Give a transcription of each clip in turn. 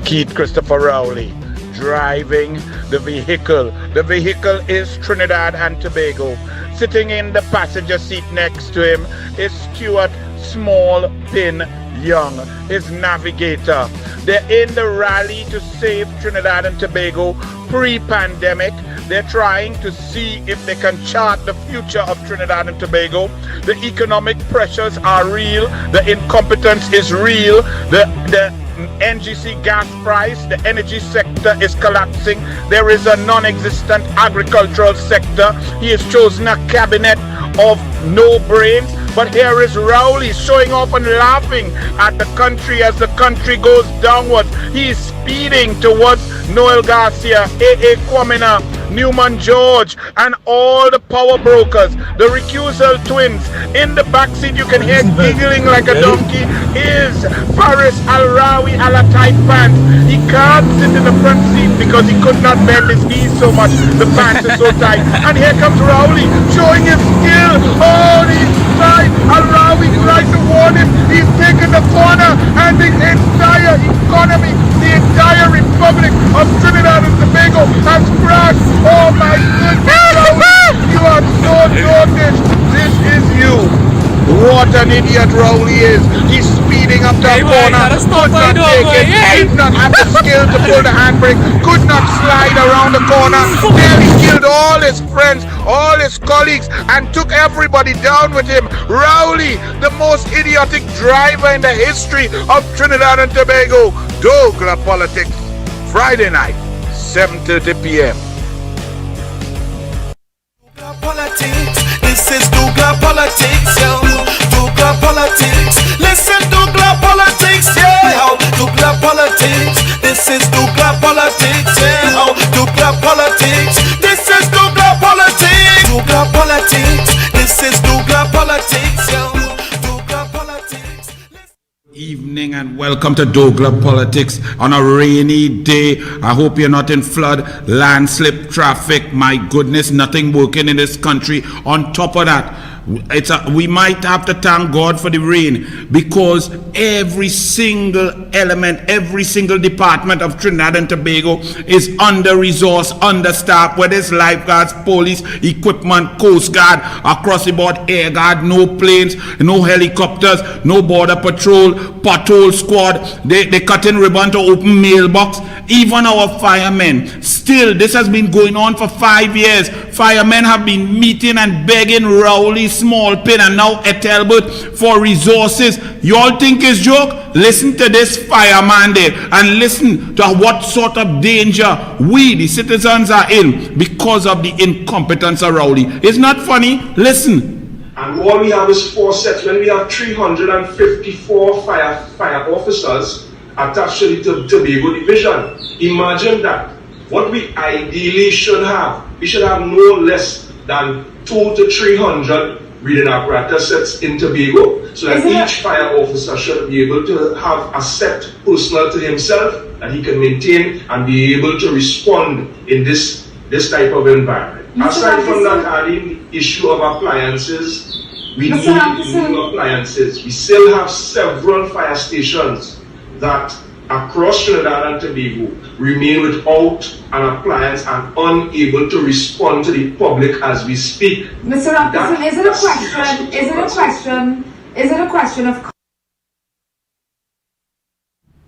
Keith Christopher Rowley, driving the vehicle. The vehicle is Trinidad and Tobago. Sitting in the passenger seat next to him is Stuart Small Pin Young, his navigator. They're in the rally to save Trinidad and Tobago pre-pandemic. They're trying to see if they can chart the future of Trinidad and Tobago. The economic pressures are real. The incompetence is real. The NGC gas price, the energy sector is collapsing. There is a non-existent agricultural sector. He has chosen a cabinet of no brains. But here is Rowley showing off and laughing at the country as the country goes downwards. He is speeding towards Noel Garcia, A.A. Kwamina, Newman George, and all the power brokers, the recusal twins. In the backseat, you can hear giggling like a donkey, is Faris Al-Rawi Al-Tight pants. He can't sit in the front seat because he could not bend his knees so much. The pants are so tight. And here comes Rowley showing his skill. Oh, he's tight. Al-Rawi tries to the entire economy, the entire Republic of Trinidad and Tobago has crashed. Oh my goodness, you are so noticed. This is you. What an idiot Rowley is. He's speeding up that corner. Could not take it. Did not have the skill to pull the handbrake. Could not slide around the corner. Nearly killed all his friends, all his colleagues, and took everybody down with him. Rowley, the most idiotic driver in the history of Trinidad and Tobago. Douglas Politics, Friday night, 7:30 p.m. Politics. This is Douglas Politics, yo. Douglas Politics. Listen, Douglas Politics, yeah. Douglas Politics. This is Douglas Politics, yeah. Douglas Politics. This is Douglas Politics. Douglas Politics. This is Douglas Politics, yo. Douglas Politics. Evening and welcome to Douglas Politics on a rainy day. I hope you're not in flood, landslip, traffic. My goodness, nothing working in this country. On top of that, we might have to thank God for the rain, because every single element, every single department of Trinidad and Tobago is under-resourced, understaffed, whether it's lifeguards, police, equipment, coast guard, across the board, air guard, no planes, no helicopters, no border patrol, patrol squad, they cutting ribbon to open mailbox. Even our firemen, still, this has been going on for 5 years. Firemen have been meeting and begging Rowley, Small Pin, and now Ethelbert for resources. You all think it's joke? Listen to this fireman there, and listen to what sort of danger we, the citizens, are in because of the incompetence of Rowley. It's not funny. Listen. And all we have is 4 sets. When we have 354 fire officers attached to the Tobago division, imagine that. What we ideally should have, we should have no less than 200 to 300 breathing apparatus sets in Tobago, so that each fire officer should be able to have a set personal to himself that he can maintain and be able to respond in this type of environment. Aside from that, adding the issue of appliances, we need new appliances. We still have several fire stations that across Trinidad and Tobago remain without an appliance and unable to respond to the public as we speak. Mr. Robinson, is it a question of...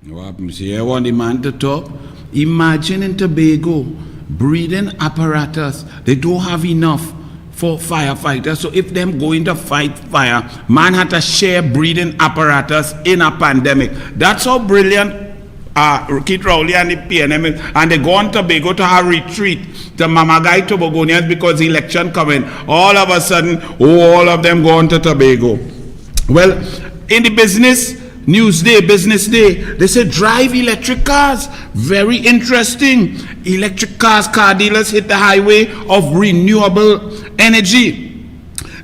What happens here? I want the man to talk. Imagine in Tobago, breathing apparatus, they don't have enough for firefighters. So if them going to fight fire, man had to share breathing apparatus in a pandemic. That's how brilliant Keith Rowley and the PNM, and they go on Tobago to have retreat to Mamagai Tobagonians because the election coming. All of a sudden, all of them go on to Tobago. Well, in the business day, they say drive electric cars. Very interesting. Electric cars, car dealers hit the highway of renewable energy.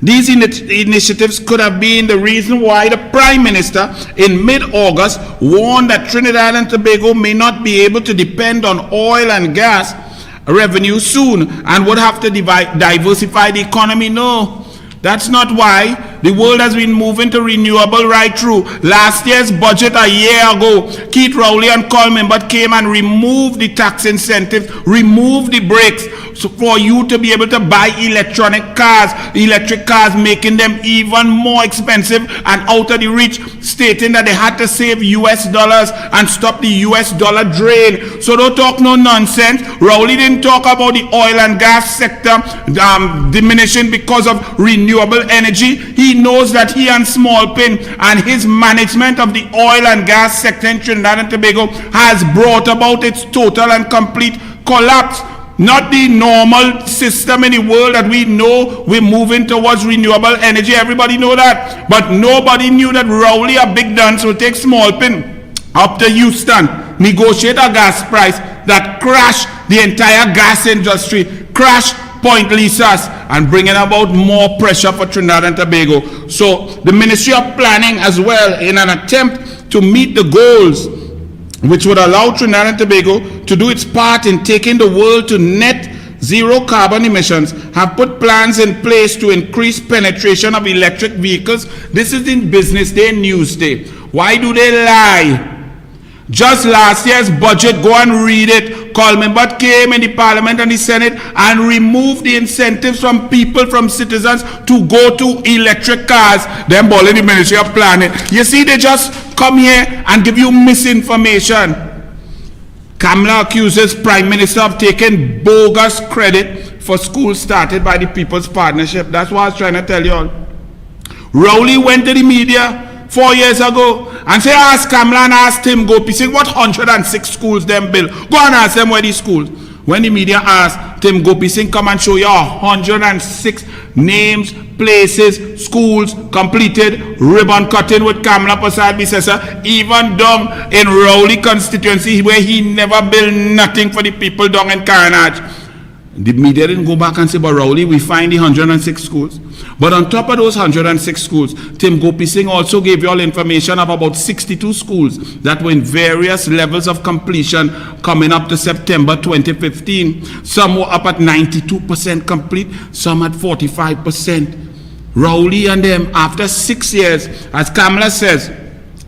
These initiatives could have been the reason why the Prime Minister in mid-August warned that Trinidad and Tobago may not be able to depend on oil and gas revenue soon and would have to diversify the economy. No, that's not why. The world has been moving to renewable right through. Last year's budget a year ago, Keith Rowley and Coleman but came and removed the tax incentives, removed the brakes, so for you to be able to buy electric cars, making them even more expensive and out of the reach, stating that they had to save US dollars and stop the US dollar drain. So don't talk no nonsense. Rowley didn't talk about the oil and gas sector diminishing because of renewable energy. He knows that he and Small Pin and his management of the oil and gas sector in Trinidad and Tobago has brought about its total and complete collapse. Not the normal system in the world that we know we're moving towards renewable energy. Everybody know that. But nobody knew that Rowley, a big dance, will take Small Pin up to Houston, negotiate a gas price that crashed the entire gas industry, crashed Point Lisas, and bringing about more pressure for Trinidad and Tobago. So the Ministry of Planning as well, in an attempt to meet the goals which would allow Trinidad and Tobago to do its part in taking the world to net zero carbon emissions, have put plans in place to increase penetration of electric vehicles. This is in Business Day, News Day. Why do they lie? Just last year's budget, go and read it. Coleman Butt came in the Parliament and the Senate and removed the incentives from people, from citizens, to go to electric cars. Them ball in the Ministry of Planning. You see, they just come here and give you misinformation. Kamala accuses Prime Minister of taking bogus credit for schools started by the People's Partnership. That's what I was trying to tell you all. Rowley went to the media 4 years ago and say, ask Kamala and ask Tim Gopi, say what 106 schools them build. Go and ask them where these schools. When the media asked Tim Gopi Singh, come and show you 106 names, places, schools completed, ribbon cutting with Kamala Prasad Bisesa, even down in Rowley constituency where he never built nothing for the people down in Carnage. The media didn't go back and say, but Rowley, we find the 106 schools. But on top of those 106 schools, Tim Gopi Singh also gave you all information of about 62 schools that were in various levels of completion coming up to September 2015. Some were up at 92% complete, some at 45%. Rowley and them, after 6 years, as Kamala says,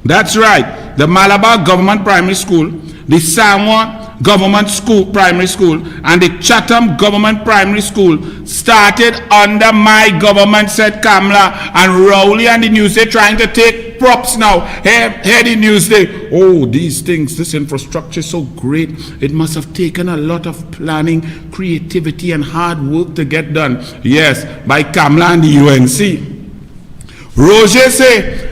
that's right, the Malabar Government Primary School, the Samoa Government School Primary School, and the Chatham Government Primary School started under my government, said Kamala. And Rowley and the Newsday trying to take props now. Here the Newsday, oh, these things, this infrastructure is so great. It must have taken a lot of planning, creativity, and hard work to get done. Yes, by Kamala and the UNC. Roger say,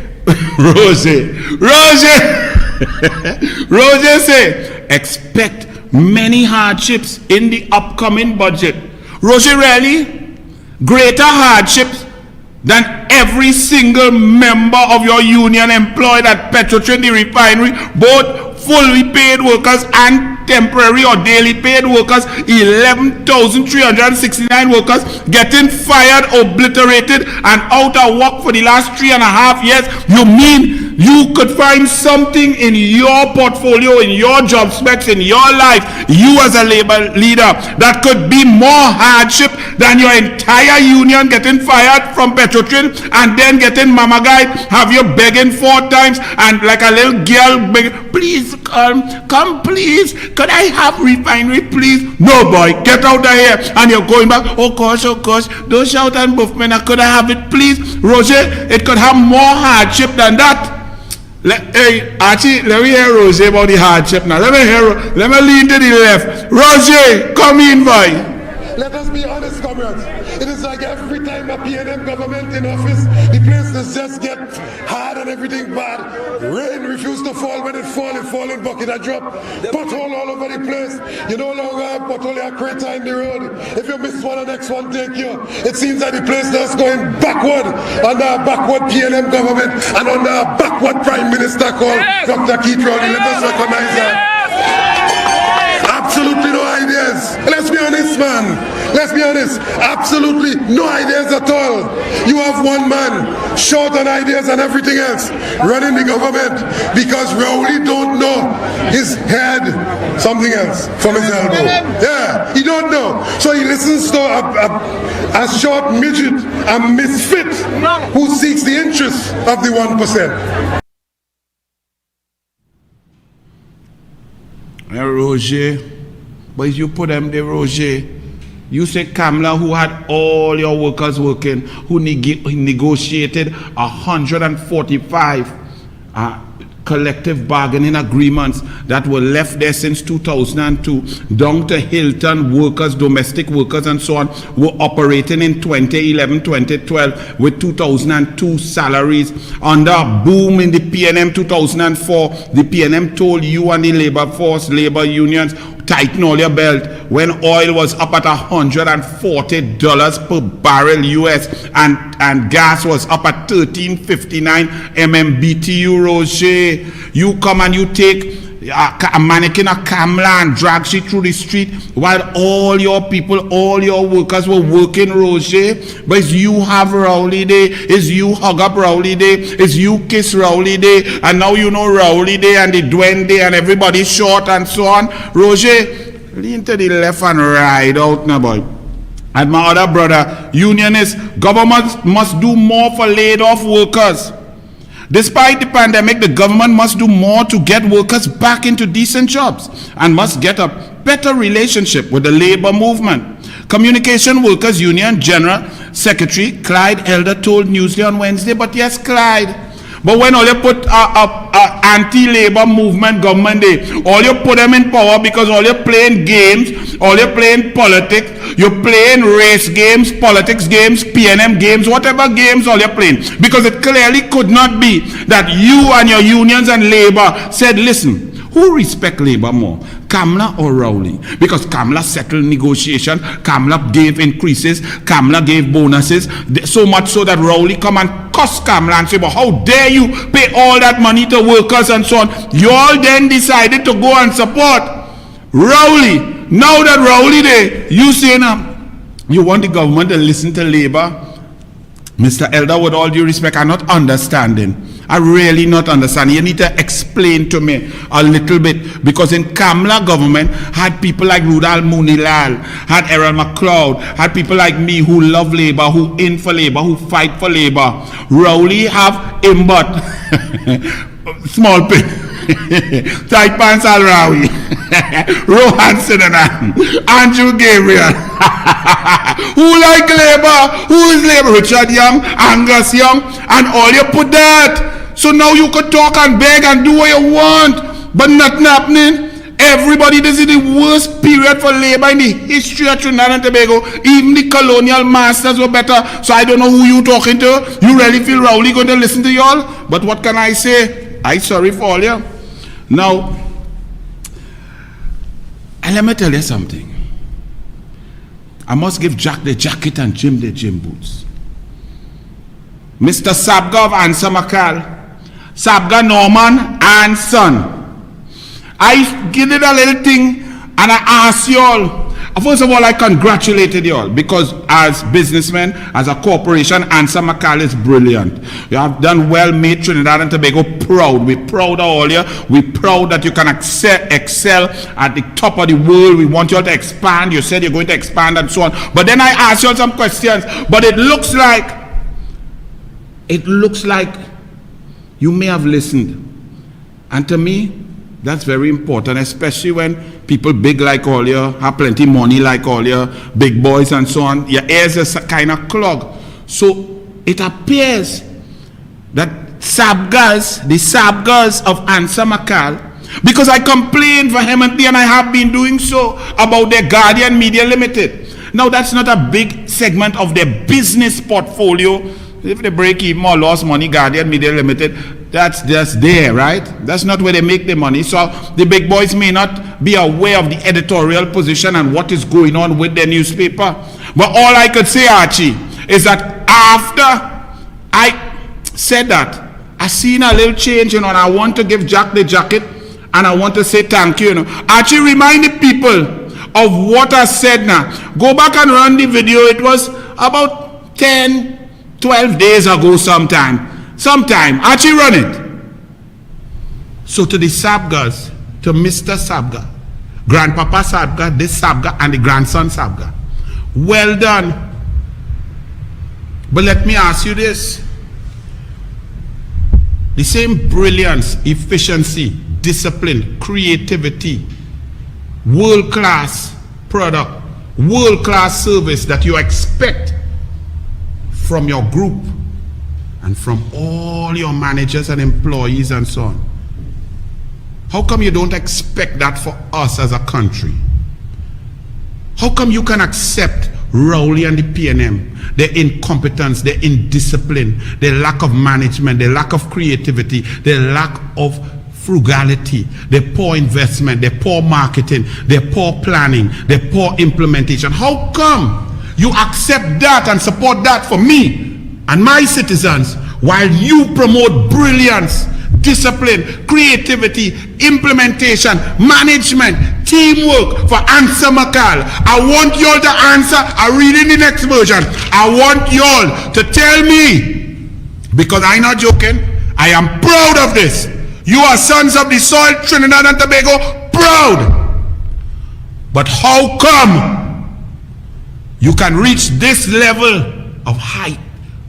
Roger say, expect many hardships in the upcoming budget. Roger, really? Greater hardships than every single member of your union employed at Petrotrin, the refinery, both fully paid workers and temporary or daily paid workers, 11,369 workers getting fired, obliterated, and out of work for the last 3.5 years. You mean you could find something in your portfolio, in your job specs, in your life, you as a labor leader, that could be more hardship than your entire union getting fired from Petrotrin and then getting Mama Guy, have you begging 4 times and like a little girl begging, please come please, could I have refinery please? No boy, get out of here. And you're going back, oh gosh, don't shout and buff me, could I have it please? Roger, it could have more hardship than that. Hey, Archie, let me hear Roger about the hardship now. Let me lean to the left. Roger, come in, boy. Let us be honest, comrades. It is like every time a PNM government in office, the places just get hard and everything bad. Rain refuses to fall. When it fall in bucket a drop. Pothole all over the place. You no longer have pothole, you have crater in the road. If you miss one, the next one take you. It seems that the place is going backward under a backward PNM government and under a backward Prime Minister called Dr. Keith Rowley. Let us recognize that. Absolutely no ideas. Let's be honest, man. Let's be honest. Absolutely no ideas at all. You have one man short on ideas and everything else running the government because Rowley don't know his head something else from his elbow. Yeah, he don't know. So he listens to a short midget, a misfit who seeks the interests of the 1%. Roger, but you put them there, Roger. You say Kamala, who had all your workers working, who negotiated 145 collective bargaining agreements that were left there since 2002, down to Hilton workers, domestic workers and so on, were operating in 2011, 2012 with 2002 salaries. Under a boom in the PNM 2004, the PNM told you and the labor force, labor unions, tighten all your belt. When oil was up at $140 per barrel US and gas was up at 1359 MMBTU, Roger, you come and you take a mannequin of Kamala and drag she through the street while all your people, all your workers were working, Roger. But it's you have Rowley Day, it's you hug up Rowley Day, it's you kiss Rowley Day, and now you know Rowley Day and the Dwayne Day and everybody's short and so on. Roger, lean to the left and ride out now, boy. And my other brother, unionists, governments must do more for laid off workers. Despite the pandemic, the government must do more to get workers back into decent jobs and must get a better relationship with the labor movement. Communication Workers Union General Secretary Clyde Elder told Newsday on Wednesday, but yes, Clyde, but when all you put anti-labor movement government there, all you put them in power because all you're playing games, all you're playing politics, you're playing race games, politics games, PNM games, whatever games all you're playing. Because it clearly could not be that you and your unions and labor said, listen, who respect labor more, Kamla or Rowley? Because Kamla settled negotiation, Kamla gave increases, Kamla gave bonuses, so much so that Rowley come and cuss Kamla and say, but how dare you pay all that money to workers and so on. You all then decided to go and support Rowley. Now that Rowley there, you say now, you want the government to listen to labor? Mr. Elder, with all due respect, I'm not understanding. I really not understand. You need to explain to me a little bit, because in Kamla government had people like Rudal Munilal, had Errol McLeod, had people like me who love labor, who in for labor, who fight for labor. Rowley have Imbot, small pin, tight pants Al Rawi, Rohan Sidanan, Andrew Gabriel. Who like labor? Who is labor? Richard Young, Angus Young, and all you put that. So now you could talk and beg and do what you want, but nothing happening. Everybody, this is the worst period for labor in the history of Trinidad and Tobago. Even the colonial masters were better. So I don't know who you talking to. You really feel Rowley going to listen to y'all? But what can I say? I'm sorry for all you. Now, and let me tell you something. I must give Jack the jacket and Jim the gym boots. Mr. Sabga of Ansamakal, Sabga Norman and son. I did a little thing and I asked you all. First of all, I congratulated you all, because as businessmen, as a corporation, Ansamakal is brilliant. You have done well, made Trinidad and Tobago proud. We're proud of all you. We're proud that you can excel at the top of the world. We want you all to expand. You said you're going to expand and so on. But then I asked you all some questions. But it looks like you may have listened. And to me, that's very important, especially when people big like all you, have plenty money like all you, big boys and so on. Your ears are kind of clogged. So it appears that the Sabgas of Ansamakal, because I complained vehemently, and I have been doing so, about their Guardian Media Limited. Now that's not a big segment of their business portfolio. If they break even or lost money, Guardian Media Limited, that's just there, right? That's not where they make the money. So the big boys may not be aware of the editorial position and what is going on with their newspaper. But all I could say, Archie, is that after I said that, I seen a little change, and I want to give Jack the jacket, and I want to say thank you, Archie, remind the people of what I said now. Go back and run the video. It was about 10-12 days ago sometime. Archie, run it. So to the Sabgas, to Mr. Sabga, Grandpapa Sabga, this Sabga, and the grandson Sabga, well done. But let me ask you this. The same brilliance, efficiency, discipline, creativity, world-class product, world-class service that you expect from your group and from all your managers and employees and so on. How come you don't expect that for us as a country? How come you can accept Rowley and the PNM, their incompetence, their indiscipline, their lack of management, their lack of creativity, their lack of frugality, their poor investment, their poor marketing, their poor planning, their poor implementation? How come you accept that and support that for me and my citizens, while you promote brilliance, discipline, creativity, implementation, management, teamwork for Ansamakal? I want y'all to answer. I read in the next version. I want y'all to tell me, because I'm not joking, I am proud of this. You are sons of the soil, Trinidad and Tobago, proud. But how come you can reach this level of height,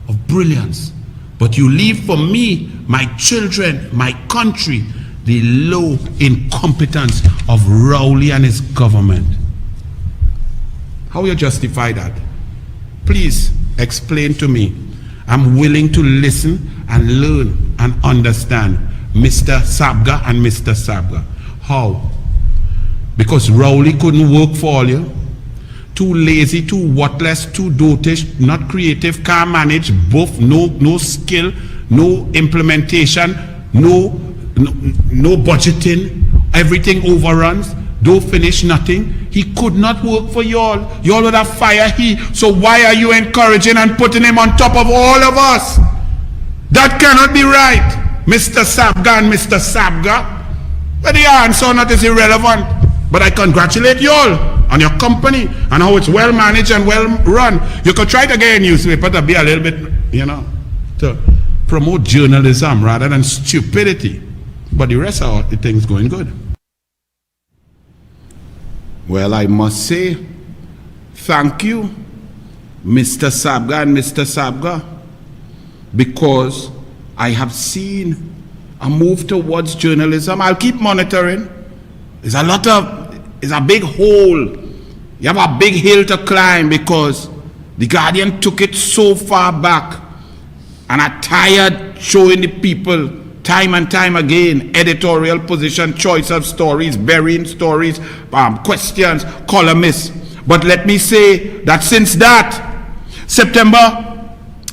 of brilliance, but you leave for me my children, my country, the low incompetence of Rowley and his government. How you justify that? Please explain to me. I'm willing to listen and learn and understand Mr. Sabga and Mr. Sabga. How? Because Rowley couldn't work for all you. Too lazy, too worthless, too dotish, not creative, can't manage, both no skill, no implementation, no budgeting, everything overruns, don't finish nothing. He could not work for y'all. Y'all would have fired he. So why are you encouraging and putting him on top of all of us? That cannot be right, Mr. Sabga and Mr. Sabga. But the answer on that is irrelevant. But I congratulate y'all on your company and how it's well managed and well run. You could try to get a newspaper to be a little bit, to promote journalism rather than stupidity. But the rest of the things going good. Well, I must say, thank you, Mr. Sabga and Mr. Sabga, because I have seen a move towards journalism. I'll keep monitoring. It's a big hole. You have a big hill to climb because the Guardian took it so far back and are tired showing the people time and time again editorial position, choice of stories, burying stories, questions, columnists. But let me say that since that, September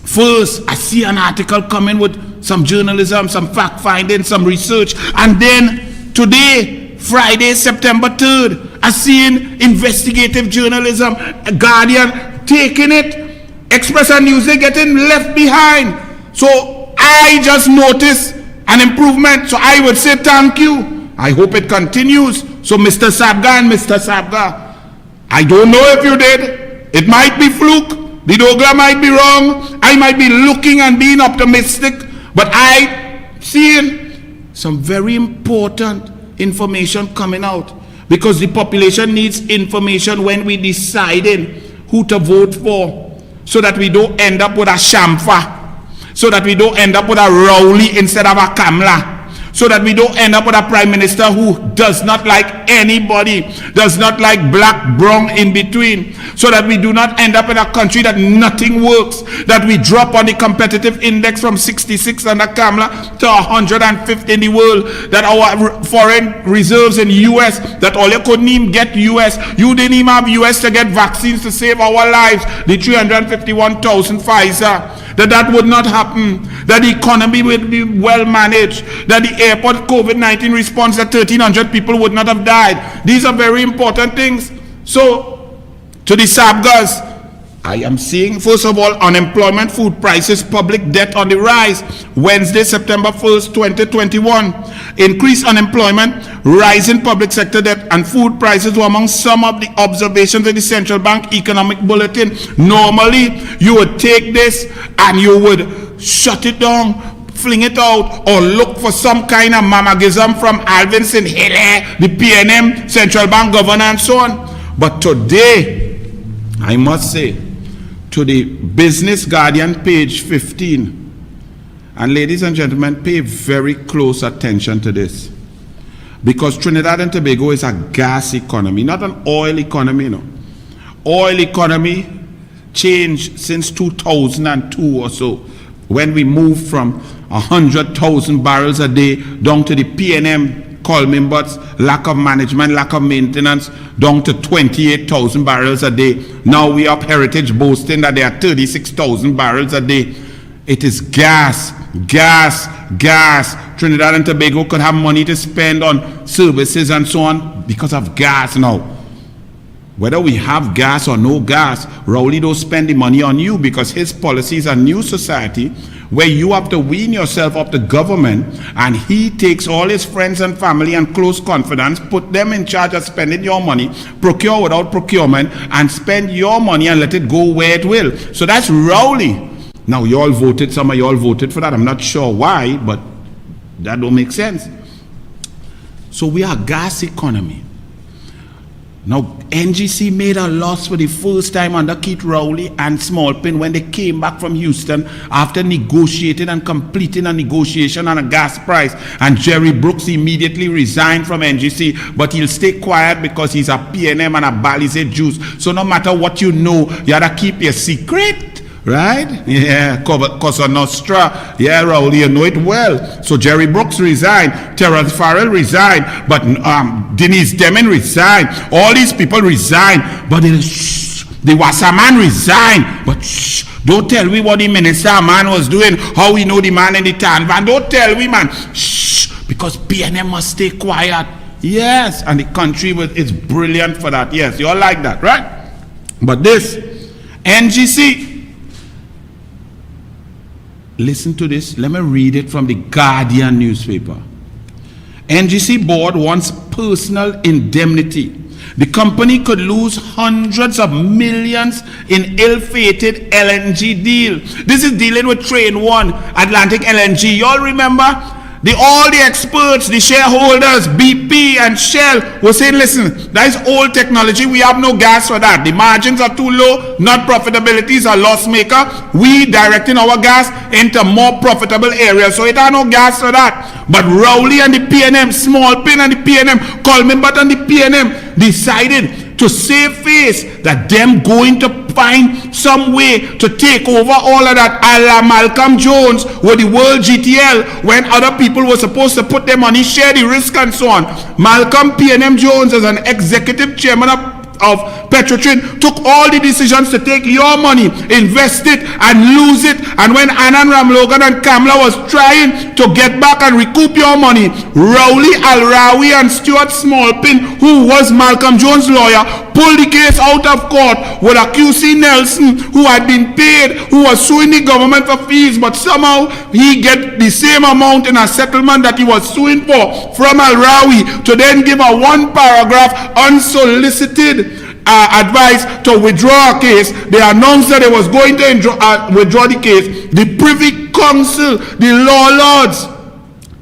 1st, I see an article coming with some journalism, some fact-finding, some research, and then today, Friday, September 3rd, I seen investigative journalism, Guardian taking it, Express and News getting left behind. So I just noticed an improvement. So I would say thank you. I hope it continues. So Mr. Sabga and Mr. Sabga, I don't know if you did. It might be fluke. The Douglas might be wrong. I might be looking and being optimistic. But I seeing some very important information coming out, because the population needs information when we deciding who to vote for, so that we don't end up with a Shamfa, so that we don't end up with a Rowley instead of a Kamla, so that we don't end up with a prime minister who does not like anybody, does not like black, brown, in between, so that we do not end up in a country that nothing works, that we drop on the competitive index from 66 under Kamla to 150 in the world, that our foreign reserves in US, that all you couldn't even get US, you didn't even have US to get vaccines to save our lives, the 351,000 Pfizer, that would not happen, that the economy would be well managed, that the airport COVID-19 response, that 1,300 people would not have died. These are very important things. So, to the Sabgas, I am seeing, first of all, unemployment, food prices, public debt on the rise. Wednesday, September 1st, 2021. Increased unemployment, rising public sector debt, and food prices were among some of the observations in the Central Bank Economic Bulletin. Normally, you would take this and you would shut it down, fling it out, or look for some kind of mamagism from Alvin St. Hilaire, the PNM, Central Bank Governor, and so on. But today, I must say, to the Business Guardian, page 15, and ladies and gentlemen, pay very close attention to this, because Trinidad and Tobago is a gas economy, not an oil economy. No, oil economy changed since 2002 or so, when we moved from 100,000 barrels a day down to the PNM Coleman Butts, lack of management, lack of maintenance, down to 28,000 barrels a day. Now we up Heritage boasting that there are 36,000 barrels a day. It is gas. Trinidad and Tobago could have money to spend on services and so on because of gas now. Whether we have gas or no gas, Rowley don't spend the money on you, because his policy is a new society where you have to wean yourself up to government, and he takes all his friends and family and close confidants, put them in charge of spending your money, procure without procurement, and spend your money and let it go where it will. So that's Rowley. Now, you all voted, some of you all voted for that. I'm not sure why, but that don't make sense. So we are a gas economy. Now, NGC made a loss for the first time under Keith Rowley and Smallpin when they came back from Houston after negotiating and completing a negotiation on a gas price. And Jerry Brooks immediately resigned from NGC, but he'll stay quiet because he's a PNM and a Balize juice. So no matter what you know, you gotta keep your secret. Right? Yeah, Cosa Nostra. Yeah, Raul, you know it well. So Jerry Brooks resigned, Terrence Farrell resigned, but Denise Deming resigned. All these people resigned, but the Wasserman resigned. But don't tell me what the minister man was doing, how we know the man in the tan van. Don't tell me, man. Because PNM must stay quiet. Yes, and the country is brilliant for that. Yes, you all like that, right? But this, NGC, listen to this. Let me read it from the Guardian newspaper. NGC board wants personal indemnity. The company could lose hundreds of millions in ill-fated LNG deal. This is dealing with Train 1, Atlantic LNG. Y'all remember? All the experts, the shareholders, BP and Shell were saying, listen, that is old technology. We have no gas for that. The margins are too low. Not profitability is a loss maker. We directing our gas into more profitable areas. So it are no gas for that. But Rowley and the PNM, Smallpin and the PNM, Coleman and the PNM decided to save face that them going to find some way to take over all of that, a la Malcolm Jones with the World GTL, when other people were supposed to put their money, share the risk and so on. Malcolm PNM Jones, as an executive chairman of Petrotrin, took all the decisions to take your money, invest it and lose it. And when Anand Ramlogan and Kamla was trying to get back and recoup your money, Rowley Alrawi and Stuart Smallpin, who was Malcolm Jones' lawyer, pulled the case out of court with a QC Nelson, who had been paid, who was suing the government for fees, but somehow he get the same amount in a settlement that he was suing for from Alrawi, to then give a one paragraph unsolicited advice to withdraw a case. They announced that they was going to withdraw the case. The Privy Council, the law lords,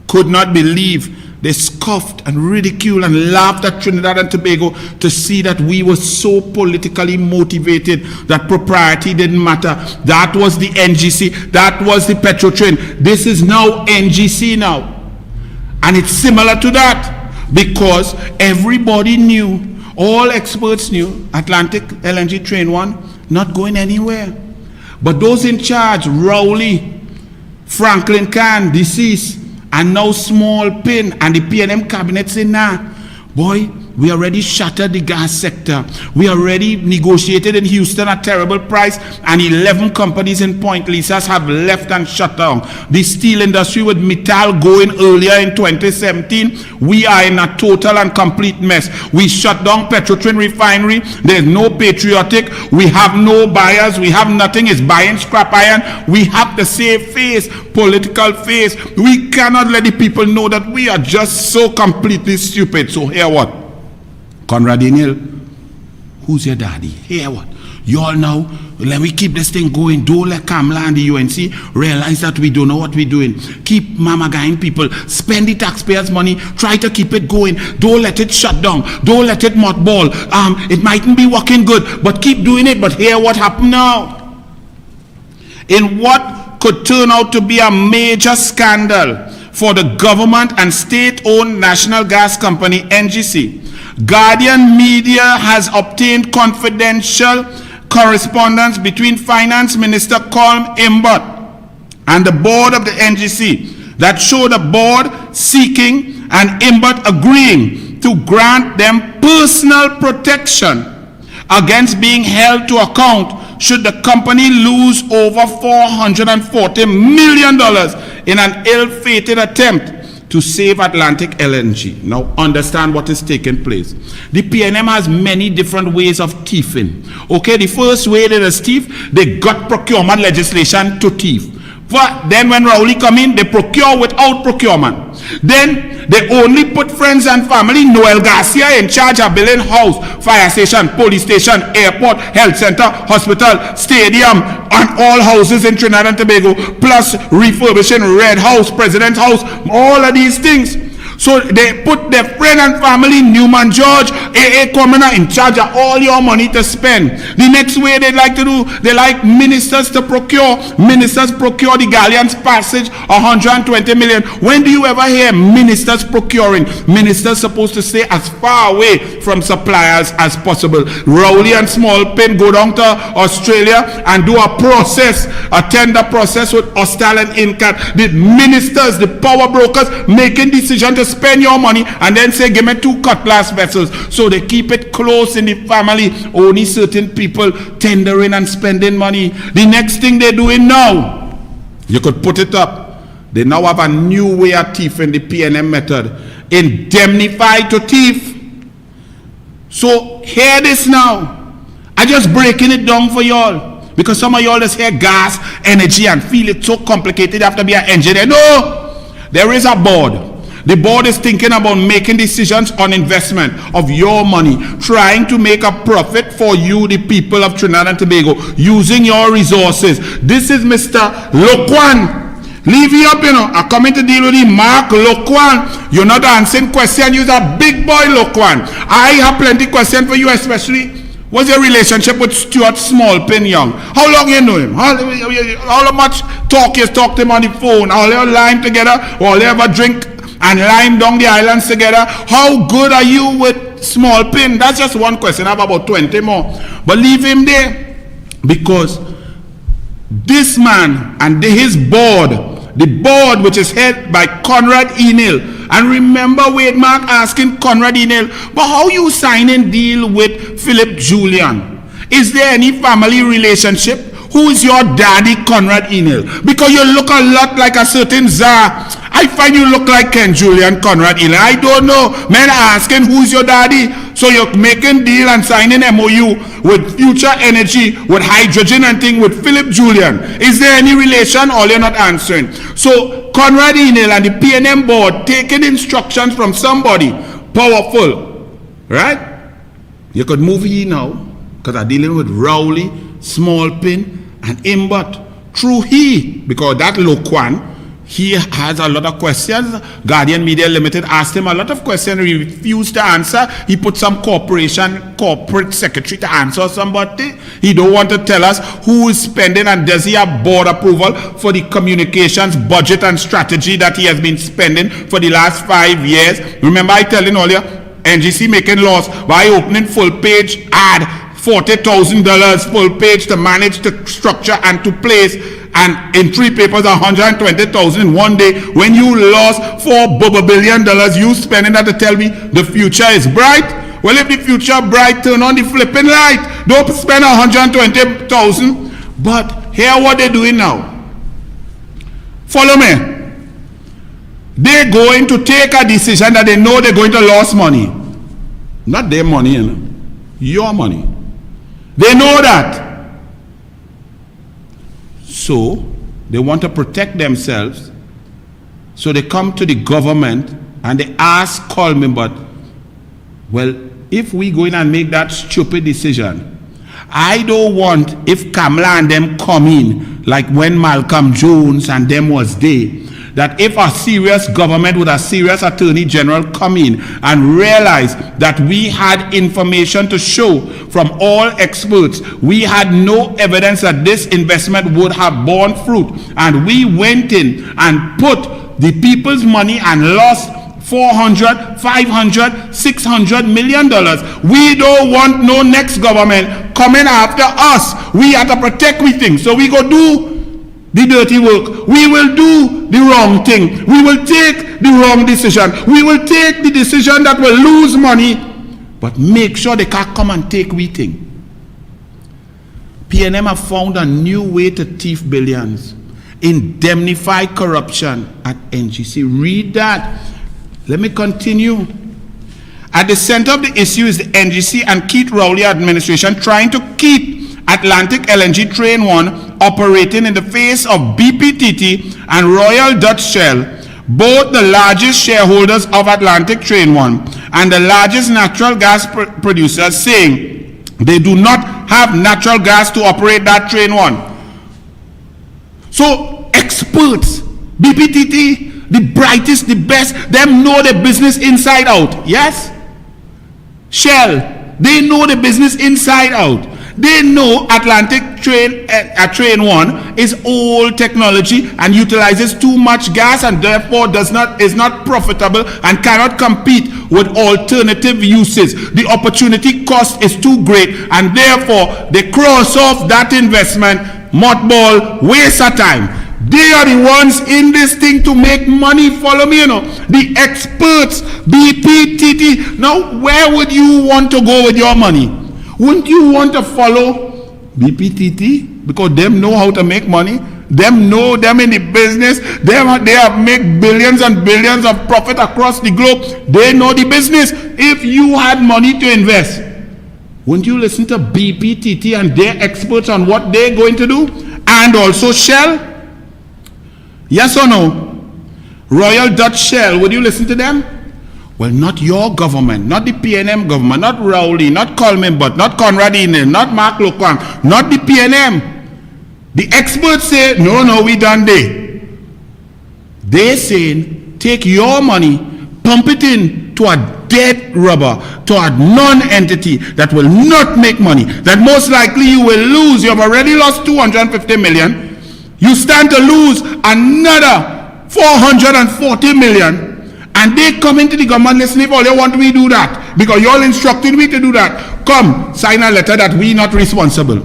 could not believe. They scoffed and ridiculed and laughed at Trinidad and Tobago to see that we were so politically motivated that propriety didn't matter. That was the NGC. That was the Petrotrin. This is now NGC now. And it's similar to that because everybody knew, all experts knew, Atlantic LNG Train 1 not going anywhere. But those in charge, Rowley, Franklin Kahn, deceased, and now Smallpin and the PNM cabinet say, nah, boy, we already shattered the gas sector. We already negotiated in Houston a terrible price, and 11 companies in Point Lisas have left and shut down. The steel industry with Mittal going earlier in 2017, we are in a total and complete mess. We shut down Petrotrin refinery. There's no patriotic. We have no buyers. We have nothing. It's buying scrap iron. We have to save face, political face. We cannot let the people know that we are just so completely stupid. So hear what? Conrad Daniel, who's your daddy? Hear what? You all know, let me keep this thing going. Don't let Kamla and the UNC realize that we don't know what we're doing. Keep mamagaing people. Spend the taxpayers' money. Try to keep it going. Don't let it shut down. Don't let it mothball. It mightn't be working good, but keep doing it. But hear what happened now. In what could turn out to be a major scandal for the government and state-owned national gas company, NGC, Guardian Media has obtained confidential correspondence between Finance Minister Colm Imbot and the board of the NGC that show the board seeking and Imbot agreeing to grant them personal protection against being held to account should the company lose over $440 million in an ill-fated attempt to save Atlantic LNG. Now understand what is taking place. The PNM has many different ways of thieving. Okay, the first way they just thief, they got procurement legislation to thief. But then when Rowley come in, they procure without procurement. Then they only put friends and family. Noel Garcia in charge of building house, fire station, police station, airport, health center, hospital, stadium, and all houses in Trinidad and Tobago, plus refurbishing Red House, President's House, all of these things. So they put their friend and family, Newman George, AA coming in charge of all your money to spend. The next way they like to do, they like ministers to procure. Ministers procure the Galleon's Passage, 120 million. When do you ever hear ministers procuring? Ministers supposed to stay as far away from suppliers as possible. Rowley and Smallpin go down to Australia and do a process, a tender process with Hostal and Incat. The ministers, the power brokers making decision to spend your money and then say, give me 2 cutlass vessels. So they keep it close in the family. Only certain people tendering and spending money. The next thing they're doing now, you could put it up. They now have a new way of thieving, the PNM method. Indemnify to thief. So hear this now. I just breaking it down for y'all. Because some of y'all just hear gas, energy and feel it so complicated you have to be an engineer. No! There is a board. The board is thinking about making decisions on investment of your money, trying to make a profit for you, the people of Trinidad and Tobago, using your resources. This is Mr. Lokwan. Leave you up, I'm coming to deal with the Mark Lokwan. You're not answering questions. You're a big boy, Lokwan. I have plenty of questions for you, especially. What's your relationship with Stuart Smallpin Young? How long you know him? How much talk you talk to him on the phone? All you lime together? All you ever drink and lime down the islands together? How good are you with Smallpin? That's just one question. I have about 20 more. But leave him there. Because this man and his board, the board which is headed by Conrad Enel, and remember Wade Mark asking Conrad Enel, but how you signing deal with Philip Julian? Is there any family relationship? Who is your daddy, Conrad Enel? Because you look a lot like a certain czar. I find you look like Ken Julian, Conrad Enel. I don't know. Men asking who's your daddy. So you're making deal and signing MOU with Future Energy, with hydrogen and thing with Philip Julian. Is there any relation? Or you're not answering. So Conrad Enel and the PNM board taking instructions from somebody powerful. Right? You could move here now. Because I'm dealing with Rowley, Smallpin, and Imbot through he, because that Lokwan, he has a lot of questions. Guardian Media Limited asked him a lot of questions. He refused to answer. He put some corporate secretary to answer somebody. He don't want to tell us who is spending and does he have board approval for the communications budget and strategy that he has been spending for the last 5 years. Remember I telling earlier, NGC making loss by opening full page ad. $40,000 full page to manage the structure and to place, and in 3 papers 120,000 in one day. When you lost $4 billion, you spending that to tell me the future is bright? Well, if the future bright, turn on the flipping light. Don't spend 120,000. But hear what they're doing now. Follow me. They're going to take a decision that they know they're going to lose money. Not their money, you know. Your money. They know that. So, they want to protect themselves. So they come to the government and they ask Coleman, but, well, if we go in and make that stupid decision, I don't want, if Kamala and them come in, like when Malcolm Jones and them was there, that if a serious government with a serious attorney general come in and realize that we had information to show from all experts, we had no evidence that this investment would have borne fruit, and we went in and put the people's money and lost $400, $500, $600 million. We don't want no next government coming after us. We have to protect we things. So we go do the dirty work. We will do the wrong thing. We will take the wrong decision. We will take the decision that will lose money, but make sure they can't come and take we thing. PNM have found a new way to thief billions. Indemnify corruption at NGC. Read that. Let me continue. At the center of the issue is the NGC and Keith Rowley administration trying to keep Atlantic LNG Train 1 operating in the face of BPTT and Royal Dutch Shell, both the largest shareholders of Atlantic Train 1 and the largest natural gas producers, saying they do not have natural gas to operate that Train 1. So experts, BPTT, the brightest, the best, them know the business inside out. Yes? Shell, they know the business inside out. They know Atlantic Train 1 is old technology and utilizes too much gas and therefore is not profitable and cannot compete with alternative uses. The opportunity cost is too great and therefore they cross off that investment, mothball, waste of time. They are the ones in this thing to make money. Follow me, the experts, BPTT. Now, where would you want to go with your money? Wouldn't you want to follow BPTT? Because them know how to make money. Them know them in the business. They have make billions and billions of profit across the globe. They know the business. If you had money to invest, wouldn't you listen to BPTT and their experts on what they're going to do? And also Shell? Yes or no? Royal Dutch Shell, would you listen to them? Well, not your government, not the PNM government, not Rowley, not Coleman Butt, not Conrad Enen, not Mark Loquan, not the PNM. The experts say, no, we done there. They're saying, take your money, pump it in to a dead rubber, to a non-entity that will not make money, that most likely you will lose. You have already lost 250 million. You stand to lose another 440 million. And they come into the government, listen, if all you want, we do that. Because you all instructed me to do that. Come, sign a letter that we not responsible.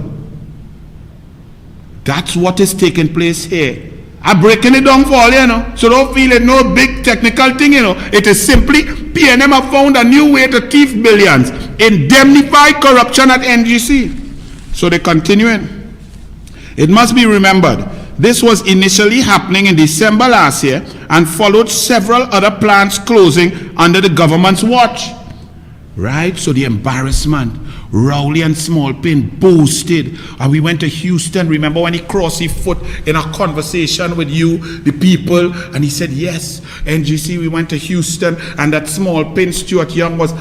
That's what is taking place here. I'm breaking it down for all, So don't feel it no big technical thing, It is simply PNM have found a new way to thief billions, indemnify corruption at NGC. So they're continuing. It must be remembered, this was initially happening in December last year and followed several other plants closing under the government's watch. Right? So the embarrassment. Rowley and Smallpin boasted. And we went to Houston. Remember when he crossed his foot in a conversation with you, the people, and he said, yes, NGC, we went to Houston, and that Smallpin, Stuart Young, was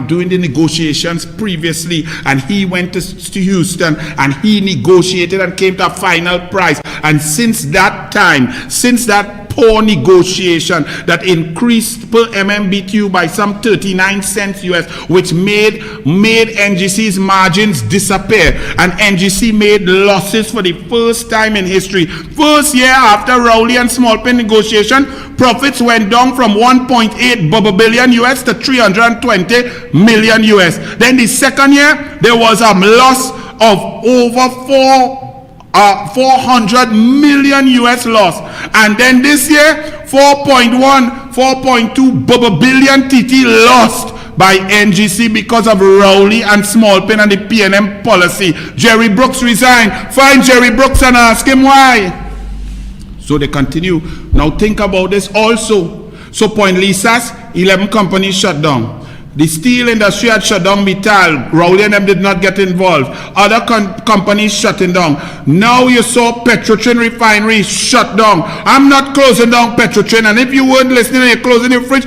doing the negotiations previously, and he went to Houston, and he negotiated and came to a final price. And since that time, since that poor negotiation that increased per MMBTU by some 39 cents US, which made NGC's margins disappear, and NGC made losses for the first time in history. First year after Rowley and Smallpin negotiation, profits went down from 1.8 billion US to 320 million US. Then the second year, there was a loss of over 400 million US loss, and then this year 4.2 billion TT lost by NGC because of Rowley and Smallpin and the PNM policy. Jerry Brooks resigned. Find Jerry Brooks and ask him why. So they continue. Now think about this also. So Point Lisas, 11 companies shut down. The steel industry had shut down Mittal. Rowley and them did not get involved. Other companies shutting down. Now you saw Petrotrin refinery shut down. I'm not closing down Petrotrin. And if you weren't listening and you're closing your fridge,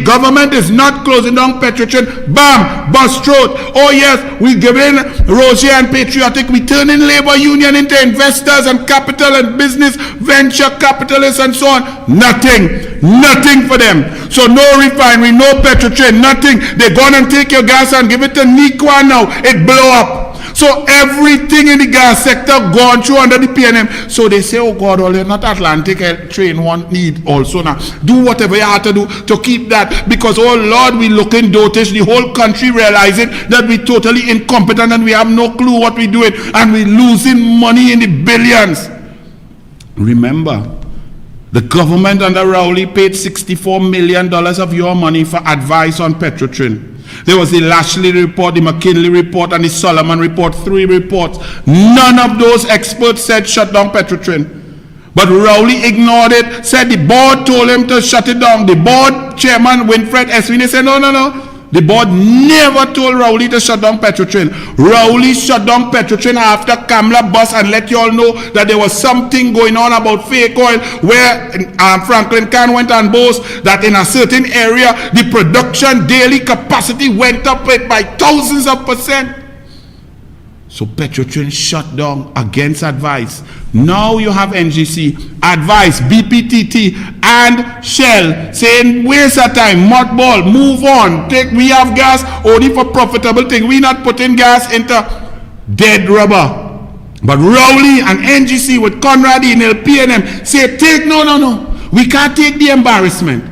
government is not closing down Petrotrin. Bam! Bust throat. Oh yes, we give in Roger and Patriotic. We turn in labor union into investors and capital and business, venture capitalists and so on. Nothing. Nothing for them. So no refinery, no Petrotrin, nothing. They gone and take your gas and give it to Nikwa now. It blow up. So everything in the gas sector gone through under the PNM. So they say, oh God, well, you're not Atlantic Train 1 need also now. Do whatever you have to do to keep that. Because, oh Lord, we looking dotish. The whole country realizing that we totally incompetent and we have no clue what we're doing. And we're losing money in the billions. Remember, the government under Rowley paid $64 million of your money for advice on Petrotrin. There was the Lashley report, the McKinley report, and the Solomon report, 3 reports. None of those experts said shut down Petrotrin. But Rowley ignored it, said the board told him to shut it down. The board chairman, Winfred Eswini, said no. The board never told Rowley to shut down Petrotrin. Rowley shut down Petrotrin after Kamla bust and let you all know that there was something going on about fake oil, where Franklin Khan went and boast that in a certain area the production daily capacity went up by thousands of %. So Petrotrin shut down against advice. Now you have NGC, advice, BPTT, and Shell saying waste of time, mothball, move on, we have gas only for profitable thing. We not putting gas into dead rubber. But Rowley and NGC with Conrad Enel, PNM say take no. We can't take the embarrassment.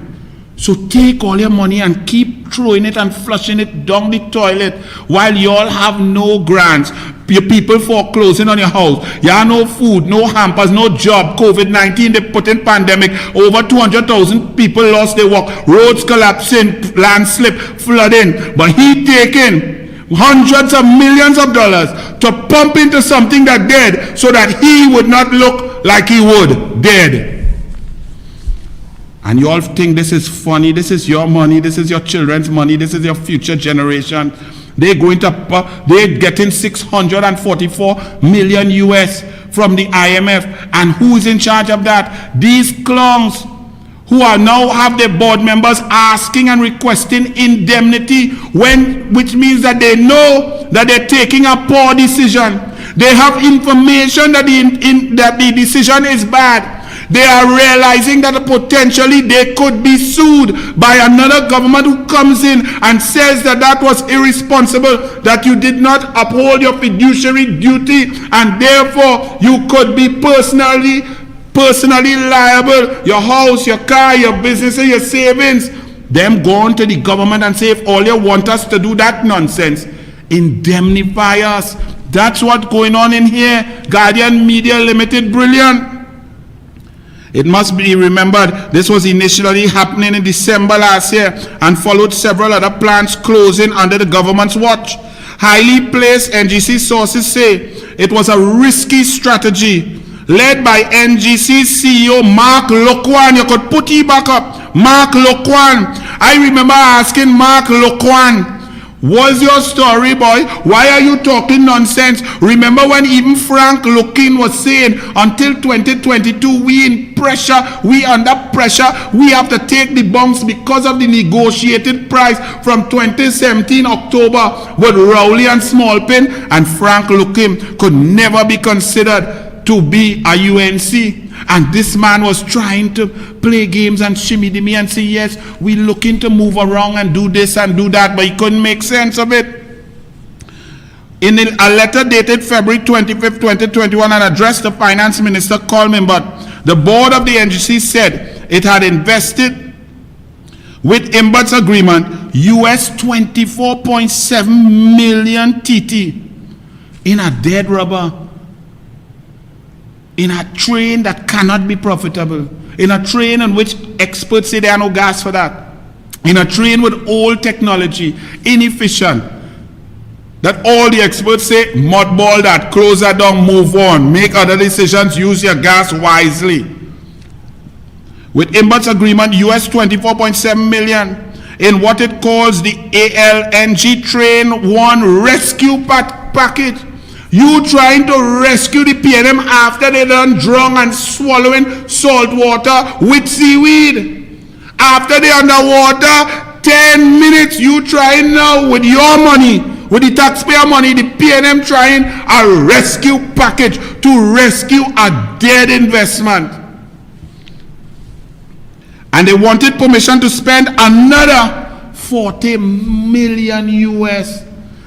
So take all your money and keep throwing it and flushing it down the toilet while you all have no grants. Your people foreclosing on your house. You have no food, no hampers, no job. COVID-19, they put in pandemic. Over 200,000 people lost their work. Roads collapsing, landslip, flooding. But he taking hundreds of millions of dollars to pump into something that dead so that he would not look like he would dead. And you all think this is funny, this is your money, this is your children's money, this is your future generation. They're getting 644 million US from the IMF. And who is in charge of that? These clowns who are now have their board members asking and requesting indemnity, which means that they know that they're taking a poor decision. They have information that the decision is bad. They are realizing that potentially they could be sued by another government who comes in and says that that was irresponsible, that you did not uphold your fiduciary duty, and therefore you could be personally liable. Your house, your car, your business, your savings. Them go on to the government and say, if all you want us to do that nonsense, indemnify us. That's what's going on in here. Guardian Media Limited, brilliant. It must be remembered, this was initially happening in December last year and followed several other plants closing under the government's watch. Highly placed NGC sources say it was a risky strategy led by NGC CEO Mark Loquan. You could put it back up. Mark Loquan. I remember asking Mark Loquan, what's your story, boy? Why are you talking nonsense? Remember when even Frank Lukin was saying until 2022 we under pressure, we have to take the bumps because of the negotiated price from 2017 October with Rowley and Smallpin, and Frank Lukin could never be considered to be a UNC. And this man was trying to play games and shimmy-dimmy and say, yes, we're looking to move around and do this and do that, but he couldn't make sense of it. In a letter dated February 25th, 2021, and addressed to Finance Minister Coleman, but the board of the NGC said it had invested with Imbut's agreement US 24.7 million TT in a dead rubber, in a train that cannot be profitable, in a train in which experts say there are no gas for that, in a train with old technology, inefficient, that all the experts say, mothball that, close that down, move on, make other decisions, use your gas wisely. With Imbut's agreement, US 24.7 million in what it calls the ALNG Train 1 rescue package. You trying to rescue the PNM after they done drunk and swallowing salt water with seaweed. After they underwater, 10 minutes, you trying now with your money, with the taxpayer money, the PNM trying a rescue package to rescue a dead investment. And they wanted permission to spend another 40 million US.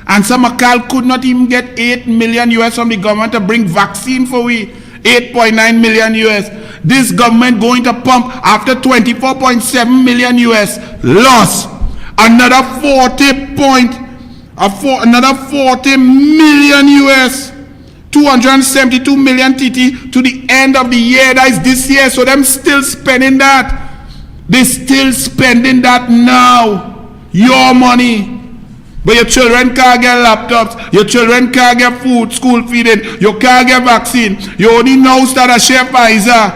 And some Akal could not even get 8 million US from the government to bring vaccine for we. 8.9 million US. This government going to pump after 24.7 million US loss. Another 40 million US. 272 million TT to the end of the year. That is this year. So them still spending that. They still spending that now. Your money. But your children can't get laptops, your children can't get food, school feeding, you can't get vaccine. You only now start a share Pfizer.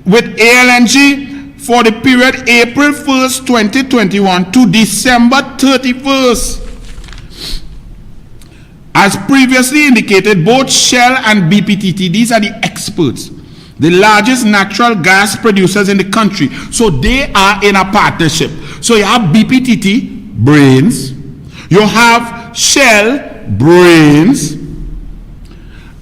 With ALNG for the period April 1st, 2021 to December 31st. As previously indicated, both Shell and BPTT, these are the experts, the largest natural gas producers in the country. So they are in a partnership. So you have BPTT, brains, you have Shell, brains,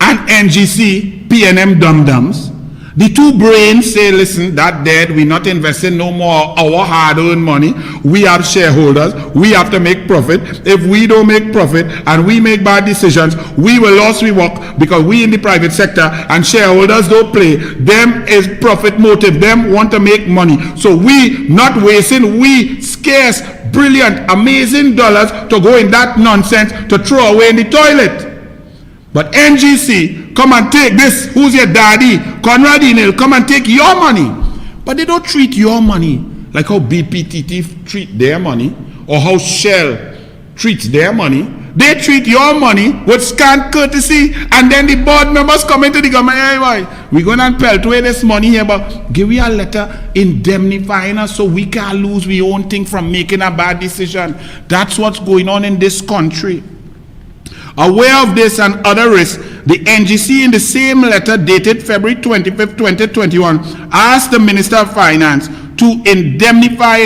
and NGC, PNM dum-dums. The two brains say, listen, that dead, we're not investing no more our hard-earned money. We have shareholders. We have to make profit. If we don't make profit and we make bad decisions, we will lose we work because we in the private sector and shareholders don't play. Them is profit motive. Them want to make money. So we not wasting, we scarce, brilliant, amazing dollars to go in that nonsense to throw away in the toilet. But NGC, come and take this. Who's your daddy? Conrad Enel, come and take your money. But they don't treat your money like how BPTT treat their money or how Shell treats their money. They treat your money with scant courtesy, and then the board members come into the government. Hey, boy, we're going to pelt away this money here, but give me a letter indemnifying us so we can't lose our own thing from making a bad decision. That's what's going on in this country. Aware of this and other risks, the NGC in the same letter dated February 25th, 2021, asked the Minister of Finance to indemnify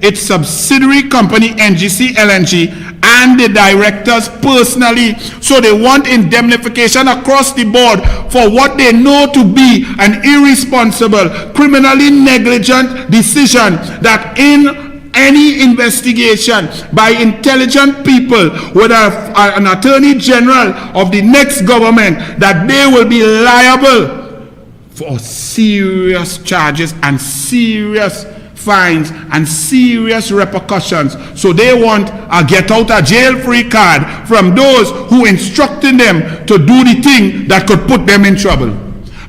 its subsidiary company NGC LNG and the directors personally. So they want indemnification across the board for what they know to be an irresponsible, criminally negligent decision that in any investigation by intelligent people with an attorney general of the next government, that they will be liable for serious charges and serious fines and serious repercussions. So they want a get out of jail free card from those who instructing them to do the thing that could put them in trouble.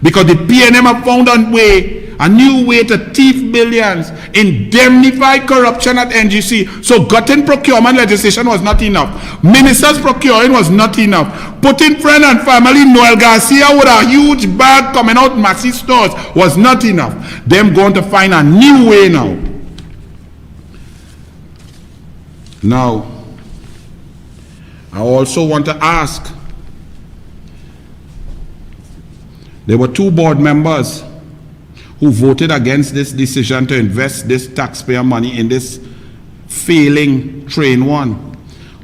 Because the PNM have found a new way to thief billions, indemnify corruption at NGC. So gotten procurement legislation was not enough. Ministers procuring was not enough. Putting friend and family Noel Garcia with a huge bag coming out massive stores was not enough. Them going to find a new way now. Now, I also want to ask, there were two board members who voted against this decision to invest this taxpayer money in this failing Train 1.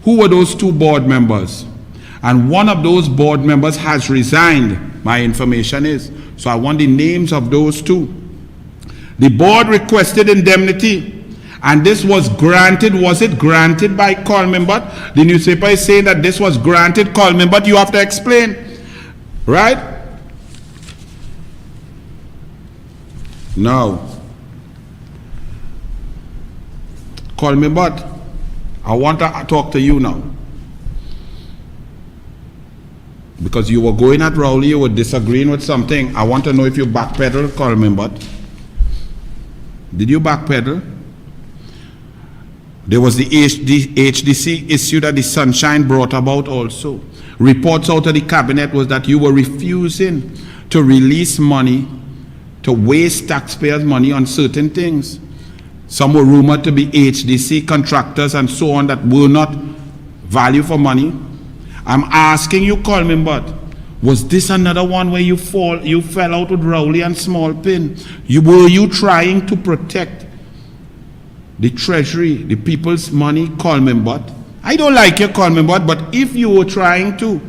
Who were those two board members? And one of those board members has resigned, my information is. So I want the names of those two. The board requested indemnity, and this was granted. Was it granted by Colminbot? The newspaper is saying that this was granted Colminbot. You have to explain, right? Now, Colminbot, I want to talk to you now. Because you were going at Rowley, you were disagreeing with something. I want to know if you backpedaled, Colminbot. Did you backpedal? There was the HDC issue that the Sunshine brought about also. Reports out of the cabinet was that you were refusing to release money, to waste taxpayers' money on certain things. Some were rumored to be HDC contractors and so on that were not value for money. I'm asking you, Colminbot, was this another one where you fell out with Rowley and Small Pin? Were you trying to protect the treasury, the people's money, Colminbot? I don't like you, Colminbot, but if you were trying to,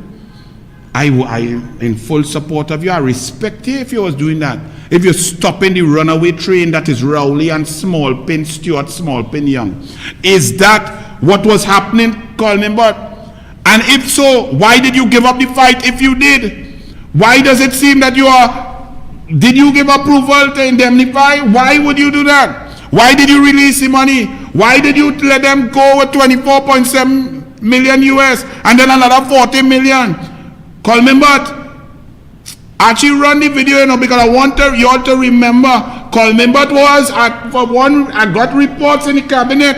I am in full support of you. I respect you if you was doing that. If you're stopping the runaway train that is Rowley and Small Pin, Stuart Small Pin Young. Is that what was happening, Colminbot? And if so, why did you give up the fight if you did? Why does it seem that did you give approval to indemnify? Why would you do that? Why did you release the money? Why did you let them go with 24.7 million US and then another 40 million? Colminbot, actually run the video, because I want you all to remember, Colminbot was, I got reports in the cabinet,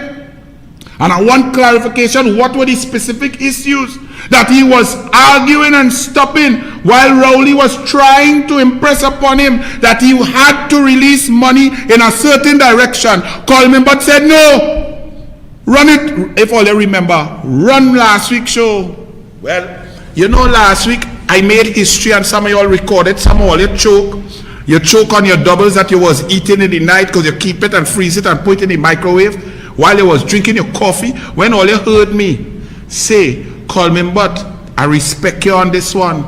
and I want clarification, what were the specific issues that he was arguing and stopping while Rowley was trying to impress upon him that he had to release money in a certain direction. Colminbot said no. Run it, if all you remember, run last week's show. Well, last week I made history and some of y'all recorded, some of all you choke on your doubles that you was eating in the night because you keep it and freeze it and put it in the microwave while you was drinking your coffee. When all you heard me say, Colminbot, I respect you on this one.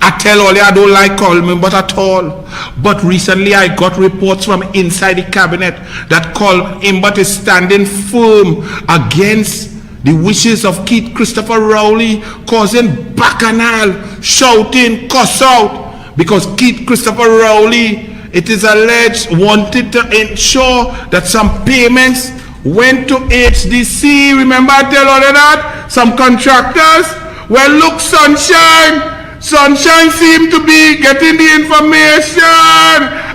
I tell all you, I don't like Coleman, but at all. But recently I got reports from inside the cabinet that Coleman is standing firm against the wishes of Keith Christopher Rowley, causing bacchanal, shouting, cuss out, because Keith Christopher Rowley, it is alleged, wanted to ensure that some payments went to HDC. Remember I tell all of that? Some contractors? Well, look, Sunshine seemed to be getting the information.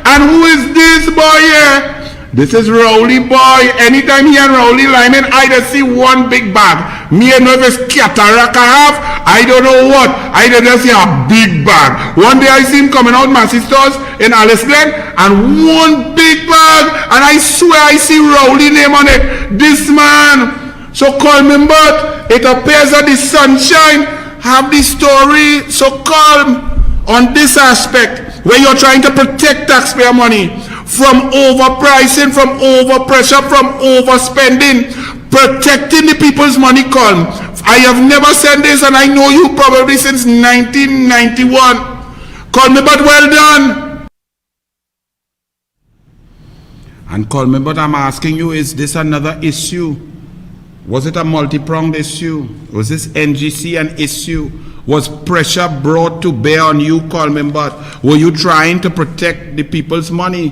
And who is this boy here? This is Rowley boy. Anytime he and Rowley lineman, I just see one big bag. Me and know if it's cataract I have, I don't know what. I just see a big bag. One day I see him coming out my sister's in Alice Glen, and one big bag, and I swear I see Rowley name on it. This man. So Coleman, but it appears that the Sunshine have the story so calm on this aspect, where you're trying to protect taxpayer money from overpricing, from overpressure, from overspending, protecting the people's money. Calm. I have never said this, and I know you probably since 1991. Coleman, but well done. And Coleman, but I'm asking you, is this another issue? Was it a multi-pronged issue? Was this NGC an issue? Was pressure brought to bear on you, Coleman? But were you trying to protect the people's money?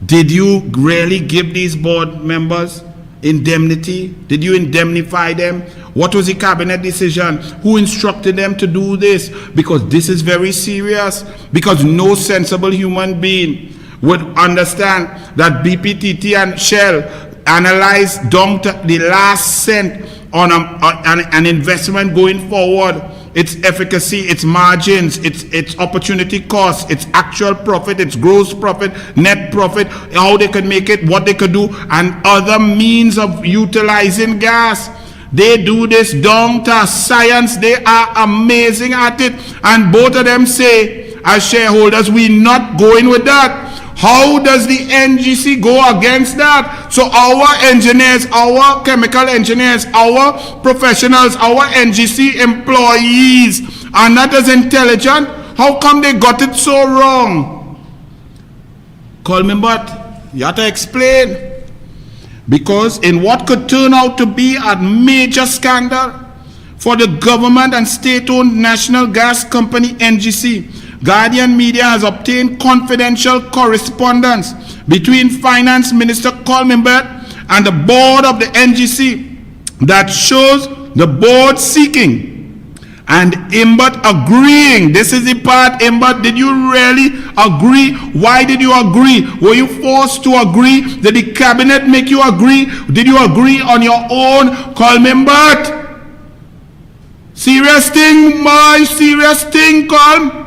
Did you really give these board members indemnity? Did you indemnify them? What was the cabinet decision? Who instructed them to do this? Because this is very serious. Because no sensible human being would understand that BPTT and Shell analyzed down to the last cent on an investment going forward, its efficacy, its margins, its opportunity cost, its actual profit, its gross profit, net profit, how they could make it, what they could do, and other means of utilizing gas. They do this down to science. They are amazing at it. And both of them say, as shareholders, we're not going with that. How does the NGC go against that? So our engineers, our chemical engineers, our professionals, our NGC employees are not as intelligent. How come they got it so wrong? Coleman, but you have to explain. Because in what could turn out to be a major scandal for the government and state-owned National Gas Company, NGC, Guardian Media has obtained confidential correspondence between Finance Minister Coleman Burt and the board of the NGC that shows the board seeking and Imbert agreeing. This is the part, Imbert, did you really agree? Why did you agree? Were you forced to agree? Did the cabinet make you agree? Did you agree on your own? Coleman Burt. Serious thing, my serious thing, Coleman.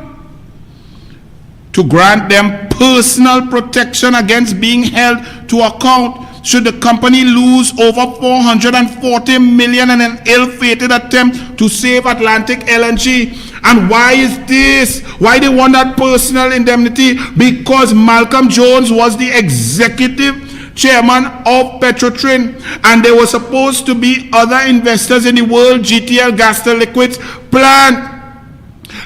To grant them personal protection against being held to account should the company lose over $440 million in an ill-fated attempt to save Atlantic LNG. And why is this? Why they want that personal indemnity? Because Malcolm Jones was the executive chairman of Petrotrin, and there were supposed to be other investors in the World GTL Gas to Liquids plant.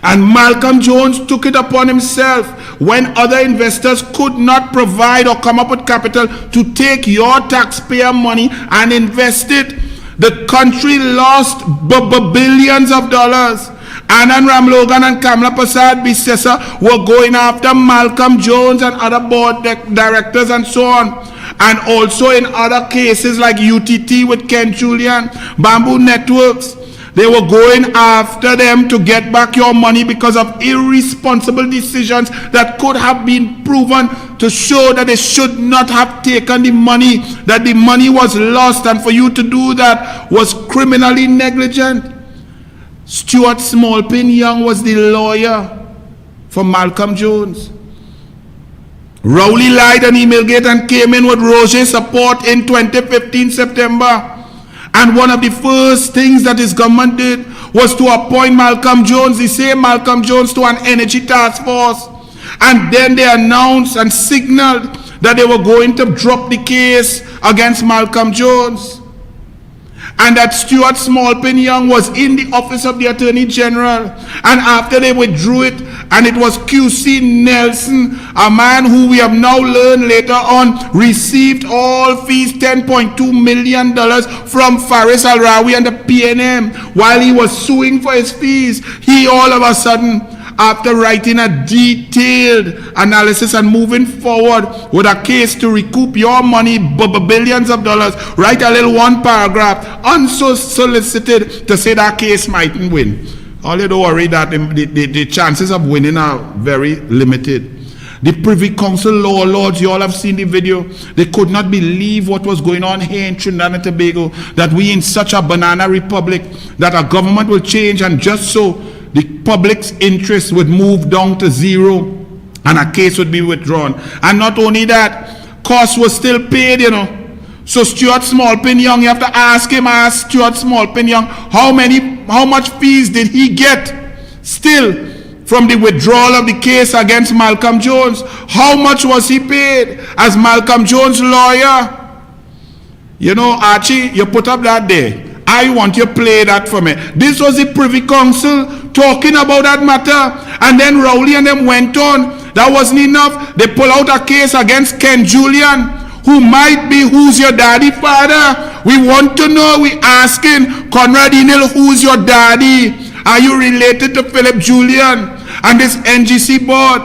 And Malcolm Jones took it upon himself, when other investors could not provide or come up with capital, to take your taxpayer money and invest it. The country lost billions of dollars. Anand Ramlogan and Kamla Prasad Bissesa were going after Malcolm Jones and other board directors and so on. And also in other cases like UTT with Ken Julian, Bamboo Networks. They were going after them to get back your money because of irresponsible decisions that could have been proven to show that they should not have taken the money, that the money was lost, and for you to do that was criminally negligent. Stuart Smallpin Young was the lawyer for Malcolm Jones. Rowley lied on Emailgate and came in with Roger's support in 2015 September. And one of the first things that his government did was to appoint Malcolm Jones, the same Malcolm Jones, to an energy task force. And then they announced and signaled that they were going to drop the case against Malcolm Jones. and that Stuart Smallpin Young was in the office of the Attorney General. And after they withdrew it, and it was QC Nelson, a man who we have now learned later on received all fees, $10.2 million from Faris Al-Rawi and the PNM while he was suing for his fees. He all of a sudden, after writing a detailed analysis and moving forward with a case to recoup your money, billions of dollars, write a little one paragraph, unsolicited, to say that case mightn't win. All you don't worry that the chances of winning are very limited. The Privy Council law lords, you all have seen the video. They could not believe what was going on here in Trinidad and Tobago, that we in such a banana republic, that a government will change and just so the public's interest would move down to zero and a case would be withdrawn. And not only that, costs were still paid, you know. So Stuart Smallpin Young, you have to ask Stuart Smallpin Young, how much fees did he get still from the withdrawal of the case against Malcolm Jones? How much was he paid as Malcolm Jones' lawyer? You know, Archie, you put up that there. I want you to play that for me. This was the Privy Council talking about that matter. And then Rowley and them went on. That wasn't enough. They pull out a case against Ken Julian, who might be Who's Your Daddy father. We want to know, we asking Conrad Enel, who's your daddy? Are you related to Philip Julian and this NGC board?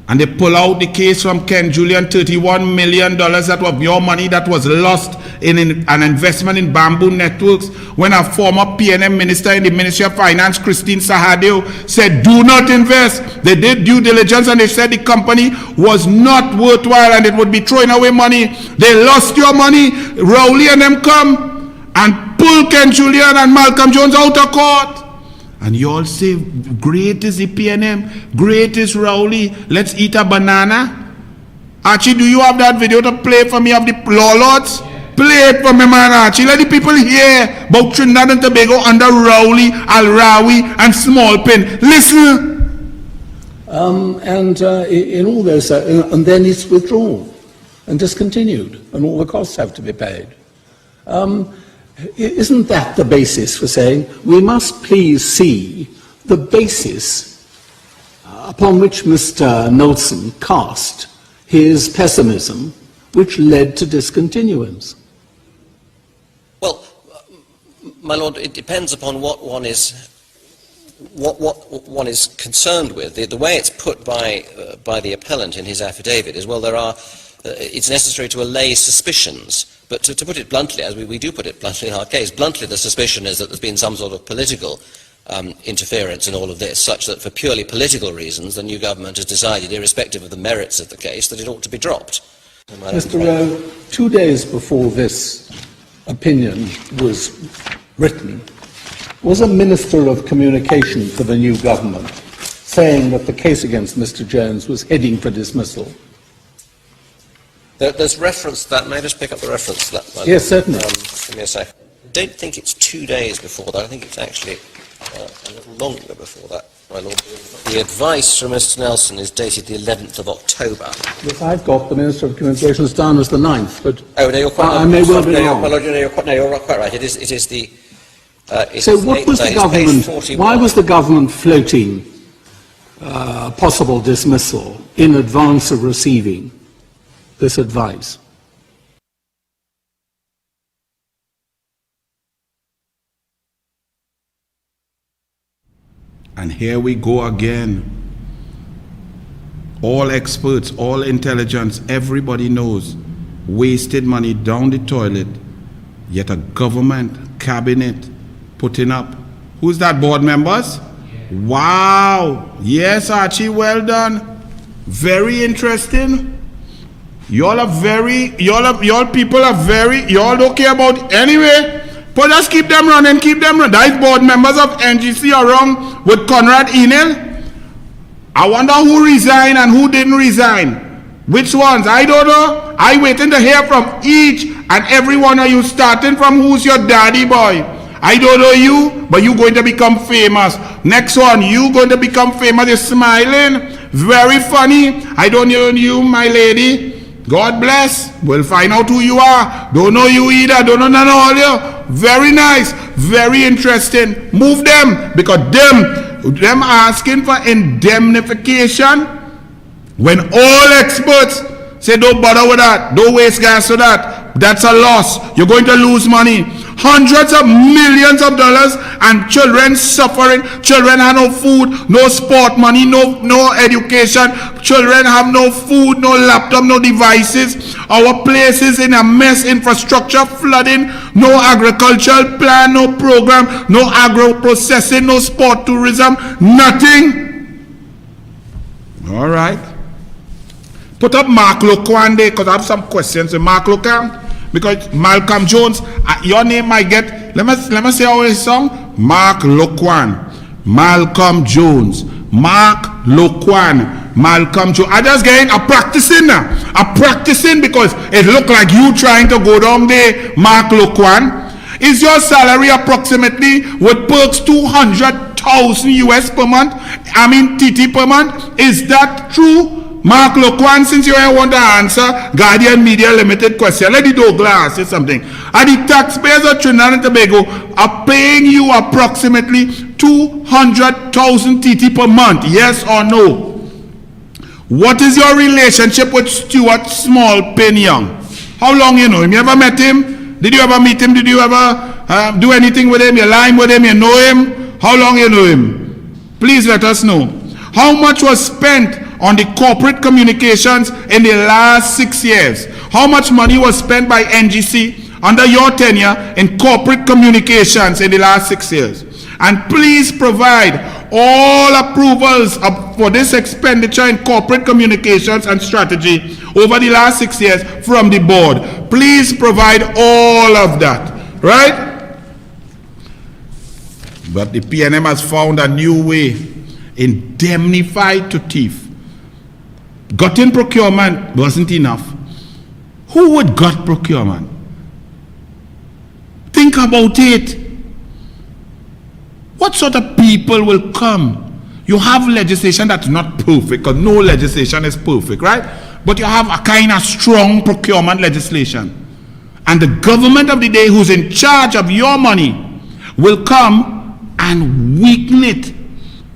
And they pull out the case from Ken Julian, $31 million that was your money that was lost in an investment in Bamboo Networks, when a former PNM minister in the Ministry of Finance, Christine Sahadeo, said do not invest. They did due diligence and they said the company was not worthwhile and it would be throwing away money. They lost your money. Rowley and them come and pull Ken Julian and Malcolm Jones out of court. And you all say, great is the PNM, great is Rowley, let's eat a banana. Archie, do you have that video to play for me of the law lords? Play it for me, man, Archie. Let the people hear about Trinidad and Tobago under Rowley, Al-Rawi, and Smallpin. Listen. In all those, and then it's withdrawn and discontinued, and all the costs have to be paid. Isn't that the basis for saying we must please see the basis upon which Mr. Nelson cast his pessimism, which led to discontinuance? Well, my lord, it depends upon what one is concerned with. The way it's put by the appellant in his affidavit is, well, there are. It's necessary to allay suspicions. But to put it bluntly, as we do put it bluntly in our case, bluntly the suspicion is that there's been some sort of political interference in all of this, such that for purely political reasons the new government has decided, irrespective of the merits of the case, that it ought to be dropped. Mr. Rowe, 2 days before this opinion was written, was a Minister of Communication for the new government saying that the case against Mr. Jones was heading for dismissal? There's reference to that. May I just pick up the reference to that? Yes, certainly. Give me a sec. I don't think it's 2 days before that. I think it's actually a little longer before that, my lord. The advice from Mr. Nelson is dated the 11th of October. Yes, I've got the Minister of Communications down as the 9th, but oh, no, you're quite I may well be wrong. wrong. You're quite right. It is the... So what was the government... Why was the government floating possible dismissal in advance of receiving this advice? And here we go again. All experts, all intelligence, everybody knows, wasted money down the toilet, yet a government cabinet putting up. Who's that, board members? Wow. Yes, Archie, well done. Very interesting. Y'all people are very, y'all don't care about anyway. But just keep them running, That board members of NGC are wrong with Conrad Enel. I wonder who resigned and who didn't resign. Which ones? I don't know. I waiting to hear from each and every one of you, starting from Who's Your Daddy boy. I don't know you, but you're going to become famous. Next one, you going to become famous. You're smiling. Very funny. I don't know you, my lady. God bless. We'll find out who you are. Don't know you either. Don't know none of all you. Very nice. Very interesting. Move them. Because them asking for indemnification when all experts say don't bother with that. Don't waste gas with that. That's a loss. You're going to lose money. Hundreds of millions of dollars and children suffering. Children have no food, no sport money, no education. Children have no food, no laptop, no devices. Our places in a mess, infrastructure flooding, no agricultural plan, no program, no agro processing, no sport tourism, nothing. All right. Put up Mark Loquan there because I have some questions with Mark Loquan. Because Malcolm Jones, your name might get, let me say how his song, Mark Loquan, Malcolm Jones, Mark Loquan, Malcolm Jones. I just getting a practicing now, because it look like you trying to go down there, Mark Loquan. Is your salary approximately with perks 200,000 US per month? I mean TT per month? Is that true? Mark Loquan, since you want to answer Guardian Media Limited question, let the Douglas say something. Are the taxpayers of Trinidad and Tobago are paying you approximately 200,000 TT per month? Yes or no? What is your relationship with Stuart Small Pin Young? How long you know him? You ever met him? Did you ever meet him? Did you ever do anything with him? You line with him? You know him? How long you know him? Please let us know. How much was spent on the corporate communications in the last 6 years? How much money was spent by NGC under your tenure in corporate communications in the last 6 years? And please provide all approvals for this expenditure in corporate communications and strategy over the last 6 years from the board. Please provide all of that, right? But the PNM has found a new way. Indemnified to thief. Gut in procurement wasn't enough. Who would gut procurement? Think about it. What sort of people will come? You have legislation that's not perfect, because no legislation is perfect, right? But you have a kind of strong procurement legislation. And the government of the day who's in charge of your money will come and weaken it.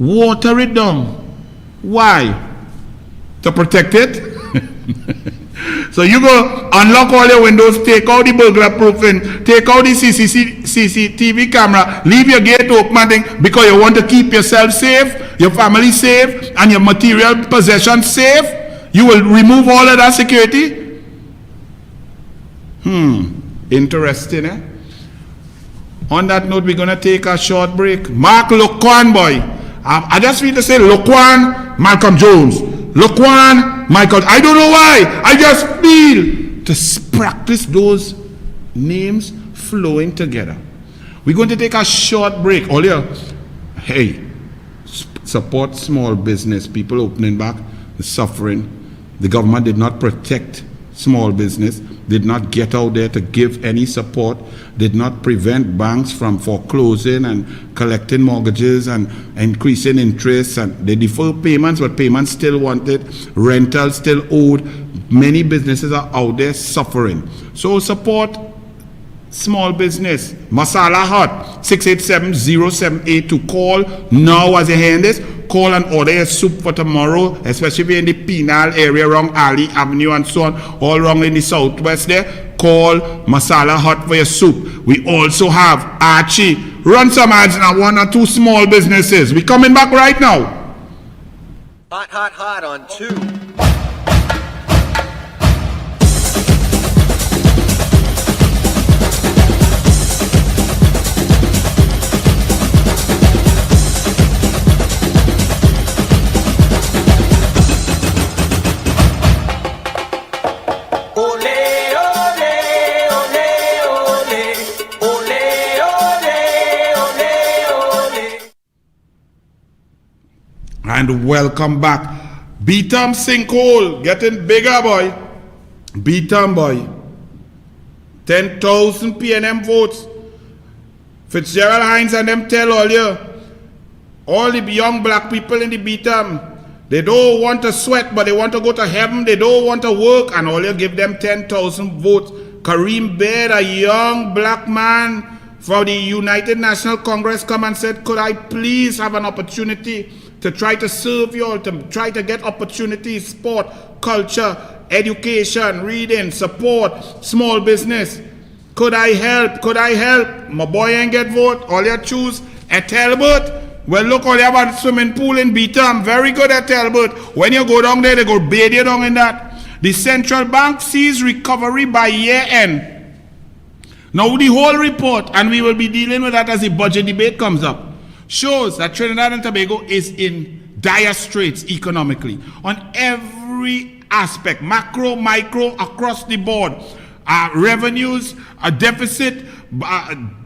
Water it down. Why? To protect it? So you go unlock all your windows, take out the burglar proofing, take out the CCTV camera, leave your gate open because you want to keep yourself safe, your family safe, and your material possessions safe. You will remove all of that security? Interesting, eh? On that note, we're going to take a short break. Mark Loquan, boy. I just need to say Loquan, Malcolm Jones. Loquan, Michael. I don't know why. I just feel to practice those names flowing together. We're going to take a short break. Earlier, hey, support small business. People opening back, the suffering. The government did not protect small business, did not get out there to give any support, did not prevent banks from foreclosing and collecting mortgages and increasing interest, and they defer payments, but payments still wanted, rental still owed. Many businesses are out there suffering. So support small business. Masala Hut, 687-0782. Call now as you hear this. Call and order your soup for tomorrow, especially if you're in the penal area around Ali Avenue and so on, all around in the southwest there. Call Masala Hut for your soup. We also have Archie. Run some ads now, 1 or 2 small businesses. We coming back right now. Hot, hot, hot on 2. And welcome back. Beatum sinkhole getting bigger, boy. Beatum, boy. 10,000 PNM votes. Fitzgerald Hines and them tell all you, all the young black people in the Beatum, They don't want to sweat, but they want to go to heaven. They don't want to work, and all you give them 10,000 votes. Kareem Baird, a young black man for the United National Congress, come and said, could I please have an opportunity to try to serve you all, to try to get opportunities, sport, culture, education, reading, support, small business. Could I help? Could I help? My boy ain't get vote. All you choose at Talbot. Well, look, all you have a swimming pool in Beetham. Very good at Talbot. When you go down there, they go bathe you down in that. The central bank sees recovery by year end. Now, the whole report, and we will be dealing with that as the budget debate comes up, shows that Trinidad and Tobago is in dire straits economically on every aspect, macro, micro, across the board. Revenues, a deficit,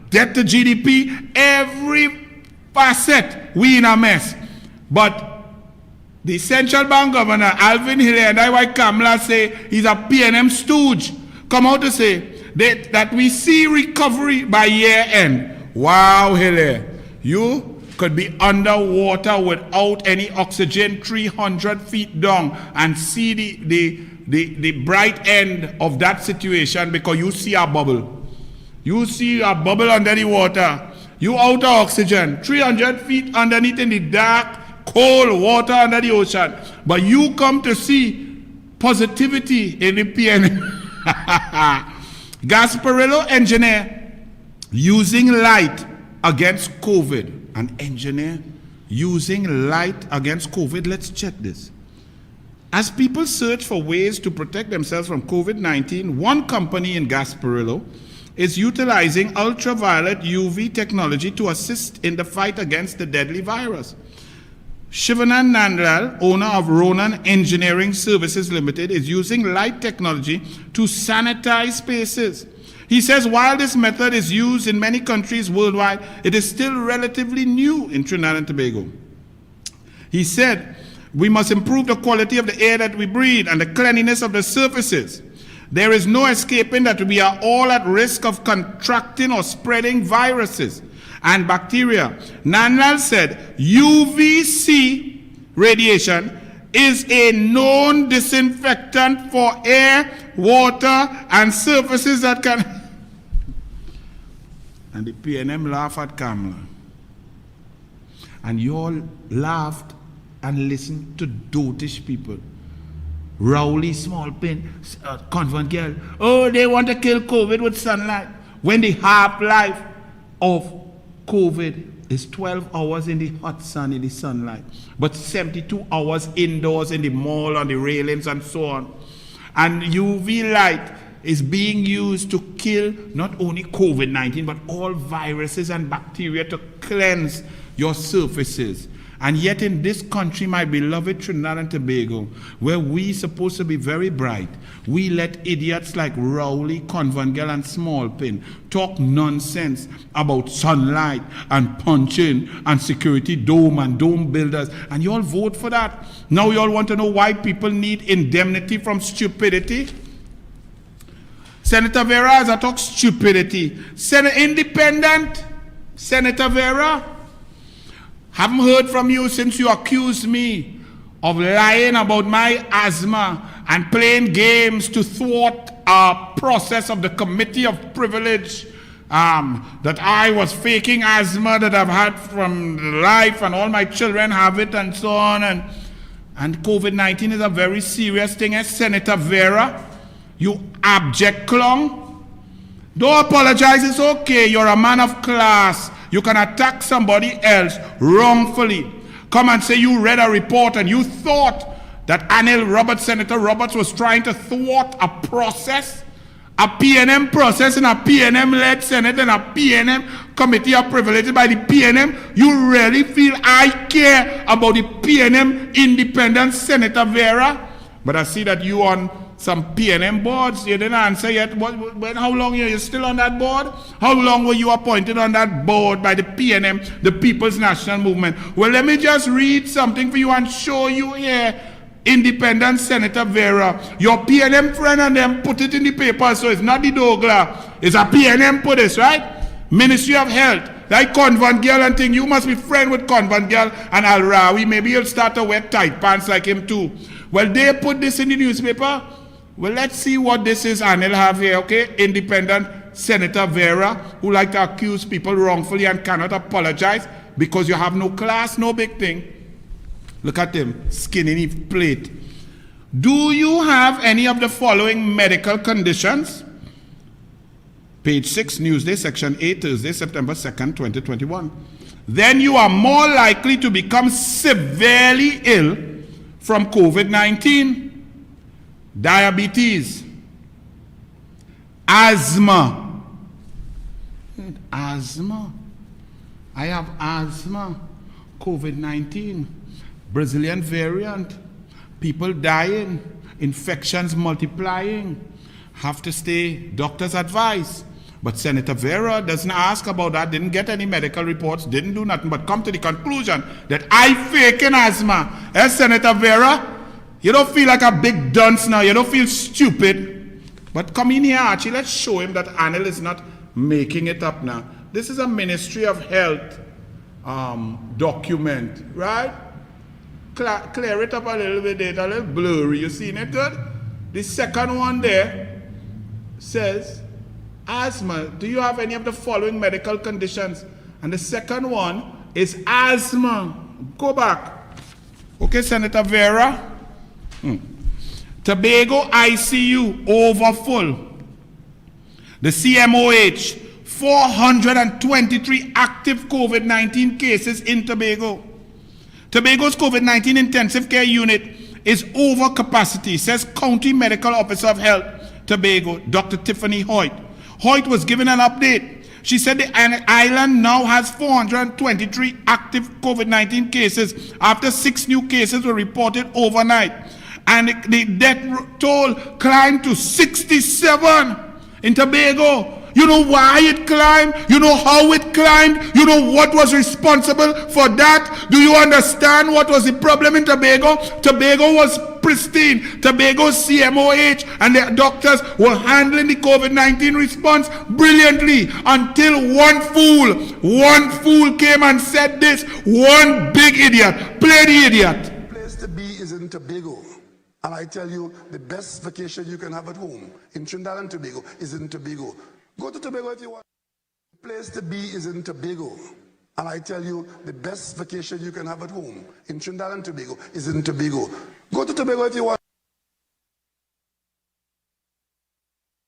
debt to GDP, every facet, we in a mess. But the central bank governor, Alvin Hillier, and I.Y. Kamala say he's a PNM stooge, come out to say that we see recovery by year end. Wow, Hillier, you could be underwater without any oxygen 300 feet down and see the bright end of that situation, because you see a bubble. You see a bubble under the water. You out of oxygen, 300 feet underneath in the dark, cold water under the ocean. But you come to see positivity in the PNM. Gasparillo engineer using light against COVID. An engineer using light against COVID. Let's check this. As people search for ways to protect themselves from COVID-19, one company in Gasparillo is utilizing ultraviolet UV technology to assist in the fight against the deadly virus. Shivanan Nandlal, owner of Ronan Engineering Services Limited, is using light technology to sanitize spaces. He says while this method is used in many countries worldwide, it is still relatively new in Trinidad and Tobago. He said, we must improve the quality of the air that we breathe and the cleanliness of the surfaces. There is no escaping that we are all at risk of contracting or spreading viruses and bacteria. Nandlal said UVC radiation is a known disinfectant for air, water, and surfaces that can... And the PNM laugh at Kamala. And you all laughed and listened to dotish people. Rowley, Small Pin, Convent Girl. Oh, they want to kill COVID with sunlight. When the half-life of COVID is 12 hours in the hot sun, in the sunlight, but 72 hours indoors in the mall, on the railings, and so on. And UV light is being used to kill not only COVID-19, but all viruses and bacteria to cleanse your surfaces. And yet in this country, my beloved Trinidad and Tobago, where we supposed to be very bright, we let idiots like Rowley, Convent Girl, and Small Pin talk nonsense about sunlight and punching and security dome and dome builders. And you all vote for that. Now you all want to know why people need indemnity from stupidity? Senator Vera has a talk stupidity. Independent Senator Vera, haven't heard from you since you accused me of lying about my asthma and playing games to thwart a process of the Committee of Privilege, that I was faking asthma that I've had from life and all my children have it and so on. And COVID-19 is a very serious thing. As Senator Vera, you abject clown. Don't apologize, it's okay. You're a man of class. You can attack somebody else wrongfully. Come and say you read a report and you thought that Anil Roberts, Senator Roberts, was trying to thwart a process, a PNM process in a PNM-led Senate and a PNM Committee of Privilege by the PNM. You really feel I care about the PNM independent Senator Vera? But I see that you on some PNM boards. You didn't answer yet. How long are you still on that board? How long were you appointed on that board by the PNM, the People's National Movement? Well, let me just read something for you and show you here. Independent Senator Vera, your PNM friend and them put it in the paper, so it's not the Douglas. It's a PNM put this, right? Ministry of Health. That convent girl and thing, you must be friend with convent girl and Al Rawi. Maybe you'll start to wear tight pants like him too. Well, they put this in the newspaper. Well, let's see what this is Anil have here, okay? Independent Senator Vera, who like to accuse people wrongfully and cannot apologize because you have no class, no big thing. Look at him, skinny plate. Do you have any of the following medical conditions? Page 6, Newsday, Section 8, Thursday, September 2nd, 2021. Then you are more likely to become severely ill from COVID-19. Diabetes, asthma. Asthma. I have asthma. COVID-19. Brazilian variant. People dying. Infections multiplying. Have to stay. Doctor's advice. But Senator Vera doesn't ask about that, didn't get any medical reports, didn't do nothing, but come to the conclusion that I faking asthma. Yes, Senator Vera? You don't feel like a big dunce now. You don't feel stupid. But come in here, Archie. Let's show him that Anil is not making it up now. This is a Ministry of Health document, right? Clear it up a little bit. It's a little blurry. You seen it, good? The second one there says, asthma. Do you have any of the following medical conditions? And the second one is asthma. Go back. Okay, Senator Vera? Tobago ICU overfull. The CMOH, 423 active COVID-19 cases in Tobago. Tobago's COVID-19 intensive care unit is over capacity, says County Medical Officer of Health, Tobago, Dr. Tiffany Hoyt. Hoyt was given an update. She said the island now has 423 active COVID-19 cases after 6 new cases were reported overnight. And the death toll climbed to 67 in Tobago. You know why it climbed? You know how it climbed? You know what was responsible for that? Do you understand what was the problem in Tobago? Tobago was pristine. Tobago's CMOH and the doctors were handling the COVID-19 response brilliantly until one fool came and said this. One big idiot. Play the idiot. The place to be is in Tobago. And I tell you, the best vacation you can have at home in Trinidad and Tobago is in Tobago. Go to Tobago if you want. The place to be is in Tobago. And I tell you, the best vacation you can have at home in Trinidad and Tobago is in Tobago. Go to Tobago if you want.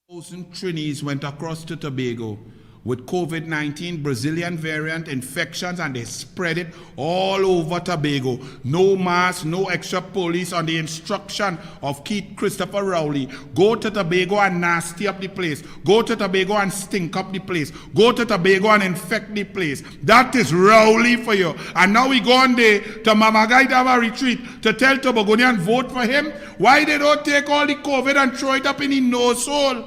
1,000 Trinis went across to Tobago with COVID-19 Brazilian variant infections, and they spread it all over Tobago. No mask, no extra police, on the instruction of Keith Christopher Rowley. Go to Tobago and nasty up the place. Go to Tobago and stink up the place. Go to Tobago and infect the place. That is Rowley for you. And now we go on there to Mamagai to have a retreat to tell Tobagonian vote for him. Why they don't take all the COVID and throw it up in the nose hole?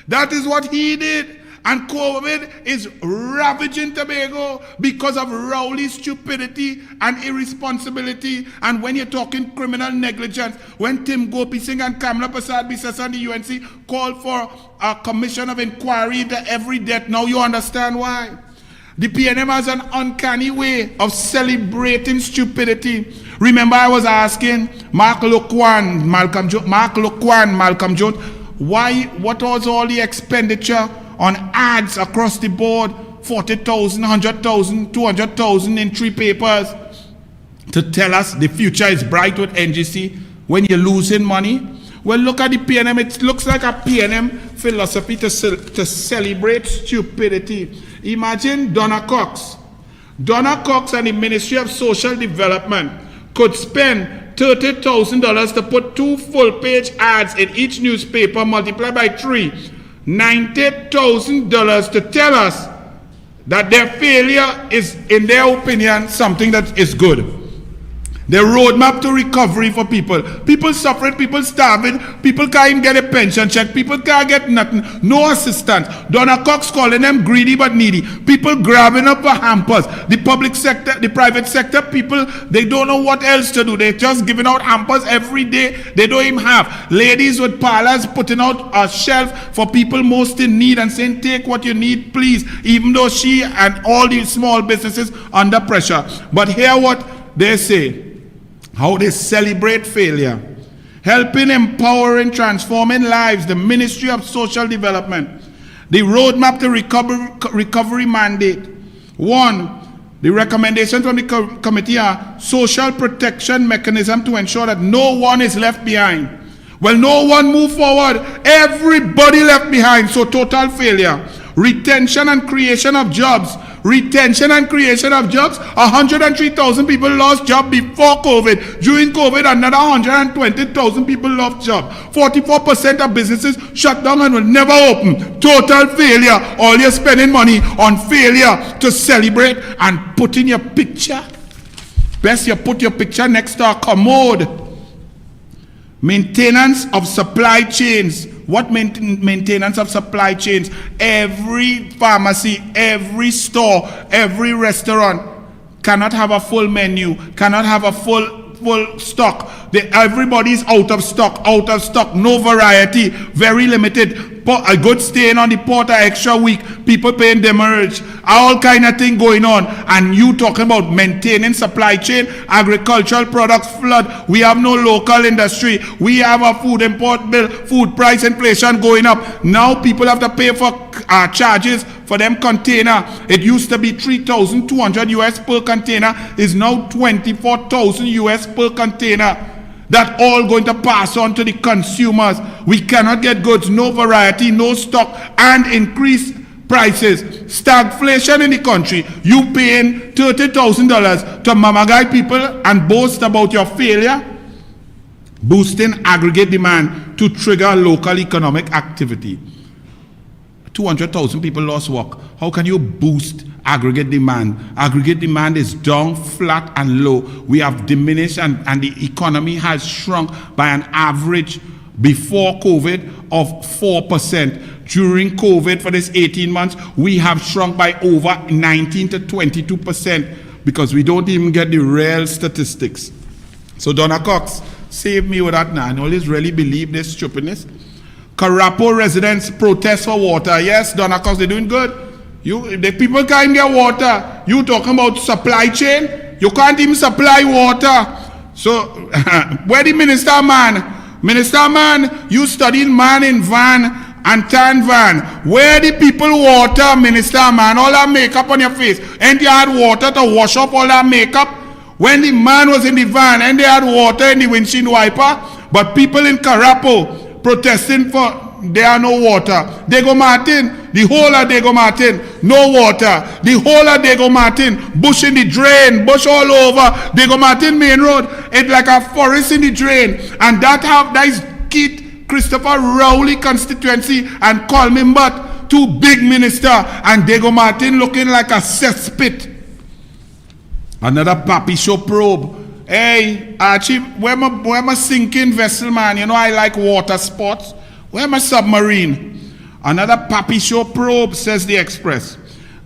That is what he did. And COVID is ravaging Tobago because of Rowley's stupidity and irresponsibility. And when you're talking criminal negligence, when Tim Gopi Singh and Kamala Prasad Biswas and the UNC called for a commission of inquiry into every death, now you understand why. The PNM has an uncanny way of celebrating stupidity. Remember, I was asking Mark Loquan, Malcolm Jones, why, what was all the expenditure on ads across the board, 40,000, 100,000, 200,000 in 3 papers, to tell us the future is bright with NGC when you're losing money? Well, look at the PNM. It looks like a PNM philosophy to celebrate stupidity. Imagine Donna Cox. Donna Cox and the Ministry of Social Development could spend $30,000 to put 2 full-page ads in each newspaper, multiplied by 3. $90,000 to tell us that their failure is, in their opinion, something that is good. The roadmap to recovery for people. People suffering, people starving, people can't get a pension check, people can't get nothing, no assistance. Donna Cox calling them greedy but needy. People grabbing up for hampers. The public sector, the private sector, people, they don't know what else to do. They're just giving out hampers every day. They don't even have. Ladies with parlors putting out a shelf for people most in need and saying, take what you need, please. Even though she and all these small businesses under pressure. But hear what they say. How they celebrate failure. Helping, empowering, transforming lives. The Ministry of Social Development. The roadmap to recovery mandate. 1. The recommendations from the committee are social protection mechanism to ensure that no one is left behind. Well, no one moved forward. Everybody left behind. So total failure. Retention and creation of jobs. Retention and creation of jobs. 103,000 people lost jobs before COVID. During COVID, another 120,000 people lost jobs. 44% of businesses shut down and will never open. Total failure. All you're spending money on failure to celebrate and put in your picture. Best you put your picture next to a commode. Maintenance of supply chains. What maintenance of supply chains? Every pharmacy, every store, every restaurant cannot have a full menu, cannot have a full stock. Everybody's out of stock, no variety, very limited. A good staying on the port an extra week, people paying demurrage, all kind of thing going on. And you talking about maintaining supply chain, agricultural products flood. We have no local industry. We have a food import bill, food price inflation going up. Now people have to pay for charges for them container. It used to be 3,200 US per container, is now 24,000 US per container. That all going to pass on to the consumers. We cannot get goods, no variety, no stock, and increased prices. Stagflation in the country. You paying $30,000 to mama guy people and boast about your failure. Boosting aggregate demand to trigger local economic activity. 200,000 people lost work. How can you boost aggregate demand? Aggregate demand is down, flat and low. We have diminished and the economy has shrunk by an average before COVID of 4%. During COVID for this 18 months, we have shrunk by over 19 to 22% because we don't even get the real statistics. So Donna Cox, save me with that now. I always really believe this stupidness. Karapo residents protest for water. Yes, Donna Cox, they're doing good. The people can't get water. You talking about supply chain? You can't even supply water. So, where the minister man? Minister man, you studying man in van and tan van. Where the people water, minister man? All that makeup on your face. And you had water to wash up all that makeup? When the man was in the van and they had water in the windshield wiper, but people in Karapo protesting for there are no water. Diego Martin, the whole of Diego Martin, no water. The whole of Diego Martin, bush in the drain, bush all over. Diego Martin main road, it's like a forest in the drain. And that is Keith Christopher Rowley constituency and Colmimbat, two big minister, and Diego Martin looking like a cesspit. Another Papi Show probe. Hey, Archie, where my sinking vessel, man? You know I like water sports. Where my submarine? Another Papi Show probe, says the Express.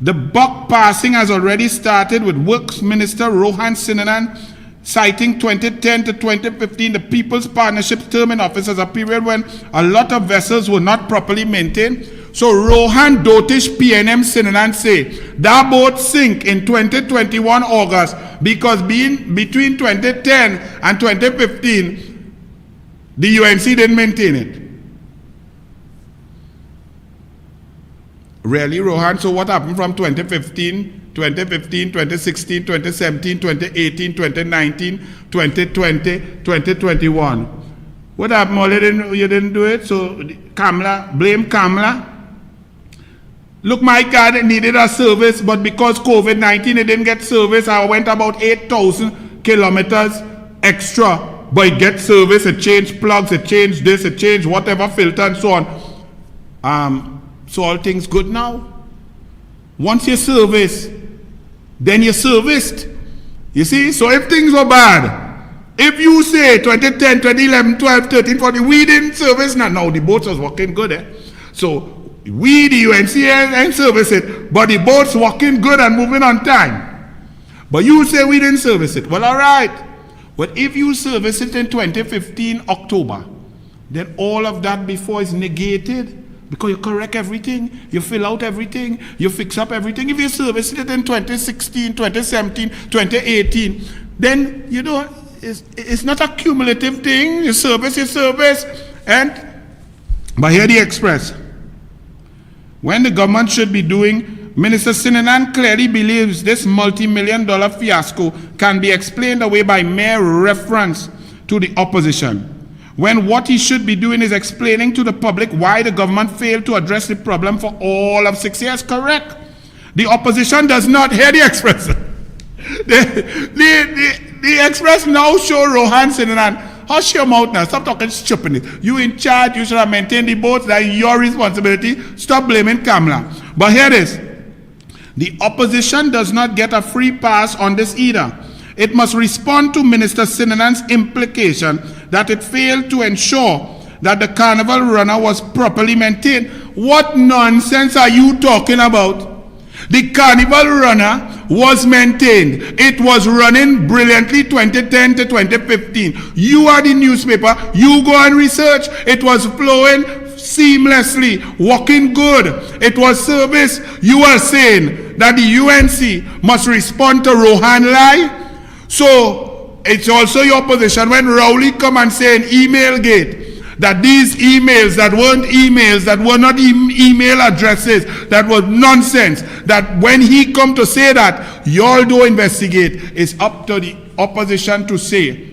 The buck passing has already started with Works Minister Rohan Sinanan citing 2010 to 2015, the People's Partnership term in office as a period when a lot of vessels were not properly maintained. So Rohan Dotish PNM Sinanan say that boat sink in 2021 August because between 2010 and 2015, the UNC didn't maintain it. Really, Rohan? So what happened from 2015, 2016, 2017, 2018, 2019, 2020, 2021? What happened? You didn't do it? So Kamala, blame Kamala? Look, my God, it needed a service, but because COVID-19, it didn't get service. I went about 8,000 kilometers extra, but it gets service. It changed plugs, it changed this, it changed whatever filter and so on. So all things good now. Once you service, then you're serviced. You see? So if things were bad, If you say 2010, 2011, 12, 13, 14, we didn't service now the boats was working good. So we, the UNC, ain't service it, but the boats working good and moving on time. But you say we didn't service it. Well, all right. But if you service it in 2015 October, then all of that before is negated because you correct everything, you fill out everything, you fix up everything. If you service it in 2016, 2017, 2018, then you know it's not a cumulative thing. You service, but here the Express. When the government should be doing, Minister Sinanan clearly believes this multi-million-dollar fiasco can be explained away by mere reference to the opposition, when what he should be doing is explaining to the public why the government failed to address the problem for all of 6 years. Correct. The opposition does not hear the Express. The Express now show Rohan Sinanan. Hush your mouth now. Stop talking stupidnness. You in charge. You should have maintained the boats. That's your responsibility. Stop blaming Kamala. But here it is. The opposition does not get a free pass on this either. It must respond to Minister Sinanan's implication that it failed to ensure that the carnival runner was properly maintained. What nonsense are you talking about? The carnival runner was maintained. It was running brilliantly 2010 to 2015. You are the newspaper. You go and research. It was flowing seamlessly, working good. It was service. You are saying that the UNC must respond to Rohan lie? So it's also your position when Rowley come and say in email gate that these emails that weren't emails, that were not email addresses, that was nonsense, that when he come to say that, y'all do investigate. It's up to the opposition to say,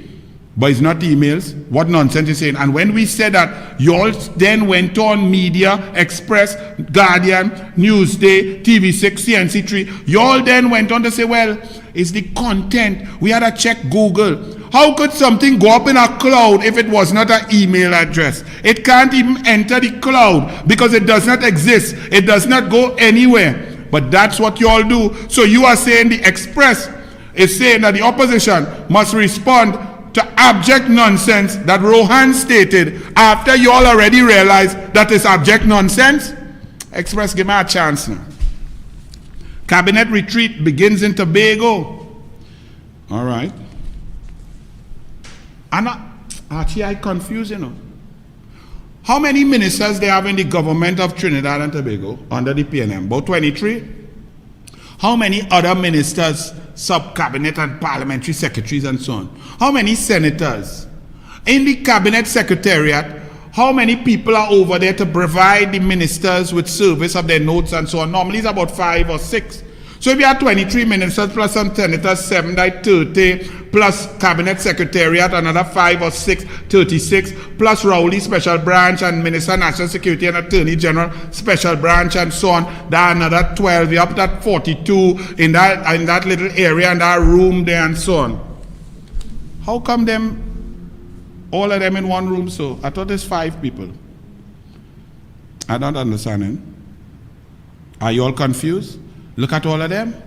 but it's not emails. What nonsense is saying? And when we said that, y'all then went on Media, Express, Guardian, Newsday, TV6, CNC3. Y'all then went on to say, well, it's the content. We had to check Google. How could something go up in a cloud if it was not an email address? It can't even enter the cloud because it does not exist. It does not go anywhere. But that's what you all do. So you are saying the Express is saying that the opposition must respond to abject nonsense that Rohan stated after you all already realized that it's abject nonsense? Express, give me a chance now. Cabinet retreat begins in Tobago. All right. And actually, I confuse, you know. How many ministers they have in the government of Trinidad and Tobago under the PNM? About 23. How many other ministers, sub-cabinet and parliamentary secretaries and so on? How many senators? In the cabinet secretariat, how many people are over there to provide the ministers with service of their notes and so on? Normally it's about 5 or 6. So if you have 23 ministers plus some senators, 7 like 30, plus cabinet secretariat, another 5 or 6, 36, plus Rowley special branch and Minister of National Security and Attorney General special branch and so on, that another 12, you're up to 42 in that little area and that room there and so on. How come all of them in one room? So I thought there's 5 people. I don't understand it. Are you all confused? Look at all of them.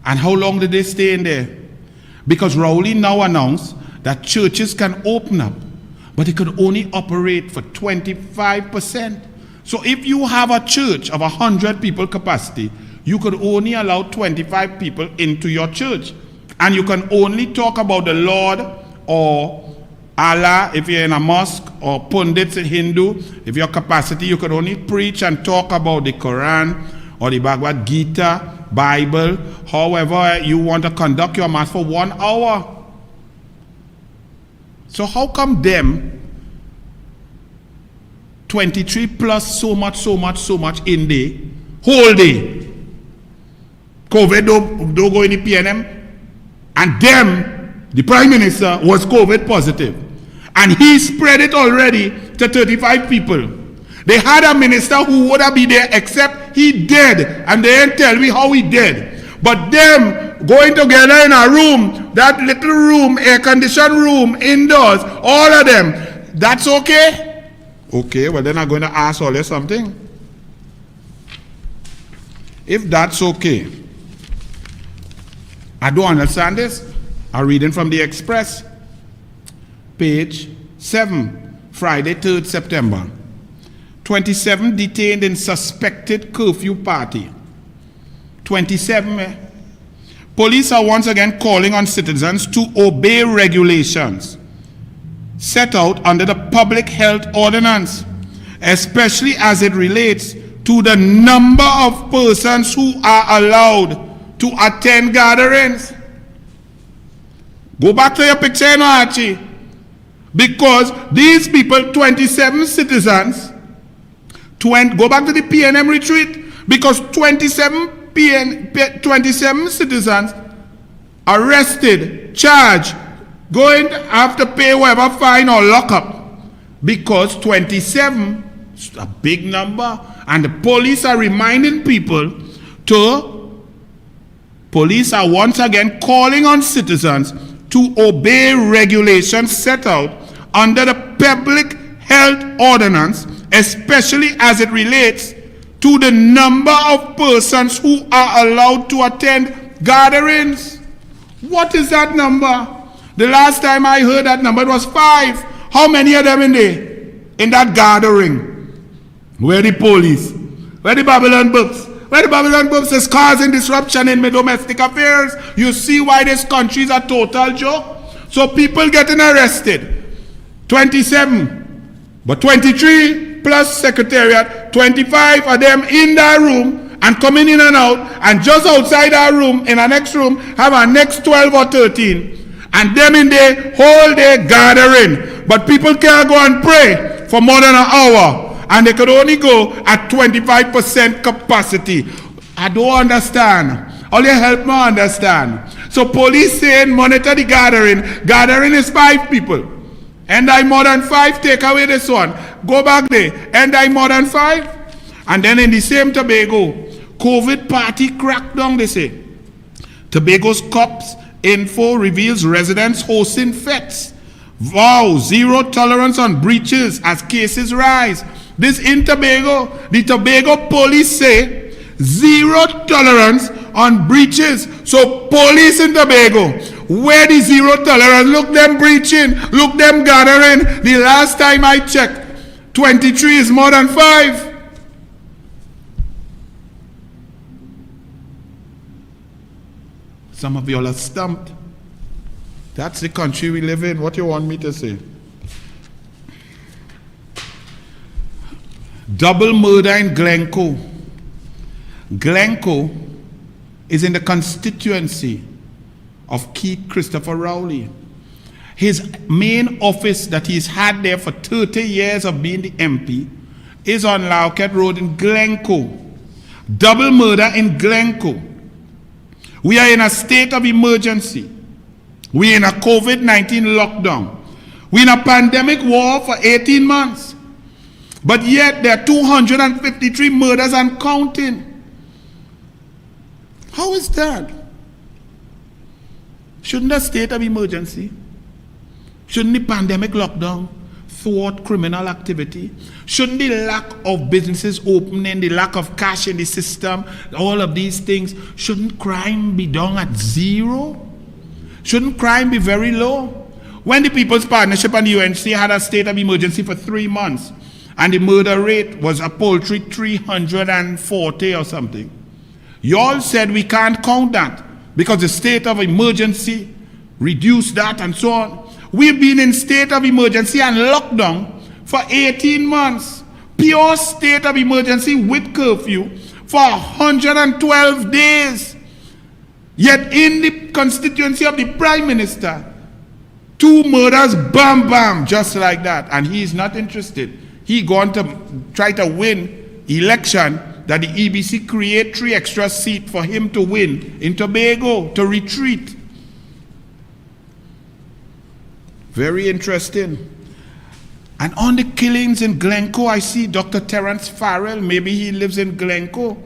And how long did they stay in there? Because Rowley now announced that churches can open up, but it could only operate for 25%. So if you have a church of 100 people capacity, you could only allow 25 people into your church. And you can only talk about the Lord or Allah if you're in a mosque, or pundits in Hindu. If your capacity, you could only preach and talk about the Quran or the Bhagavad Gita, Bible, however you want to conduct your mass for 1 hour. So how come them 23 plus so much in the whole day? COVID don't go in the PNM, and them, the Prime Minister was COVID positive, and he spread it already to 35 people. They had a minister who would have been there except he dead, and they didn't tell me how he dead. But them going together in a room, that little room, air-conditioned room, indoors, all of them, that's okay? Okay, well then I'm going to ask all you something. If that's okay, I don't understand this. I'm reading from the Express. Page 7, Friday, 3rd September. 27 detained in suspected curfew party. 27. Police are once again calling on citizens to obey regulations set out under the Public Health Ordinance, especially as it relates to the number of persons who are allowed to attend gatherings. Go back to your picture, you know, Archie. Because these people, 27 citizens, go back to the PNM retreat, because 27 citizens arrested, charged, going to have to pay whatever fine or lockup, because 27 is a big number, and the police are reminding people police are once again calling on citizens to obey regulations set out under the Public Health Ordinance, especially as it relates to the number of persons who are allowed to attend gatherings. What is that number? The last time I heard that number, it was 5. How many of them in that gathering? Where the police? Where the Babylon books? Where the Babylon books is causing disruption in my domestic affairs. You see why this country is a total joke? So people getting arrested. 27. But 23 plus secretariat, 25 of them in that room and coming in and out, and just outside our room, in our next room, have our next 12 or 13. And them in there whole day gathering. But people can't go and pray for more than an hour. And they could only go at 25% capacity. I don't understand. Only help me understand. So police saying monitor the gathering. Gathering is 5 people. And I more than 5, take away this one. Go back there. And I more than 5. And then in the same Tobago, COVID party crackdown, they say. Tobago's cops info reveals residents hosting fetes. Vow zero tolerance on breaches as cases rise. This in Tobago, the Tobago police say zero tolerance on breaches. So police in Tobago, where the zero tolerance? Look them breaching, look them gathering. The last time I checked, 23 is more than 5. Some of y'all are stumped. That's the country we live in. What you want me to say? Double murder in Glencoe. Glencoe is in the constituency of Keith Christopher Rowley. His main office that he's had there for 30 years of being the MP is on Lauket Road in Glencoe. Double murder in Glencoe. We are in a state of emergency. We are in a COVID-19 lockdown. We're in a pandemic war for 18 months. But yet there are 253 murders and counting. How is that? Shouldn't a state of emergency? Shouldn't the pandemic lockdown thwart criminal activity? Shouldn't the lack of businesses opening, the lack of cash in the system, all of these things, shouldn't crime be down at 0? Shouldn't crime be very low? When the People's Partnership and the UNC had a state of emergency for 3 months, and the murder rate was a paltry 340 or something, y'all said we can't count that because the state of emergency reduced that and so on. We've been in state of emergency and lockdown for 18 months. Pure state of emergency with curfew for 112 days. Yet in the constituency of the Prime Minister, 2 murders, bam, bam, just like that. And he's not interested. He going to try to win election that the EBC create 3 extra seats for him to win in Tobago, to retreat. Very interesting. And on the killings in Glencoe, I see Dr. Terence Farrell. Maybe he lives in Glencoe.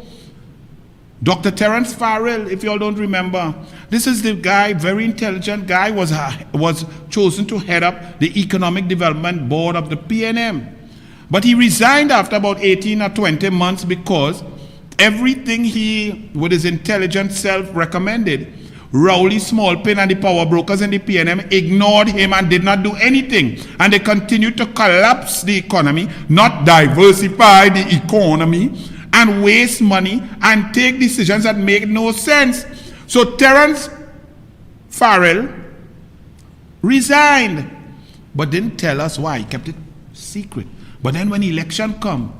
Dr. Terence Farrell, if you all don't remember, this is the guy, very intelligent guy, was chosen to head up the Economic Development Board of the PNM. But he resigned after about 18 or 20 months because everything he, with his intelligent self, recommended Rowley, Smallpin, and the power brokers in the PNM ignored him and did not do anything. And they continued to collapse the economy, not diversify the economy, and waste money and take decisions that make no sense. So Terence Farrell resigned, but didn't tell us why. He kept it secret. But then when election come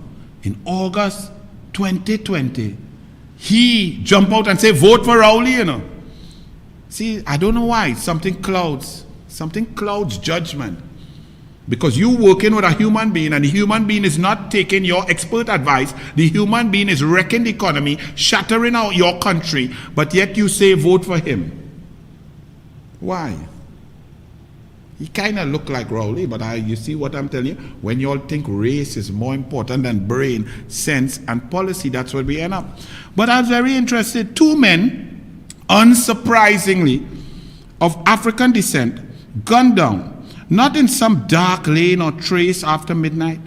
in August 2020, he jumped out and said, vote for Rowley, you know. See, I don't know why. Something clouds judgment. Because you working with a human being, and the human being is not taking your expert advice. The human being is wrecking the economy, shattering out your country, but yet you say vote for him. Why? He kind of look like Rowley, but you see what I'm telling you? When you all think race is more important than brain, sense, and policy, that's where we end up. But I was very interested. 2 men, unsurprisingly, of African descent, gunned down, not in some dark lane or trace after midnight,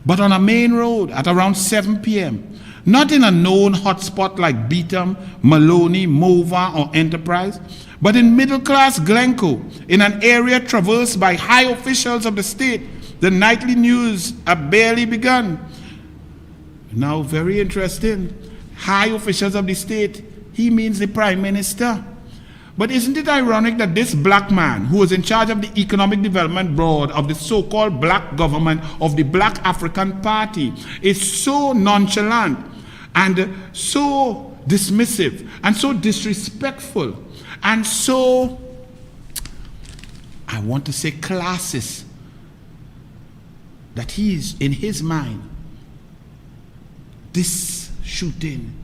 but on a main road at around 7 p.m., not in a known hotspot like Beetham, Maloney, Mova, or Enterprise, but in middle-class Glencoe, in an area traversed by high officials of the state. The nightly news had barely begun. Now, very interesting, high officials of the state, he means the Prime Minister. But isn't it ironic that this black man, who was in charge of the Economic Development Board of the so-called black government of the Black African Party, is so nonchalant and so dismissive and so disrespectful and so, I want to say, classist, that he is, in his mind, this shooting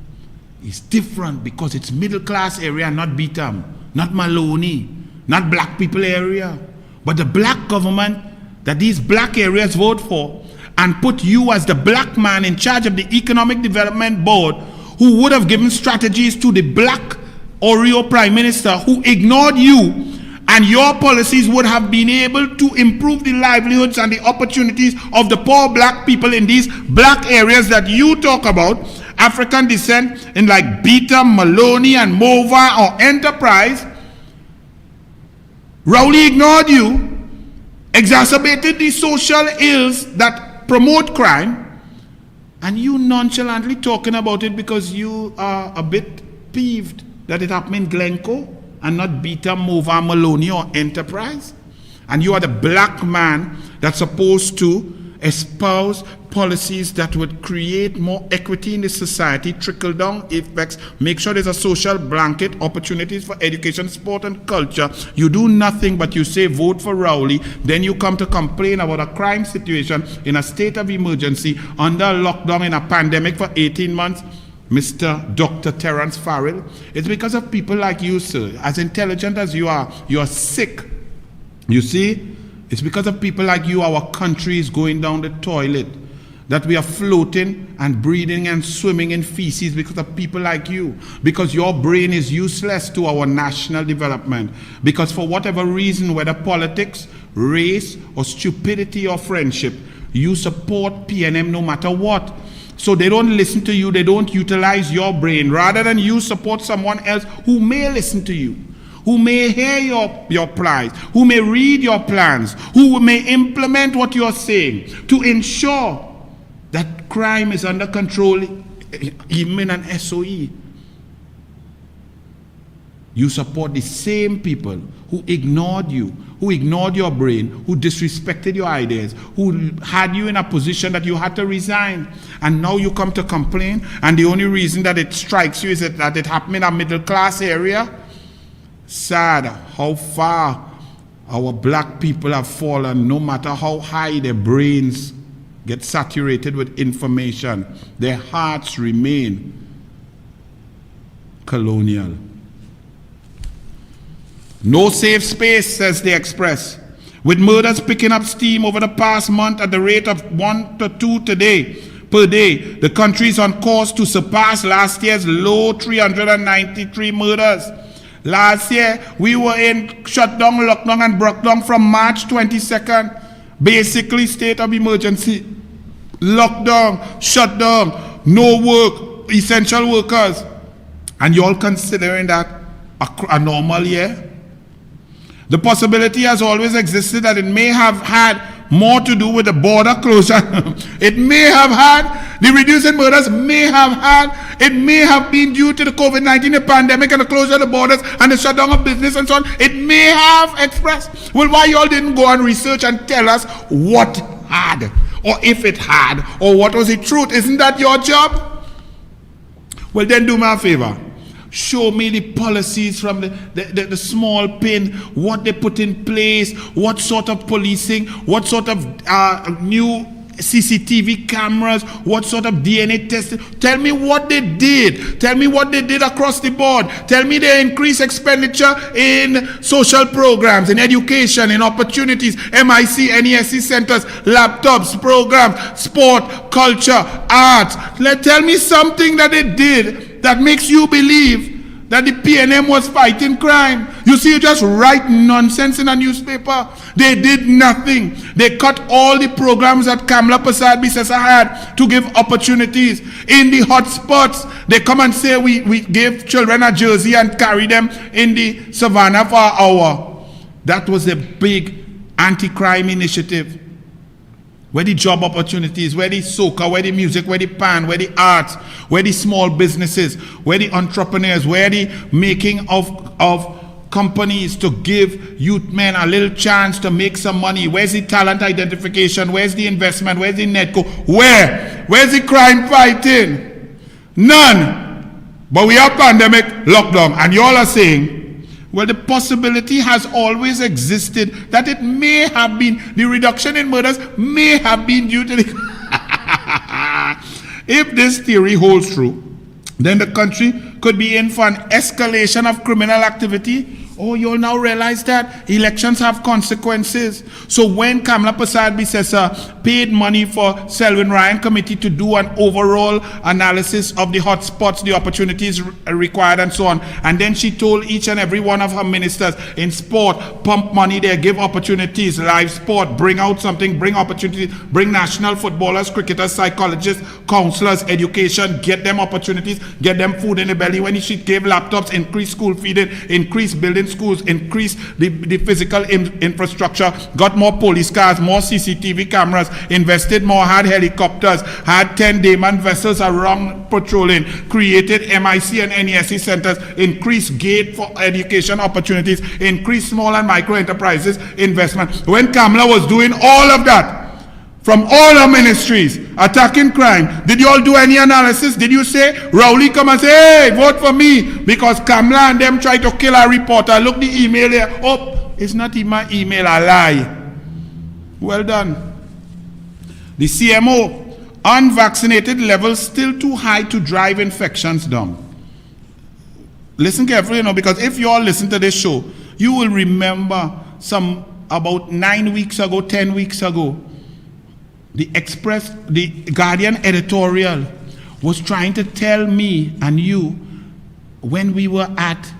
is different because it's middle class area, not Beetham, not Maloney, not black people area, but the black government that these black areas vote for, and put you as the black man in charge of the Economic Development Board, who would have given strategies to the black Oreo Prime Minister, who ignored you, and your policies would have been able to improve the livelihoods and the opportunities of the poor black people in these black areas that you talk about, African descent, in like Beetham, Maloney, and Mova, or Enterprise. Rowley ignored you, exacerbated the social ills that promote crime, and you nonchalantly talking about it because you are a bit peeved that it happened in Glencoe and not Beetham, Mova, Maloney, or Enterprise. And you are the black man that's supposed to espouse policies that would create more equity in the society, trickle down effects, make sure there's a social blanket, opportunities for education, sport, and culture. You do nothing but you say vote for Rowley, then you come to complain about a crime situation in a state of emergency, under lockdown in a pandemic for 18 months. Mr. Dr. Terence Farrell, it's because of people like you, sir. As intelligent as you are sick. You see, it's because of people like you our country is going down the toilet, that we are floating and breathing and swimming in feces because of people like you, because your brain is useless to our national development, because for whatever reason, whether politics, race, or stupidity or friendship, you support PNM no matter what. So they don't listen to you, they don't utilize your brain. Rather than you support someone else who may listen to you, who may hear your plight, who may read your plans, who may implement what you're saying to ensure that crime is under control, even in an SOE. You support the same people who ignored you, who ignored your brain, who disrespected your ideas, who had you in a position that you had to resign. And now you come to complain, and the only reason that it strikes you is that it happened in a middle class area. Sad how far our black people have fallen, no matter how high their brains get saturated with information. Their hearts remain colonial. No safe space, says the Express. With murders picking up steam over the past month at the rate of 1 to 2 per day, the country is on course to surpass last year's low 393 murders. Last year, we were in shutdown, lockdown, and broke down from March 22nd. Basically, state of emergency, lockdown, shutdown, no work, essential workers. And you're all considering that a normal year? The possibility has always existed that it may have had more to do with the border closure. It may have had, the reducing murders may have had, it may have been due to the COVID-19 pandemic and the closure of the borders and the shutdown of business and so on. It may have expressed. Well, why y'all didn't go and research and tell us what had, or if it had, or what was the truth? Isn't that your job? Well, then do me a favor. Show me the policies from the small pin, what they put in place, what sort of policing, what sort of new CCTV cameras, what sort of DNA testing. Tell me what they did. Tell me what they did across the board. Tell me they increased expenditure in social programs, in education, in opportunities, MIC, NESC centers, laptops, programs, sport, culture, arts. Tell me something that they did that makes you believe that the PNM was fighting crime. You see, you just write nonsense in a newspaper. They did nothing. They cut all the programs that Kamla Persad-Bissessar had to give opportunities. In the hot spots, they come and say we gave children a jersey and carry them in the savannah for an hour. That was a big anti-crime initiative. Where the job opportunities, where the soca, where the music, where the pan, where the arts, where the small businesses, where the entrepreneurs, where the making of companies to give youth men a little chance to make some money. Where's the talent identification? Where's the investment? Where's the netco? Where's the crime fighting? None. But we have pandemic, lockdown, and you all are saying, well, the possibility has always existed that it may have been, the reduction in murders may have been due to the... If this theory holds true, then the country could be in for an escalation of criminal activity. Oh, you'll now realize that elections have consequences. So when Kamla Persad-Bissessar paid money for Selwyn Ryan Committee to do an overall analysis of the hotspots, the opportunities required and so on, and then she told each and every one of her ministers in sport, pump money there, give opportunities, live sport, bring out something, bring opportunities, bring national footballers, cricketers, psychologists, counselors, education, get them opportunities, get them food in the belly. When she gave laptops, increase school feeding, increase building schools, increase the physical infrastructure, got more police cars, more CCTV cameras, invested more, had helicopters, had 10 Dayman vessels around patrolling, created MIC and NESC centers, increased gate for education opportunities, increased small and micro enterprises investment. When Kamla was doing all of that, from all our ministries, attacking crime, did you all do any analysis? Did you say, Rowley come and say, hey, vote for me, because Kamla and them try to kill a reporter? Look the email here. Oh, it's not in my email, a lie. Well done. The CMO, unvaccinated levels still too high to drive infections down. Listen carefully, because if you all listen to this show, you will remember about 9 weeks ago, 10 weeks ago, the Guardian editorial was trying to tell me and you, when we were at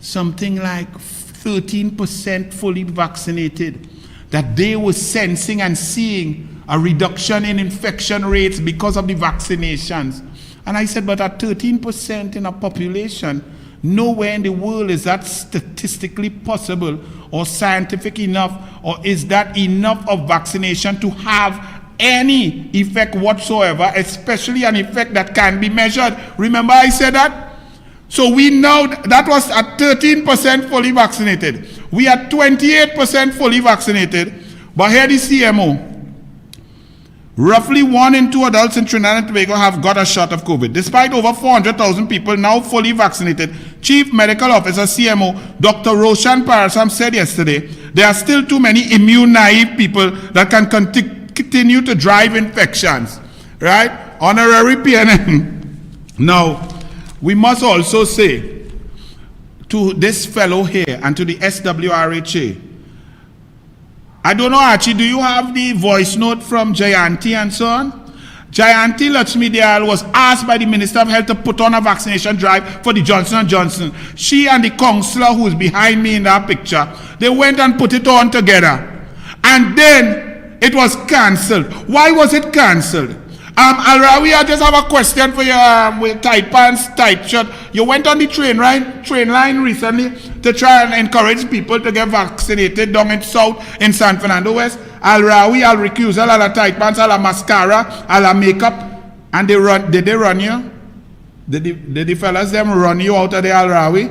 something like 13% fully vaccinated, that they were sensing and seeing a reduction in infection rates because of the vaccinations. And I said, but at 13% in a population, nowhere in the world is that statistically possible or scientific enough, or is that enough of vaccination to have any effect whatsoever, especially an effect that can be measured. Remember I said that? So we know that was at 13% fully vaccinated. We are 28% fully vaccinated, but here the CMO. Roughly 1 in 2 adults in Trinidad and Tobago have got a shot of COVID. Despite over 400,000 people now fully vaccinated, Chief Medical Officer CMO Dr. Roshan Parasam said yesterday, there are still too many immune-naive people that can continue to drive infections. Right? Honorary PNM. Now, we must also say to this fellow here and to the SWRHA, I don't know, Archie, do you have the voice note from Jayanti and so on? Jayanti Lakshmi Dayal was asked by the Minister of Health to put on a vaccination drive for the Johnson & Johnson. She and the counselor who's behind me in that picture, they went and put it on together. And then it was cancelled. Why was it cancelled? Alrawi, I just have a question for you with tight pants, tight shirt. You went on the train line recently to try and encourage people to get vaccinated down in South in San Fernando West. Alrawi, Al recusal, Al tight pants, Al mascara, Al makeup, and did they run you? Did the fellas them run you out of the Alrawi?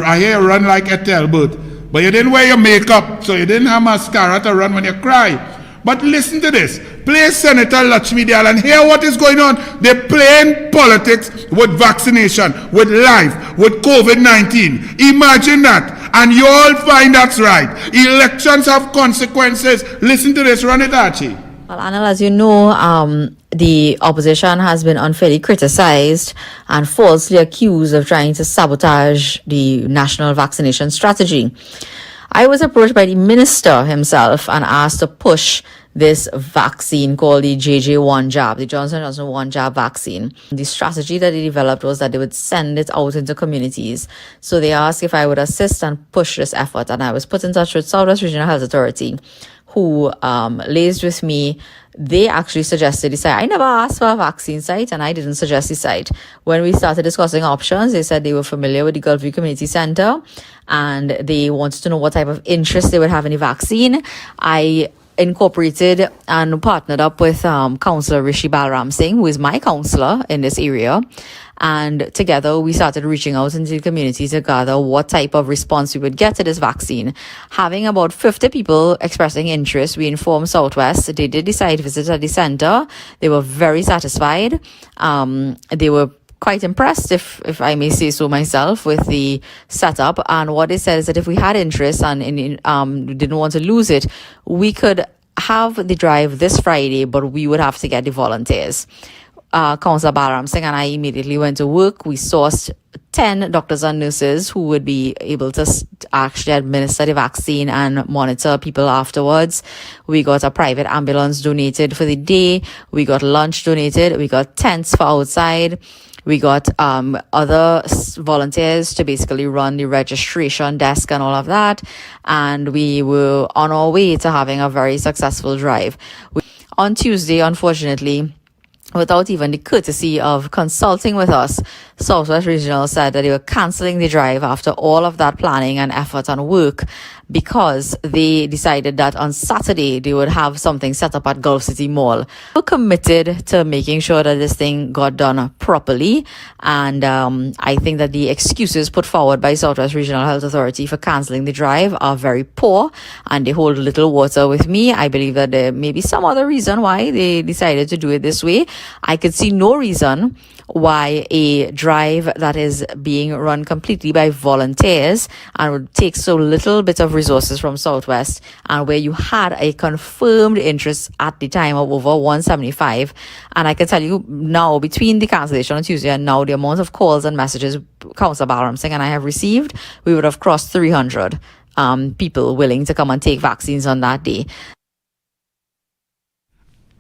I hear you run like a tailboat, but you didn't wear your makeup, so you didn't have mascara to run when you cry. But listen to this. Play Senator Lakshmi Dayal and hear what is going on. They're playing politics with vaccination, with life, with COVID-19. Imagine that. And you all find that's right. Elections have consequences. Listen to this. Run it, Archie. Well, Anil, as you know, the opposition has been unfairly criticized and falsely accused of trying to sabotage the national vaccination strategy. I was approached by the minister himself and asked to push this vaccine called the JJ1 jab, the Johnson & Johnson 1 jab vaccine. The strategy that they developed was that they would send it out into communities. So they asked if I would assist and push this effort, and I was put in touch with Southwest Regional Health Authority, who liaised with me. They actually suggested the site. I never asked for a vaccine site, and I didn't suggest the site. When we started discussing options, they said they were familiar with the Gulfview Community Center, and they wanted to know what type of interest they would have in the vaccine. I incorporated and partnered up with Councillor Rishi Balram Singh, who is my councillor in this area. And together we started reaching out into the community to gather what type of response we would get to this vaccine. Having about 50 people expressing interest, we informed Southwest. They did decide to visit at the center. They were very satisfied. They were quite impressed, if I may say so myself, with the setup. And what they said is that if we had interest and didn't want to lose it, we could have the drive this Friday, but we would have to get the volunteers. Councillor Balram Singh and I immediately went to work. We sourced 10 doctors and nurses who would be able to actually administer the vaccine and monitor people afterwards. We got a private ambulance donated for the day. We got lunch donated. We got tents for outside. We got other volunteers to basically run the registration desk and all of that. And we were on our way to having a very successful drive. On Tuesday, unfortunately, without even the courtesy of consulting with us, Southwest Regional said that they were cancelling the drive after all of that planning and effort and work, because they decided that on Saturday they would have something set up at Gulf City Mall. We're committed to making sure that this thing got done properly, and I think that the excuses put forward by Southwest Regional Health Authority for cancelling the drive are very poor, and they hold little water with me. I believe that there may be some other reason why they decided to do it this way. I could see no reason why a drive that is being run completely by volunteers and would take so little bit of resources from Southwest, and where you had a confirmed interest at the time of over 175, and I can tell you now, between the cancellation on Tuesday and now, the amount of calls and messages Councillor Balram Singh and I have received, we would have crossed 300 people willing to come and take vaccines on that day.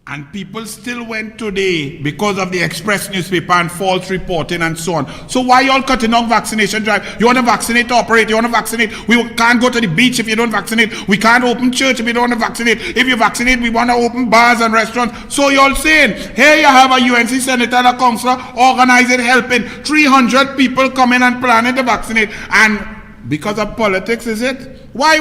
And people still went today because of the Express newspaper and false reporting and so on. So why y'all cutting off vaccination drive? You want to vaccinate to operate? You want to vaccinate? We can't go to the beach if you don't vaccinate. We can't open church if you don't want to vaccinate. If you vaccinate, we want to open bars and restaurants. So y'all saying, here you have a UNC senator and a councillor organizing, helping 300 people come in and planning to vaccinate. And because of politics, is it? Why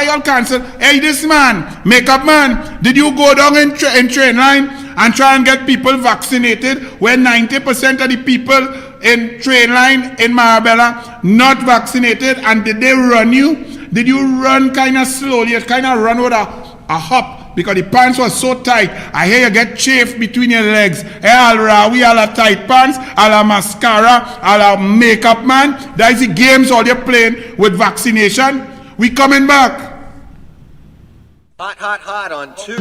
y'all cancel? Hey, this man, makeup man, did you go down in train line and try and get people vaccinated when 90% of the people in train line in Marabella not vaccinated? And did they run you? Did you run kind of slowly? You kind of run with a hop because the pants was so tight. I hear you get chafed between your legs. Hey, we all have tight pants, all have mascara, all have makeup man. That is the games all you're playing with vaccination. We coming back. Hot on 2.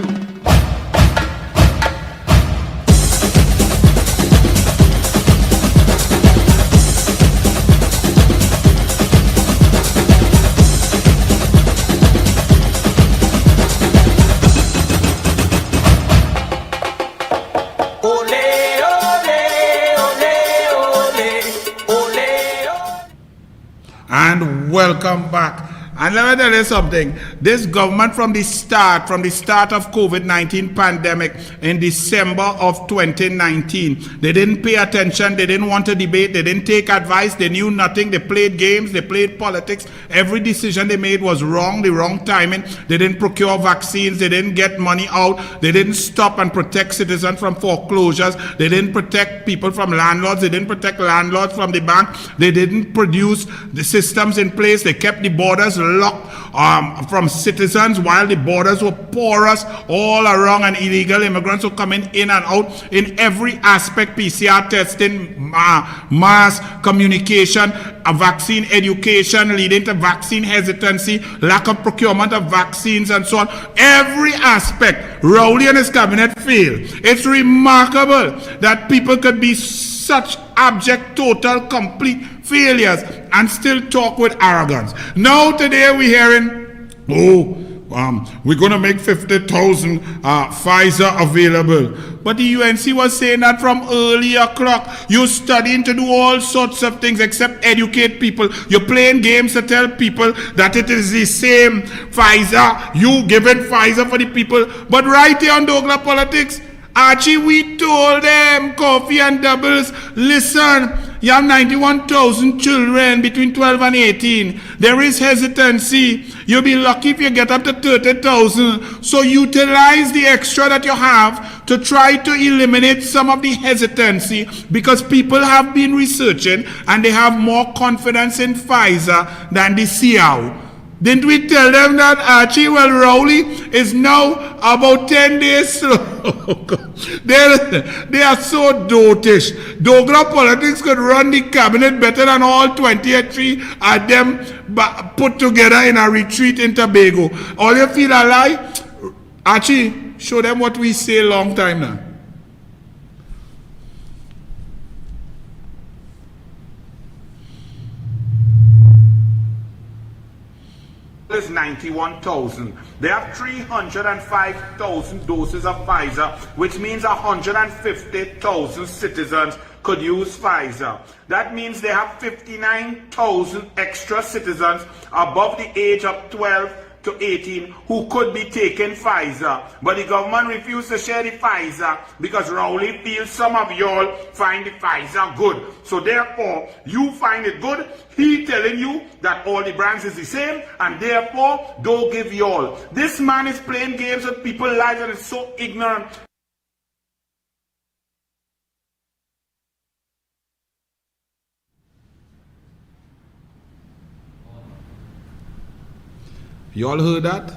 And welcome back. And let me tell you something. this government from the start of COVID-19 pandemic in December of 2019, they didn't pay attention, they didn't want to debate, they didn't take advice, they knew nothing, they played games, they played politics. Every decision they made was wrong, the wrong timing. They didn't procure vaccines, they didn't get money out, they didn't stop and protect citizens from foreclosures, they didn't protect people from landlords, they didn't protect landlords from the bank, they didn't produce the systems in place, they kept the borders locked from citizens while the borders were porous all around and illegal immigrants were coming in and out in every aspect, PCR testing, mass communication, a vaccine education leading to vaccine hesitancy, lack of procurement of vaccines and so on. Every aspect, Rowley and his cabinet failed. It's remarkable that people could be such abject, total, complete failures and still talk with arrogance. Now today we're hearing, we're going to make 50,000 Pfizer available. But the UNC was saying that from early o'clock. You're studying to do all sorts of things except educate people. You're playing games to tell people that it is the same Pfizer. You giving Pfizer for the people. But right here on Douglas Politics, Archie, we told them, Coffee and Doubles, listen, you have 91,000 children between 12 and 18. There is hesitancy. You'll be lucky if you get up to 30,000. So utilize the extra that you have to try to eliminate some of the hesitancy, because people have been researching and they have more confidence in Pfizer than the CIAO. Didn't we tell them that, Archie? Well, Rowley is now about 10 days slow. They are so dotish. Douglas Politics could run the cabinet better than all 23 of them put together in a retreat in Tobago. All you feel a lie? Archie, show them what we say a long time now. Is 91,000. They have 305,000 doses of Pfizer, which means 150,000 citizens could use Pfizer. That means they have 59,000 extra citizens above the age of 12 to 18 who could be taking Pfizer. But the government refused to share the Pfizer because Rowley feels some of y'all find the Pfizer good. So therefore, you find it good. He telling you that all the brands is the same, and therefore, don't give y'all. This man is playing games with people's lives and is so ignorant. You all heard that?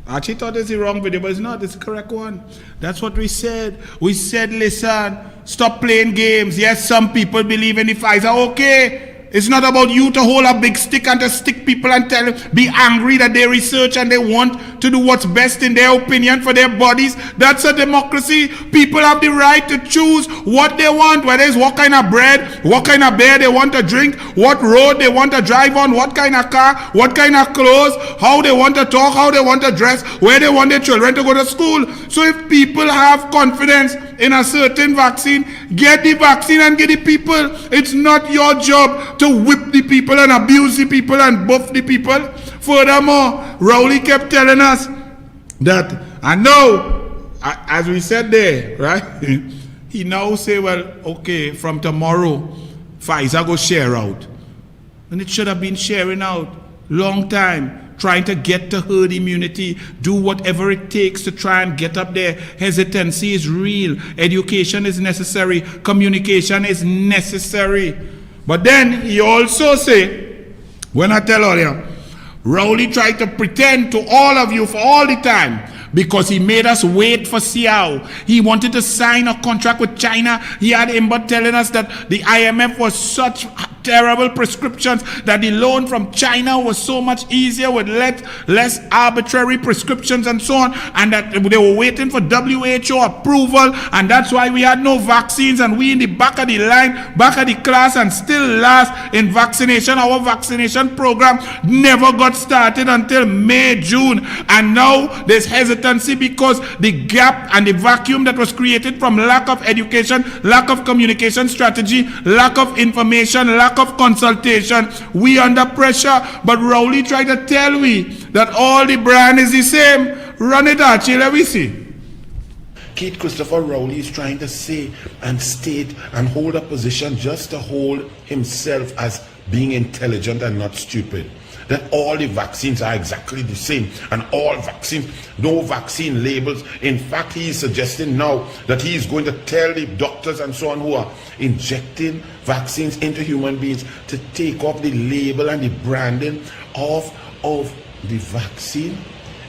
I actually thought it's the wrong video, but it's not. It's the correct one. That's what we said. We said, listen, stop playing games. Yes, some people believe in the Pfizer. Okay. It's not about you to hold a big stick and to stick people and tell them, be angry that they research and they want to do what's best in their opinion for their bodies. That's a democracy. People have the right to choose what they want, whether it's what kind of bread, what kind of beer they want to drink, what road they want to drive on, what kind of car, what kind of clothes, how they want to talk, how they want to dress, where they want their children to go to school. So if people have confidence in a certain vaccine, get the vaccine and get the people. It's not your job to whip the people and abuse the people and buff the people. Furthermore, Rowley kept telling us that, I know, as we said there, right? He now say, well, okay, from tomorrow, Pfizer go share out. And it should have been sharing out long time, trying to get to herd immunity, do whatever it takes to try and get up there. Hesitancy is real. Education is necessary. Communication is necessary. But then he also say, when I tell all you, Rowley tried to pretend to all of you for all the time, because he made us wait for CIAO. He wanted to sign a contract with China. He had him but telling us that the IMF was such terrible prescriptions, that the loan from China was so much easier with less arbitrary prescriptions and so on, and that they were waiting for WHO approval, and that's why we had no vaccines, and we in the back of the line, back of the class, and still last in vaccination. Our vaccination program never got started until May, June, and now there's hesitancy because the gap and the vacuum that was created from lack of education, lack of communication strategy, lack of information, lack lack of consultation. We under pressure, but Rowley tried to tell we that all the brand is the same. Run it Archie, let we see. Keith Christopher Rowley is trying to say and state and hold a position just to hold himself as being intelligent and not stupid. That all the vaccines are exactly the same and all vaccines, no vaccine labels. In fact, he is suggesting now that he is going to tell the doctors and so on who are injecting vaccines into human beings to take off the label and the branding of the vaccine.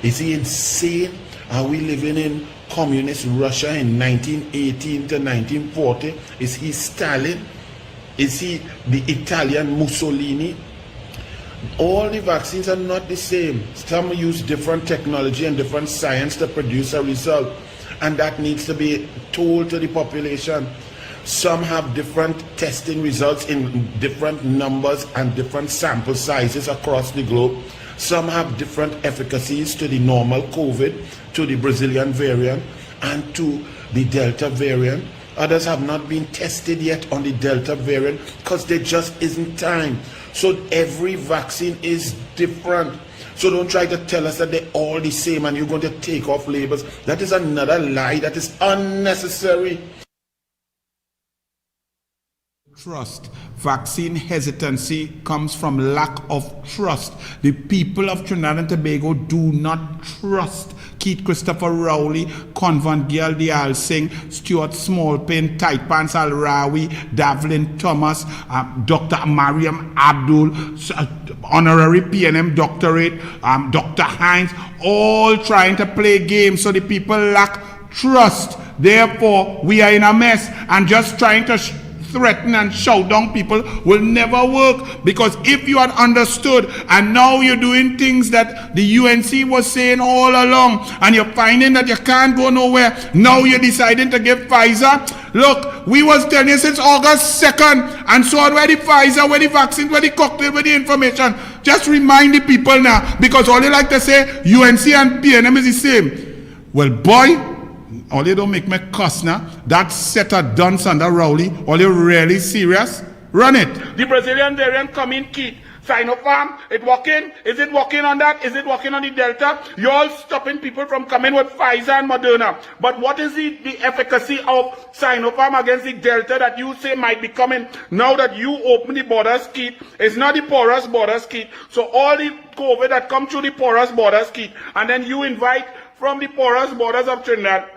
Is he insane? Are we living in communist Russia in 1918 to 1940? Is he Stalin? Is he the Italian Mussolini? All the vaccines are not the same. Some use different technology and different science to produce a result, and that needs to be told to the population. Some have different testing results in different numbers and different sample sizes across the globe. Some have different efficacies to the normal COVID, to the Brazilian variant, and to the Delta variant. Others have not been tested yet on the Delta variant because there just isn't time. So every vaccine is different. So don't try to tell us that they're all the same and you're going to take off labels. That is another lie that is unnecessary. Trust. Vaccine hesitancy comes from lack of trust. The people of Trinidad and Tobago do not trust Keith Christopher Rowley, Convan Gyal Dial Singh, Stuart Smallpin, Tight Pants Al Rawi, Davlin Thomas, Dr. Mariam Abdul, honorary PNM doctorate, Dr. Hines, all trying to play games, so the people lack trust. Therefore, we are in a mess, and just trying to threaten and shout down people will never work, because if you had understood and now you're doing things that the UNC was saying all along and you're finding that you can't go nowhere, now you're deciding to give Pfizer. Look, we was telling you since August 2nd and so on, where the Pfizer, where the vaccine, where the cocktail, where the information. Just remind the people now, because all they like to say UNC and PNM is the same. Well, boy, all you don't make me cuss now. That set a dance under Rowley. All you really serious? Run it. The Brazilian variant coming, Keith. Sinopharm, it working? Is it working on that? Is it working on the Delta? You're all stopping people from coming with Pfizer and Moderna. But what is the efficacy of Sinopharm against the Delta that you say might be coming now that you open the borders, Keith? It's not the porous borders, Keith. So all the COVID that come through the porous borders, Keith, and then you invite from the porous borders of Trinidad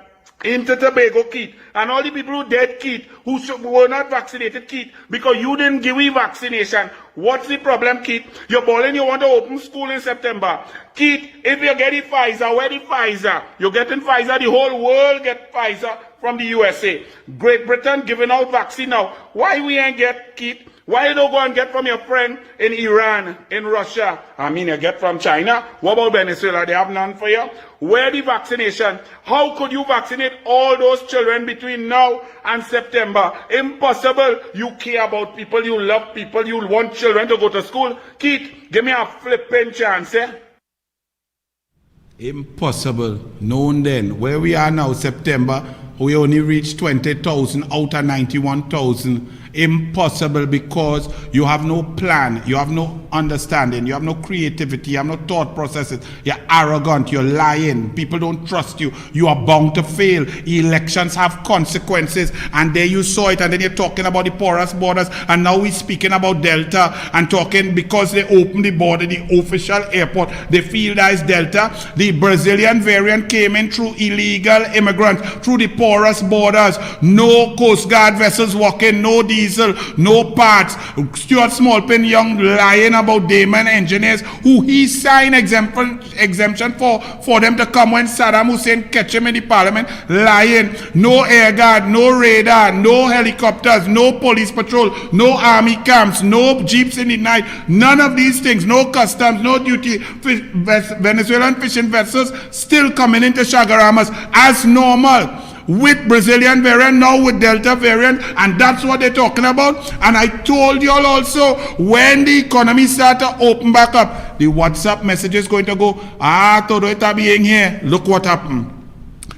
into Tobago, Keith, and all the people who dead, Keith, who were not vaccinated, Keith, because you didn't give me vaccination. What's the problem, Keith? You're balling, you want to open school in September. Keith, if you get the Pfizer, where the Pfizer? You're getting Pfizer, the whole world get Pfizer from the USA. Great Britain giving out vaccine now. Why we ain't get, Keith? Why you don't go and get from your friend in Iran, in Russia? I mean, you get from China. What about Venezuela? They have none for you. Where the vaccination? How could you vaccinate all those children between now and September? Impossible. You care about people, you love people, you want children to go to school. Keith, give me a flipping chance, eh? Impossible. Known then. Where we are now, September, we only reached 20,000 out of 91,000. Impossible, because you have no plan, you have no understanding, you have no creativity, you have no thought processes. You're arrogant, you're lying, people don't trust you, you are bound to fail. Elections have consequences, and there you saw it, and then you're talking about the porous borders, and now we're speaking about Delta and talking because they opened the border, the official airport, they feel that is Delta. The Brazilian variant came in through illegal immigrants, through the porous borders, no Coast Guard vessels walking, no diesel, no parts. Stuart Smallpin Young lying about Damon engineers who he signed exemption for them to come when Saddam Hussein catch him in the parliament, lying. No air guard, no radar, no helicopters, no police patrol, no army camps, no jeeps in the night, none of these things, no customs, no duty. Venezuelan fishing vessels still coming into Chagaramas as normal. With Brazilian variant, now with Delta variant, and that's what they're talking about. And I told you all also, when the economy start to open back up, the WhatsApp message is going to go, todo está bien here. Look what happened.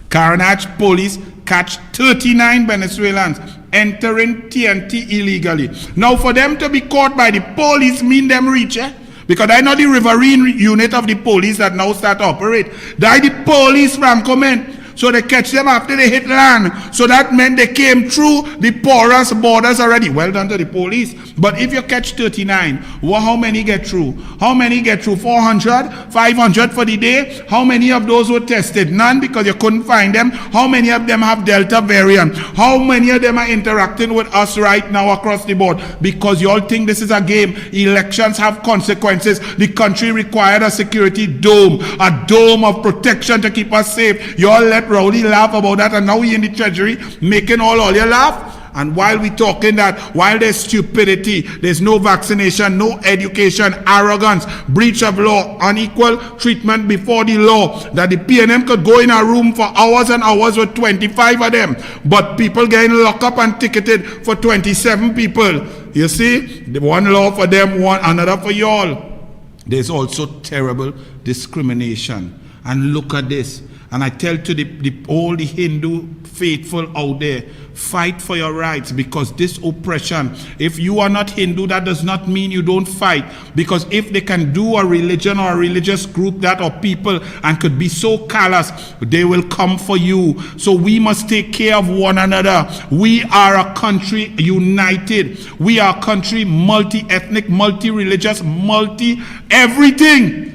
Carnage police catch 39 Venezuelans entering TNT illegally. Now, for them to be caught by the police mean them reach, because I know the Riverine unit of the police that now start to operate. They the police from comment. So they catch them after they hit land. So that meant they came through the porous borders already. Well done to the police. But if you catch 39, well, how many get through? How many get through? 400? 500 for the day? How many of those were tested? None, because you couldn't find them. How many of them have Delta variant? How many of them are interacting with us right now across the board? Because you all think this is a game. Elections have consequences. The country required a security dome, a dome of protection to keep us safe. You all let Rowley laugh about that, and now we in the treasury making all you laugh. And while we talking that, while there's stupidity, there's no vaccination, no education, arrogance, breach of law, unequal treatment before the law, that the PNM could go in a room for hours and hours with 25 of them, but people getting locked up and ticketed for 27 people. You see, the one law for them, one another for y'all. There's also terrible discrimination. And look at this. And I tell to all the Hindu faithful out there, fight for your rights, because this oppression, if you are not Hindu, that does not mean you don't fight. Because if they can do a religion or a religious group that or people and could be so callous, they will come for you. So we must take care of one another. We are a country united. We are a country multi-ethnic, multi-religious, multi-everything.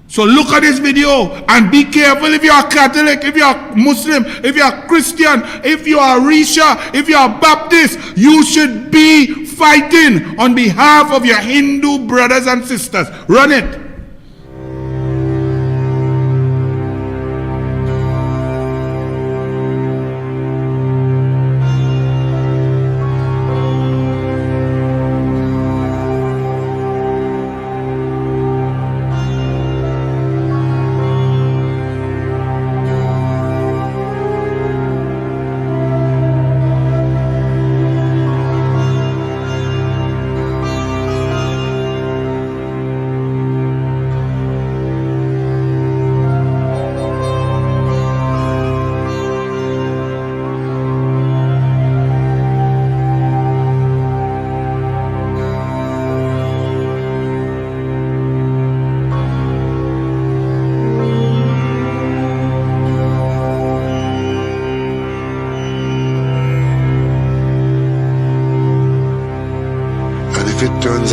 So look at this video and be careful if you are Catholic, if you are Muslim, if you are Christian, if you are Risha, if you are Baptist. You should be fighting on behalf of your Hindu brothers and sisters. Run it.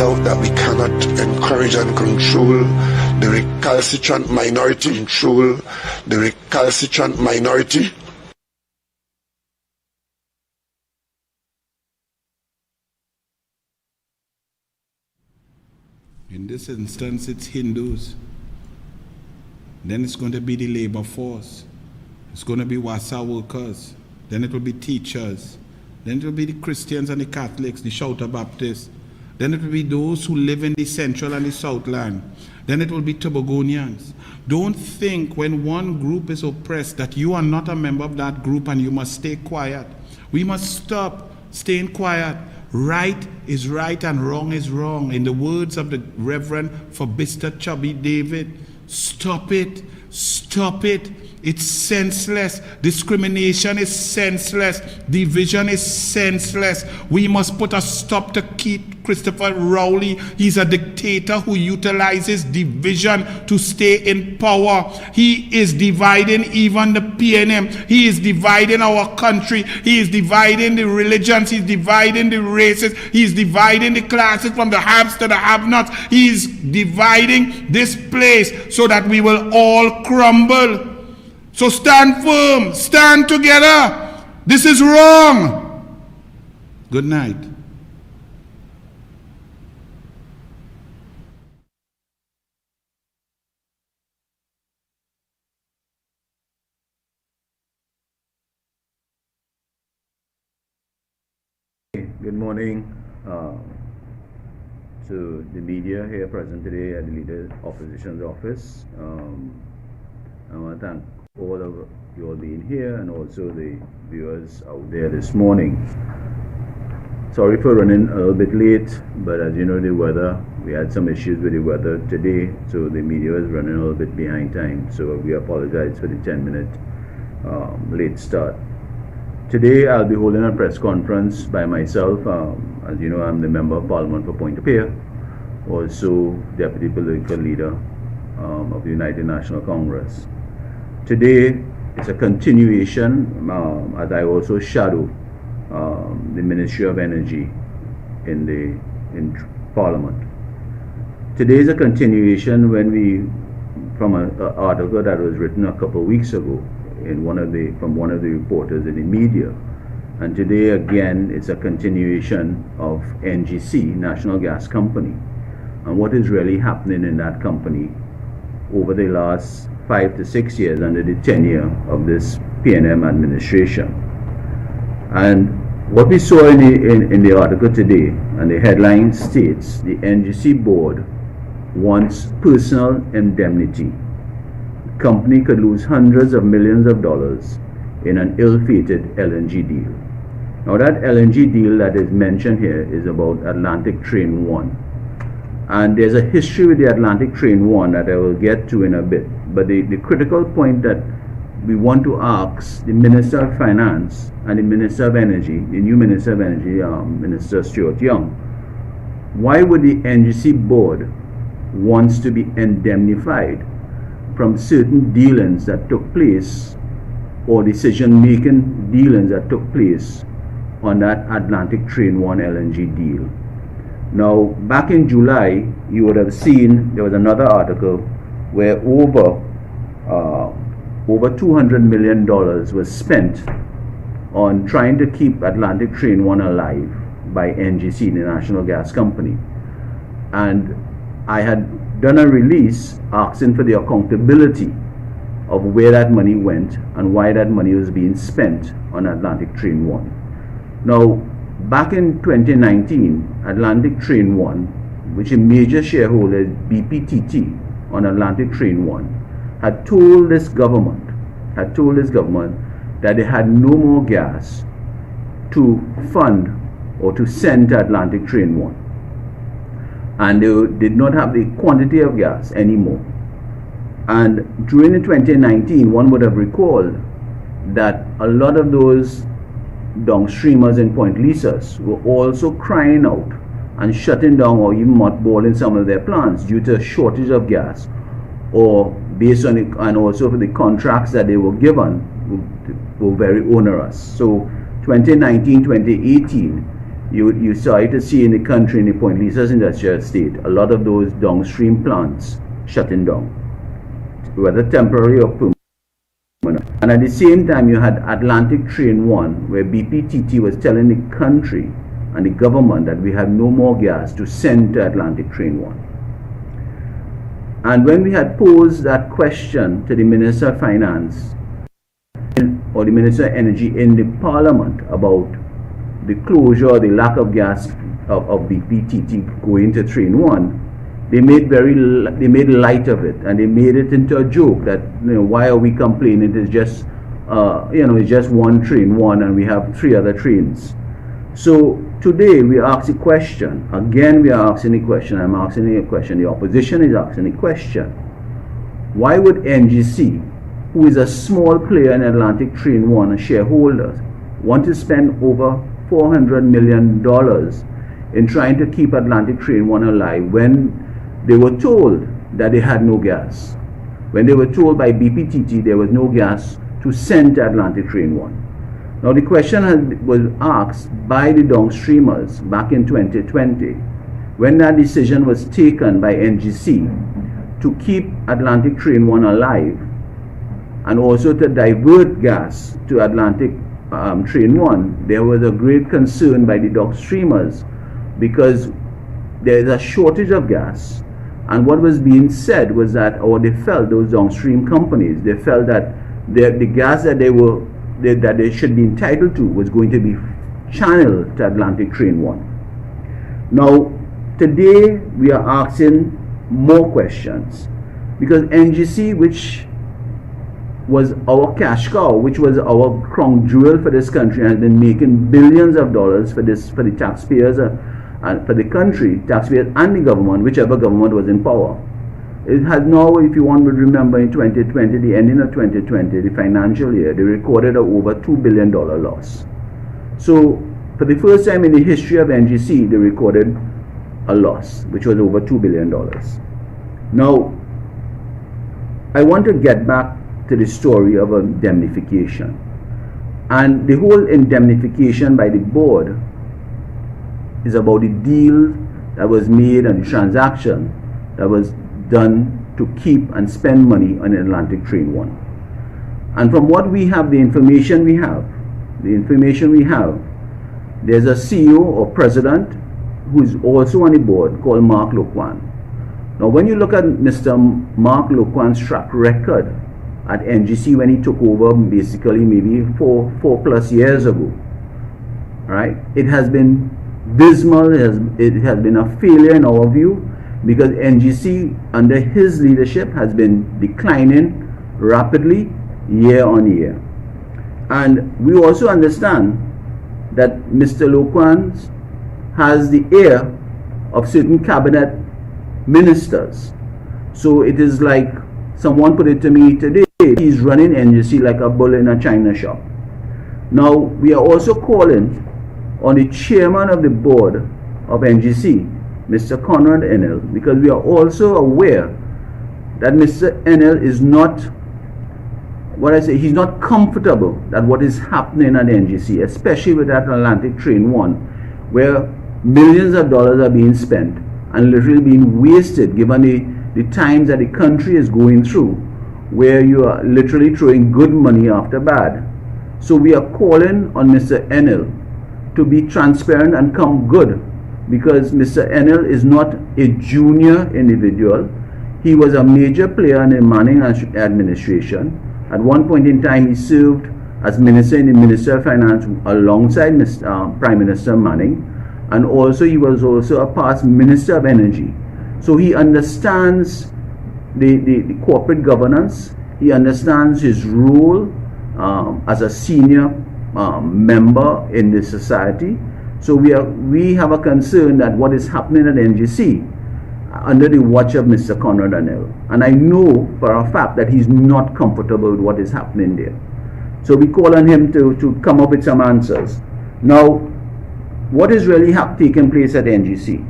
Out that we cannot encourage and control the recalcitrant minority, In this instance, it's Hindus. Then it's going to be the labor force. It's going to be Wasa workers. Then it will be teachers. Then it will be the Christians and the Catholics, the Shouter Baptists. Then it will be those who live in the central and the southland. Then it will be Tobagonians. Don't think when one group is oppressed that you are not a member of that group and you must stay quiet. We must stop staying quiet. Right is right and wrong is wrong. In the words of the Reverend Forbista Chubby David, stop it. Stop it. It's senseless. Discrimination is senseless. Division is senseless. We must put a stop to Keith Christopher Rowley. He's a dictator who utilizes division to stay in power. He is dividing even the PNM. He is dividing our country. He is dividing the religions. He's dividing the races. He's dividing the classes from the haves to the have-nots. He is dividing this place so that we will all crumble. So stand firm, stand together. This is wrong. Good night. Good morning to the media here present today at the Leader Opposition's office. I want to thank all of you all being here and also the viewers out there this morning. Sorry for running a little bit late, but as you know, the weather, we had some issues with the weather today, so the media is running a little bit behind time, so we apologize for the 10-minute late start. Today I'll be holding a press conference by myself. As you know, I'm the Member of Parliament for Pointe-a-Pierre, also Deputy Political Leader of the United National Congress. Today is a continuation, as I also shadow the Ministry of Energy in Parliament. Today is a continuation from an article that was written a couple of weeks ago from one of the reporters in the media, and today again it's a continuation of NGC, National Gas Company, and what is really happening in that company over the last 5 to 6 years under the tenure of this PNM administration. And what we saw in the article today, and the headline states, the NGC board wants personal indemnity. Company could lose hundreds of millions of dollars in an ill-fated LNG deal. Now that LNG deal that is mentioned here is about Atlantic Train 1. And there's a history with the Atlantic Train 1 that I will get to in a bit. But the critical point that we want to ask the Minister of Finance and the Minister of Energy, the new Minister of Energy, Minister Stuart Young, why would the NGC board wants to be indemnified from certain dealings that took place, or decision-making dealings that took place on that Atlantic Train 1 LNG deal? Now, back in July, you would have seen there was another article where over $200 million was spent on trying to keep Atlantic Train 1 alive by NGC, the National Gas Company. And I had done a release asking for the accountability of where that money went and why that money was being spent on Atlantic Train 1. Now, back in 2019, Atlantic Train 1, which a major shareholder, BPTT, on Atlantic Train 1, had told this government that they had no more gas to fund or to send to Atlantic Train 1. And they did not have the quantity of gas anymore. And during the 2019, one would have recalled that a lot of those downstreamers in Point Lisas were also crying out and shutting down or even mothballing some of their plants due to a shortage of gas, or based on it, and also for the contracts that they were given were very onerous. So 2019, 2018, you started to see in the country, in the Point Lisas industrial estate, a lot of those downstream plants shutting down, whether temporary or permanent. And at the same time, you had Atlantic Train 1, where BPTT was telling the country and the government that we have no more gas to send to Atlantic Train 1. And when we had posed that question to the Minister of Finance or the Minister of Energy in the Parliament about the closure, the lack of gas of BPTT going to Train 1, they made light of it, and they made it into a joke that, why are we complaining? It's just it's just one Train 1 and we have 3 other trains. So today we ask the question, again we are asking the question, I'm asking the question, the opposition is asking the question, why would NGC, who is a small player in Atlantic Train 1, a shareholder, want to spend over $400 million in trying to keep Atlantic Train 1 alive when they were told that they had no gas? When they were told by BPTT there was no gas to send to Atlantic Train 1. Now the question was asked by the downstreamers back in 2020, when that decision was taken by NGC to keep Atlantic Train 1 alive and also to divert gas to Atlantic Train 1, there was a great concern by the downstreamers because there is a shortage of gas. And what was being said was that, or they felt, those downstream companies, they felt that the gas that they should be entitled to was going to be channeled to Atlantic Train 1. Now, today we are asking more questions because NGC, which was our cash cow, which was our crown jewel for this country, and has been making billions of dollars for the taxpayers and for the country, taxpayers and the government, whichever government was in power. It had now, if you want to remember, in 2020, the ending of 2020, the financial year, they recorded a over $2 billion loss. So, for the first time in the history of NGC, they recorded a loss, which was over $2 billion. Now, I want to get back to the story of indemnification. And the whole indemnification by the board is about the deal that was made and the transaction that was done to keep and spend money on Atlantic Train 1. And from what we have, the information we have, there's a CEO or president who is also on the board called Mark Loquan. Now, when you look at Mr. Mark Loquan's track record at NGC when he took over basically maybe four plus years ago, right? It has been dismal, it has been a failure in our view, because NGC under his leadership has been declining rapidly year on year. And we also understand that Mr. Loquan has the ear of certain cabinet ministers. So it is like someone put it to me today, he's running NGC like a bull in a china shop. Now, we are also calling on the chairman of the board of NGC, Mr. Conrad Enel, because we are also aware that Mr. Enel is not, he's not comfortable that what is happening at NGC, especially with that Atlantic Train 1, where millions of dollars are being spent and literally being wasted given the times that the country is going through, where you are literally throwing good money after bad. So we are calling on Mr. Enel to be transparent and come good, because Mr. Enel is not a junior individual. He was a major player in the Manning administration. At one point in time, he served as Minister in the Minister of Finance alongside Prime Minister Manning, and also he was also a past Minister of Energy. So he understands the corporate governance. He understands his role as a senior member in the society. So we have a concern that what is happening at NGC under the watch of Mr. Conrad Enel. And I know for a fact that he's not comfortable with what is happening there. So we call on him to come up with some answers. Now, what is really taking place at NGC?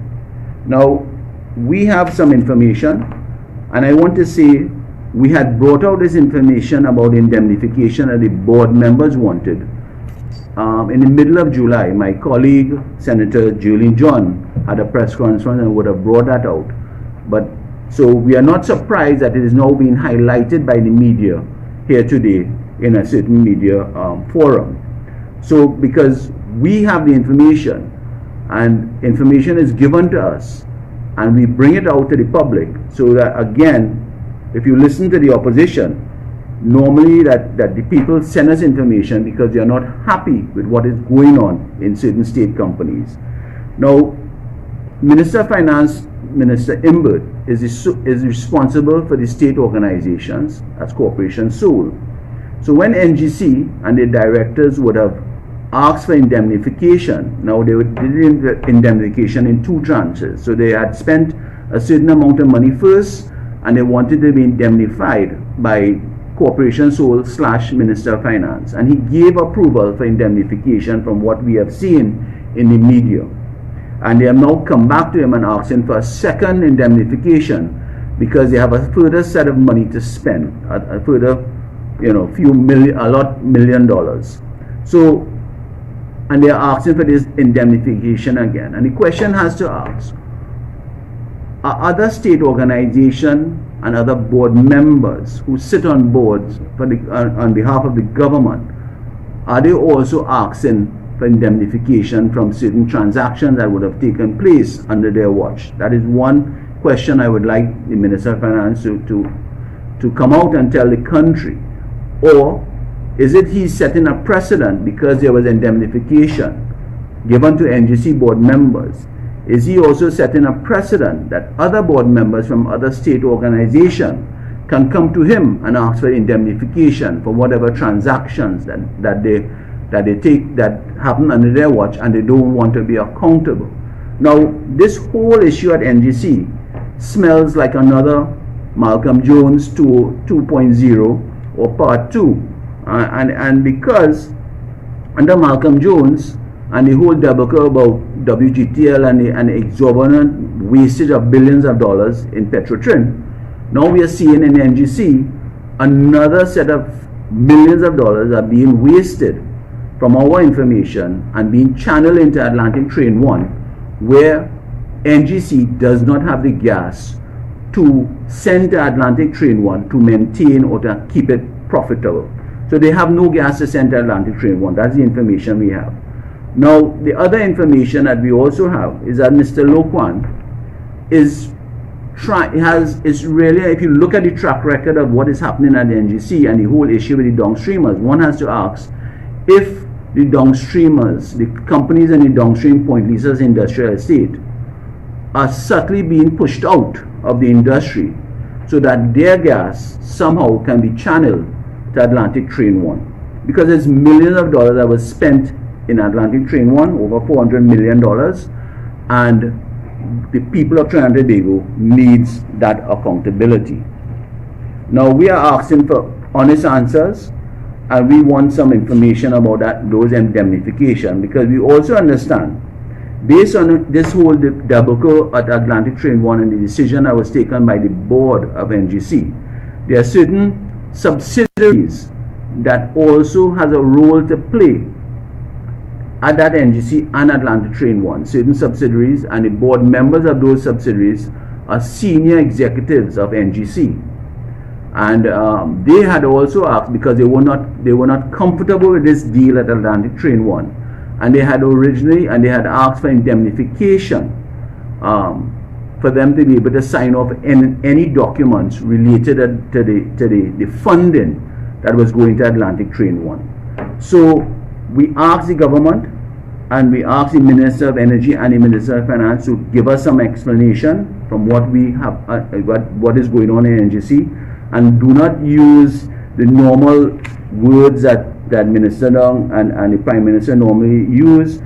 Now, we have some information, and I want to say we had brought out this information about indemnification that the board members wanted. In the middle of July, my colleague, Senator Julian John, had a press conference and would have brought that out. But so we are not surprised that it is now being highlighted by the media here today in a certain media forum. So because we have the information, and information is given to us, and we bring it out to the public, so that again, if you listen to the opposition, normally that the people send us information because they are not happy with what is going on in certain state companies. Now, Minister of Finance, Minister Imbert, is responsible for the state organizations as corporation sole. So when NGC and the directors would have asked for indemnification, now they did indemnification in two tranches. So they had spent a certain amount of money first, and they wanted to be indemnified by corporation sole / Minister of Finance, and he gave approval for indemnification from what we have seen in the media. And they have now come back to him and asking for a second indemnification because they have a further set of money to spend, a further, $million. So, and they are asking for this indemnification again. And the question has to ask, are other state organizations and other board members who sit on boards on behalf of the government, are they also asking for indemnification from certain transactions that would have taken place under their watch? That is one question I would like the Minister of Finance to come out and tell the country. Or is it he's setting a precedent because there was indemnification given to NGC board members? Is he also setting a precedent that other board members from other state organizations can come to him and ask for indemnification for whatever transactions that they take that happen under their watch and they don't want to be accountable? Now, this whole issue at NGC smells like another Malcolm Jones 2.0 or Part 2. And because under Malcolm Jones and the whole debacle about WGTL and the exorbitant wastage of billions of dollars in Petrotrin, now we are seeing in NGC another set of millions of dollars are being wasted from our information and being channeled into Atlantic Train 1, where NGC does not have the gas to send to Atlantic Train 1 to maintain or to keep it profitable. So they have no gas to send to Atlantic Train 1. That's the information we have. Now, the other information that we also have is that Mr. Lo Quan is really, if you look at the track record of what is happening at the NGC and the whole issue with the downstreamers, one has to ask if the downstreamers, the companies in the downstream Point Lisa's industrial estate, are subtly being pushed out of the industry so that their gas somehow can be channeled to Atlantic Train 1. Because there's millions of dollars that was spent in Atlantic Train 1, over $400 million, and the people of Trinidad and Tobago needs that accountability. Now we are asking for honest answers, and we want some information about those indemnification, because we also understand, based on this whole debacle at Atlantic Train 1 and the decision that was taken by the board of NGC, there are certain subsidiaries that also has a role to play at that NGC and Atlantic Train 1. Certain subsidiaries and the board members of those subsidiaries are senior executives of NGC. And they had also asked, because they were not comfortable with this deal at Atlantic Train 1, and they had asked for indemnification for them to be able to sign off any documents related to the funding that was going to Atlantic Train 1. So we asked the government and we asked the Minister of Energy and the Minister of Finance to give us some explanation from what we have, what is going on in NGC, and do not use the normal words that Minister Dong and the Prime Minister normally use.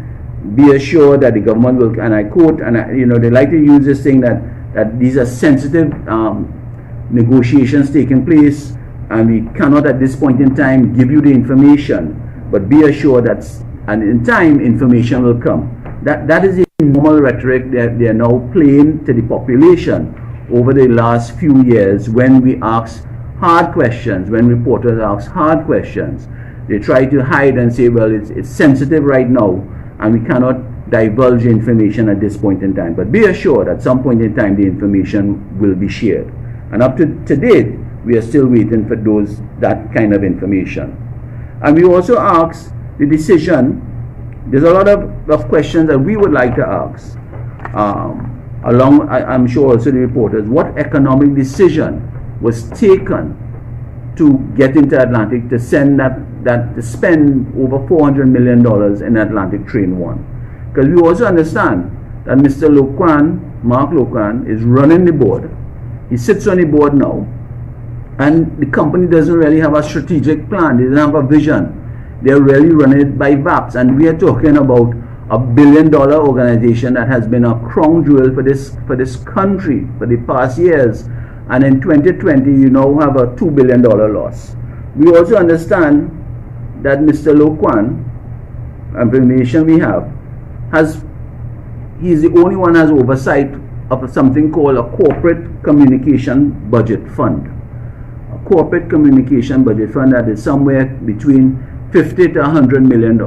Be assured that the government will, and I quote, and they like to use this thing that these are sensitive negotiations taking place, and we cannot at this point in time give you the information, but be assured that and in time information will come. That is the normal rhetoric that they are now playing to the population over the last few years. When we ask hard questions, when reporters ask hard questions, they try to hide and say, well, it's sensitive right now and we cannot divulge information at this point in time. But be assured at some point in time the information will be shared. And up to date, we are still waiting for that kind of information. And we also ask the decision. There's a lot of questions that we would like to ask. I'm sure also the reporters, what economic decision was taken to get into Atlantic to send to spend over $400 million in Atlantic Train 1? Because we also understand that Mr. Lo Quan, Mark Lo Quan, is running the board. He sits on the board now, and the company doesn't really have a strategic plan. They don't have a vision. They're really running it by VAPs, and we are talking about a $1 billion organization that has been a crown jewel for this country for the past years, and in 2020 you now have a $2 billion loss. We also understand that Mr. Lo Quan, information we have, he's the only one who has oversight of something called a corporate communication budget fund. A corporate communication budget fund that is somewhere between $50 to $100 million.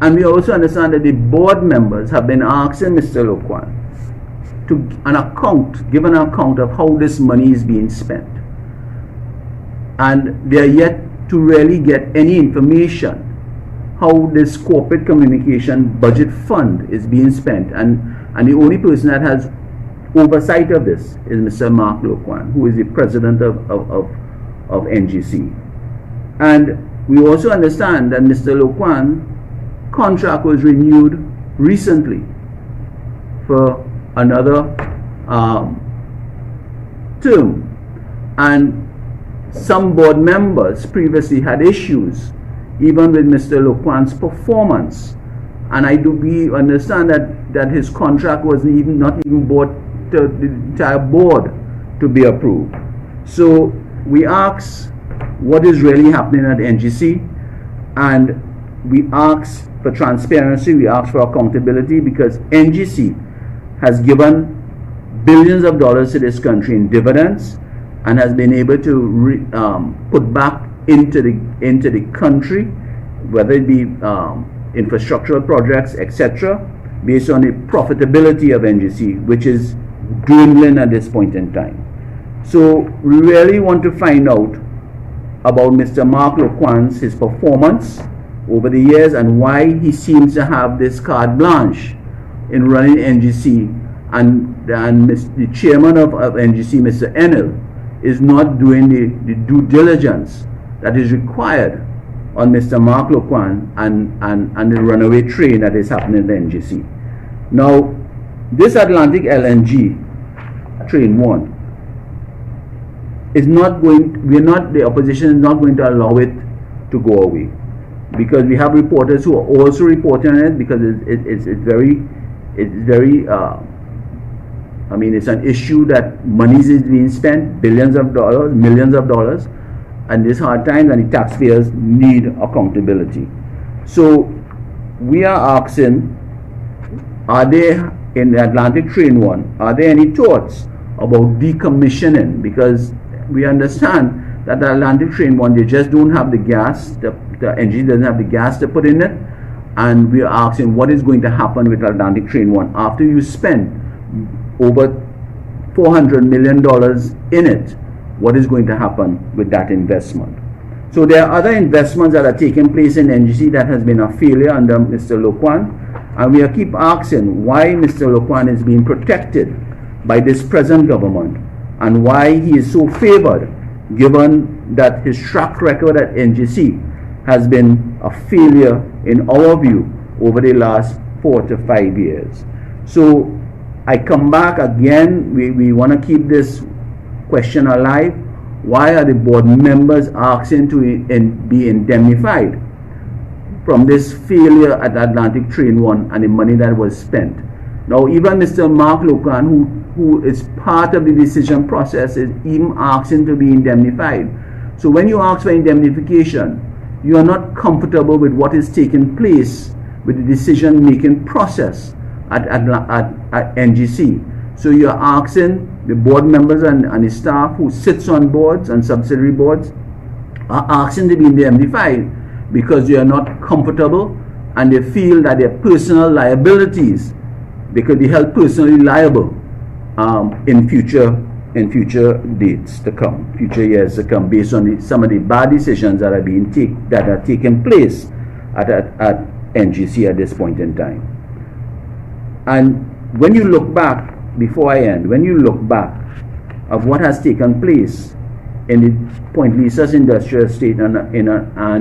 And we also understand that the board members have been asking Mr. Lo Quan to give an account of how this money is being spent. And they are yet to really get any information how this corporate communication budget fund is being spent. And the only person that has oversight of this is Mr. Mark Lo Quan, who is the president of NGC. And we also understand that Mr. Lo Quan contract was renewed recently for another term, and some board members previously had issues even with Mr. Lo Quan's performance, and we understand that his contract was not even brought to the entire board to be approved. So we ask what is really happening at NGC, and we ask for transparency, we ask for accountability, because NGC has given billions of dollars to this country in dividends and has been able to put back into the country, whether it be infrastructural projects, etc., based on the profitability of NGC, which is dwindling at this point in time. So we really want to find out about Mr. Mark Lequan, his performance over the years, and why he seems to have this carte blanche in running NGC, and the chairman of NGC, Mr. Enel, is not doing the due diligence that is required on Mr. Mark Lequan and the runaway train that is happening at NGC. Now, this Atlantic LNG train 1 is not going, the opposition is not going to allow it to go away, because we have reporters who are also reporting on it, because it's very I mean, it's an issue that money is being spent, billions of dollars, millions of dollars, and these hard times, and the taxpayers need accountability. So we are asking, are there, in the Atlantic Train 1, are there any thoughts about decommissioning? Because we understand that the Atlantic Train 1, they just don't have the gas, the engine doesn't have the gas to put in it, and we are asking what is going to happen with Atlantic Train 1 after you spend over $400 million in it. What is going to happen with that investment? So there are other investments that are taking place in NGC that has been a failure under Mr. Lequan, and we keep asking why Mr. Lequan is being protected by this present government, and why he is so favored, given that his track record at NGC has been a failure in our view over the last 4 to 5 years. So I come back again, we want to keep this question alive. Why are the board members asking to be indemnified from this failure at Atlantic Train 1 and the money that was spent? Now, even Mr. Mark Lequan, who is part of the decision process, is even asking to be indemnified. So when you ask for indemnification, you are not comfortable with what is taking place with the decision-making process at NGC. So you are asking the board members and the staff who sits on boards and subsidiary boards are asking to be indemnified because they are not comfortable, and they feel that their personal liabilities, they could be held personally liable in future dates to come, future years to come, based on some of the bad decisions that are taking place at NGC at this point in time. And when you look back, before I end, when you look back of what has taken place in the Point Lisa's industrial estate and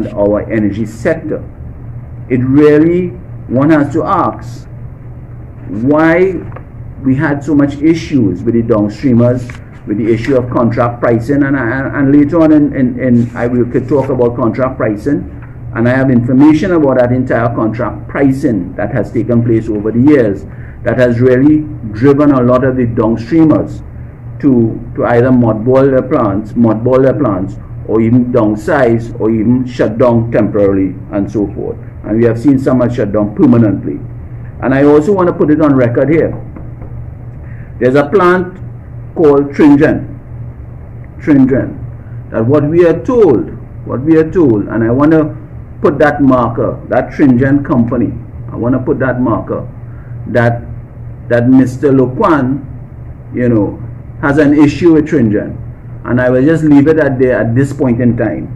our energy sector, it really, one has to ask why we had so much issues with the downstreamers, with the issue of contract pricing, and later on I could talk about contract pricing, and I have information about that entire contract pricing that has taken place over the years, that has really driven a lot of the downstreamers to either mothball their plants, or even downsize, or even shut down temporarily, and so forth. And we have seen some are shut down permanently. And I also want to put it on record here. There's a plant called Tringen, that what we are told, and I want to put that marker, that Tringen company, I want to put that marker, that Mr. Lequan, has an issue with Tringen, and I will just leave it at this point in time.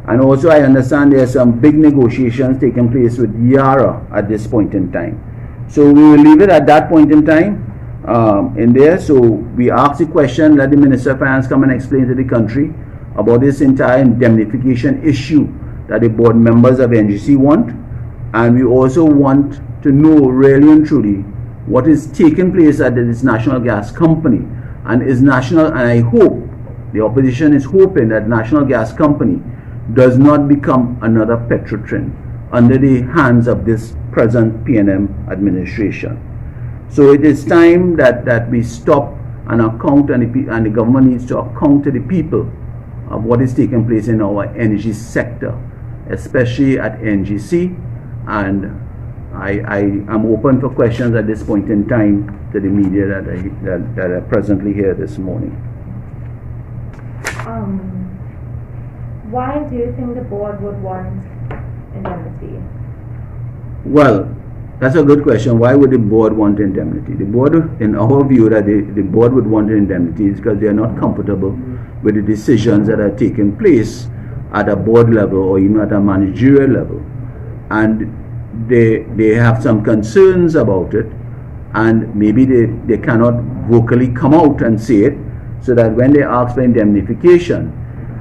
And also I understand there are some big negotiations taking place with Yara at this point in time. So we will leave it at that point in time in there. So we ask the question, let the Minister of Finance come and explain to the country about this entire indemnification issue that the board members of NGC want. And we also want to know really and truly what is taking place at this National Gas Company, and I hope, the opposition is hoping that National Gas Company does not become another Petrotrin under the hands of this present PNM administration. So it is time that we stop and account, and the government needs to account to the people of what is taking place in our energy sector, especially at NGC. And I am open for questions at this point in time to the media that are presently here this morning. Why do you think the board would want indemnity? Well, that's a good question. Why would the board want indemnity? The board, in our view, that the board would want indemnity is because they are not comfortable with the decisions that are taking place at a board level or even at a managerial level. And they have some concerns about it, and maybe they cannot vocally come out and say it, so that when they ask for indemnification,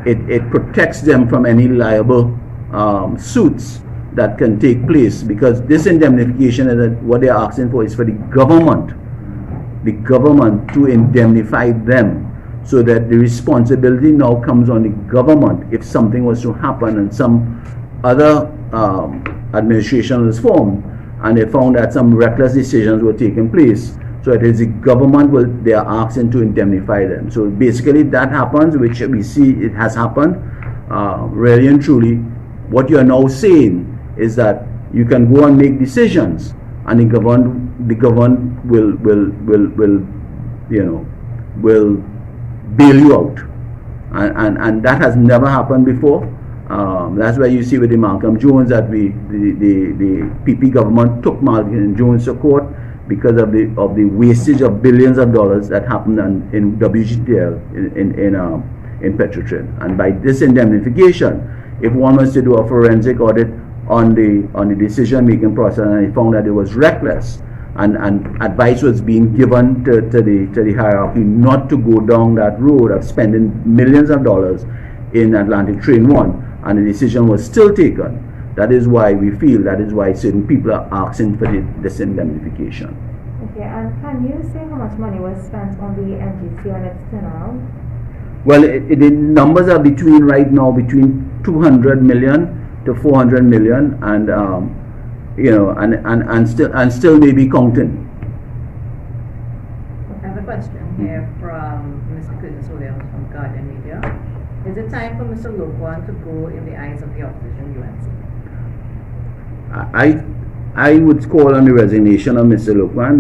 it protects them from any liable suits that can take place, because this indemnification is that what they're asking for is for the government to indemnify them, so that the responsibility now comes on the government if something was to happen and some other administration was formed and they found that some reckless decisions were taking place. So it is the government they are asking to indemnify them. So basically that happens, which we see it has happened, really and truly. What you are now saying is that you can go and make decisions, and the government will bail you out, and that has never happened before. That's why you see with the Malcolm Jones that the PP government took Malcolm Jones to court because of the wastage of billions of dollars that happened in WGTL in Petrotrin. And by this indemnification, if one was to do a forensic audit on the decision making process and they found that it was reckless, and advice was being given to the hierarchy not to go down that road of spending millions of dollars in Atlantic Train 1, and the decision was still taken. That is why we feel, that is why certain people are asking for this indemnification. Okay, and can you say how much money was spent on the NGC on its turnaround? Well, the numbers are right now between 200 million to 400 million, and and still maybe counting. I have a question here from Mr. Curtis Williams from Guardian Media. Is it time for Mr. Lokwan to go in the eyes of the opposition UNC? I would call on the resignation of Mr. Lokwan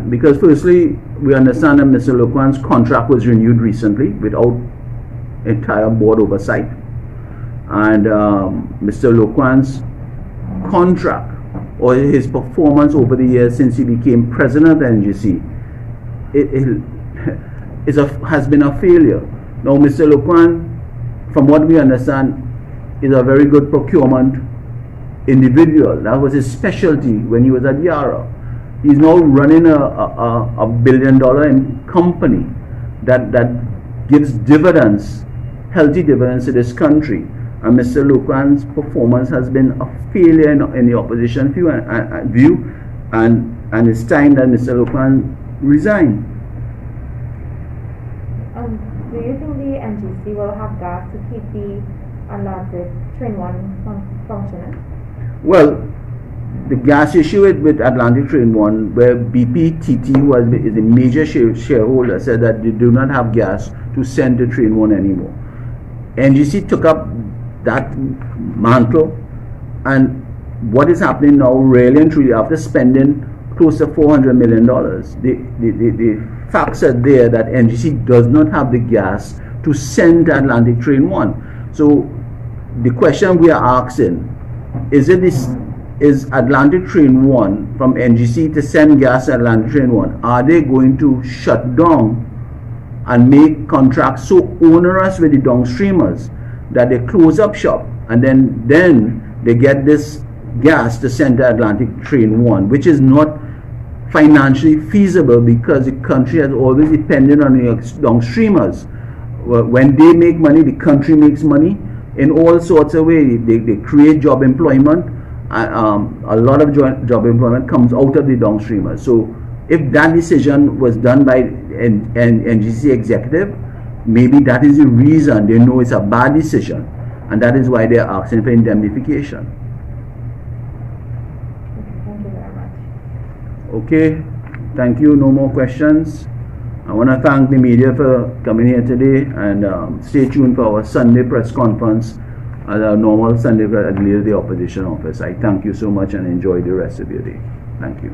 because firstly, we understand that Mr. Lokwan's contract was renewed recently without entire board oversight, and Mr. Lokwan's contract or his performance over the years since he became president of the NGC has been a failure. Now, Mr. Lokwan, from what we understand, is a very good procurement individual. That was his specialty when he was at Yara. He's now running a $1 billion company that gives dividends, healthy dividends to this country. And Mr. Lokwan's performance has been a failure in the opposition view, and it's time that Mr. Lokwan resign. Do you think the NGC will have gas to keep the Atlantic Train 1 functioning? Well, the gas issue with Atlantic Train 1, where BPTT is a major shareholder, said that they do not have gas to send to Train 1 anymore. NGC took up that mantle, and what is happening now, really and truly, after spending close to $400 million, the facts are there that NGC does not have the gas to send to Atlantic Train 1. So the question we are asking is Atlantic Train 1 from NGC to send gas to Atlantic Train 1, are they going to shut down and make contracts so onerous with the downstreamers that they close up shop, and then they get this gas to send to Atlantic Train 1, which is not financially feasible because the country has always depended on the downstreamers. When they make money, the country makes money in all sorts of ways. They create job employment. A lot of job employment comes out of the downstreamers. So if that decision was done by an NGC executive, maybe that is the reason they know it's a bad decision, and that is why they are asking for indemnification. Thank you very much. Okay, thank you. No more questions. I want to thank the media for coming here today, and stay tuned for our Sunday press conference at our normal Sunday at the Leader of the Opposition office. I thank you so much and enjoy the rest of your day. Thank you.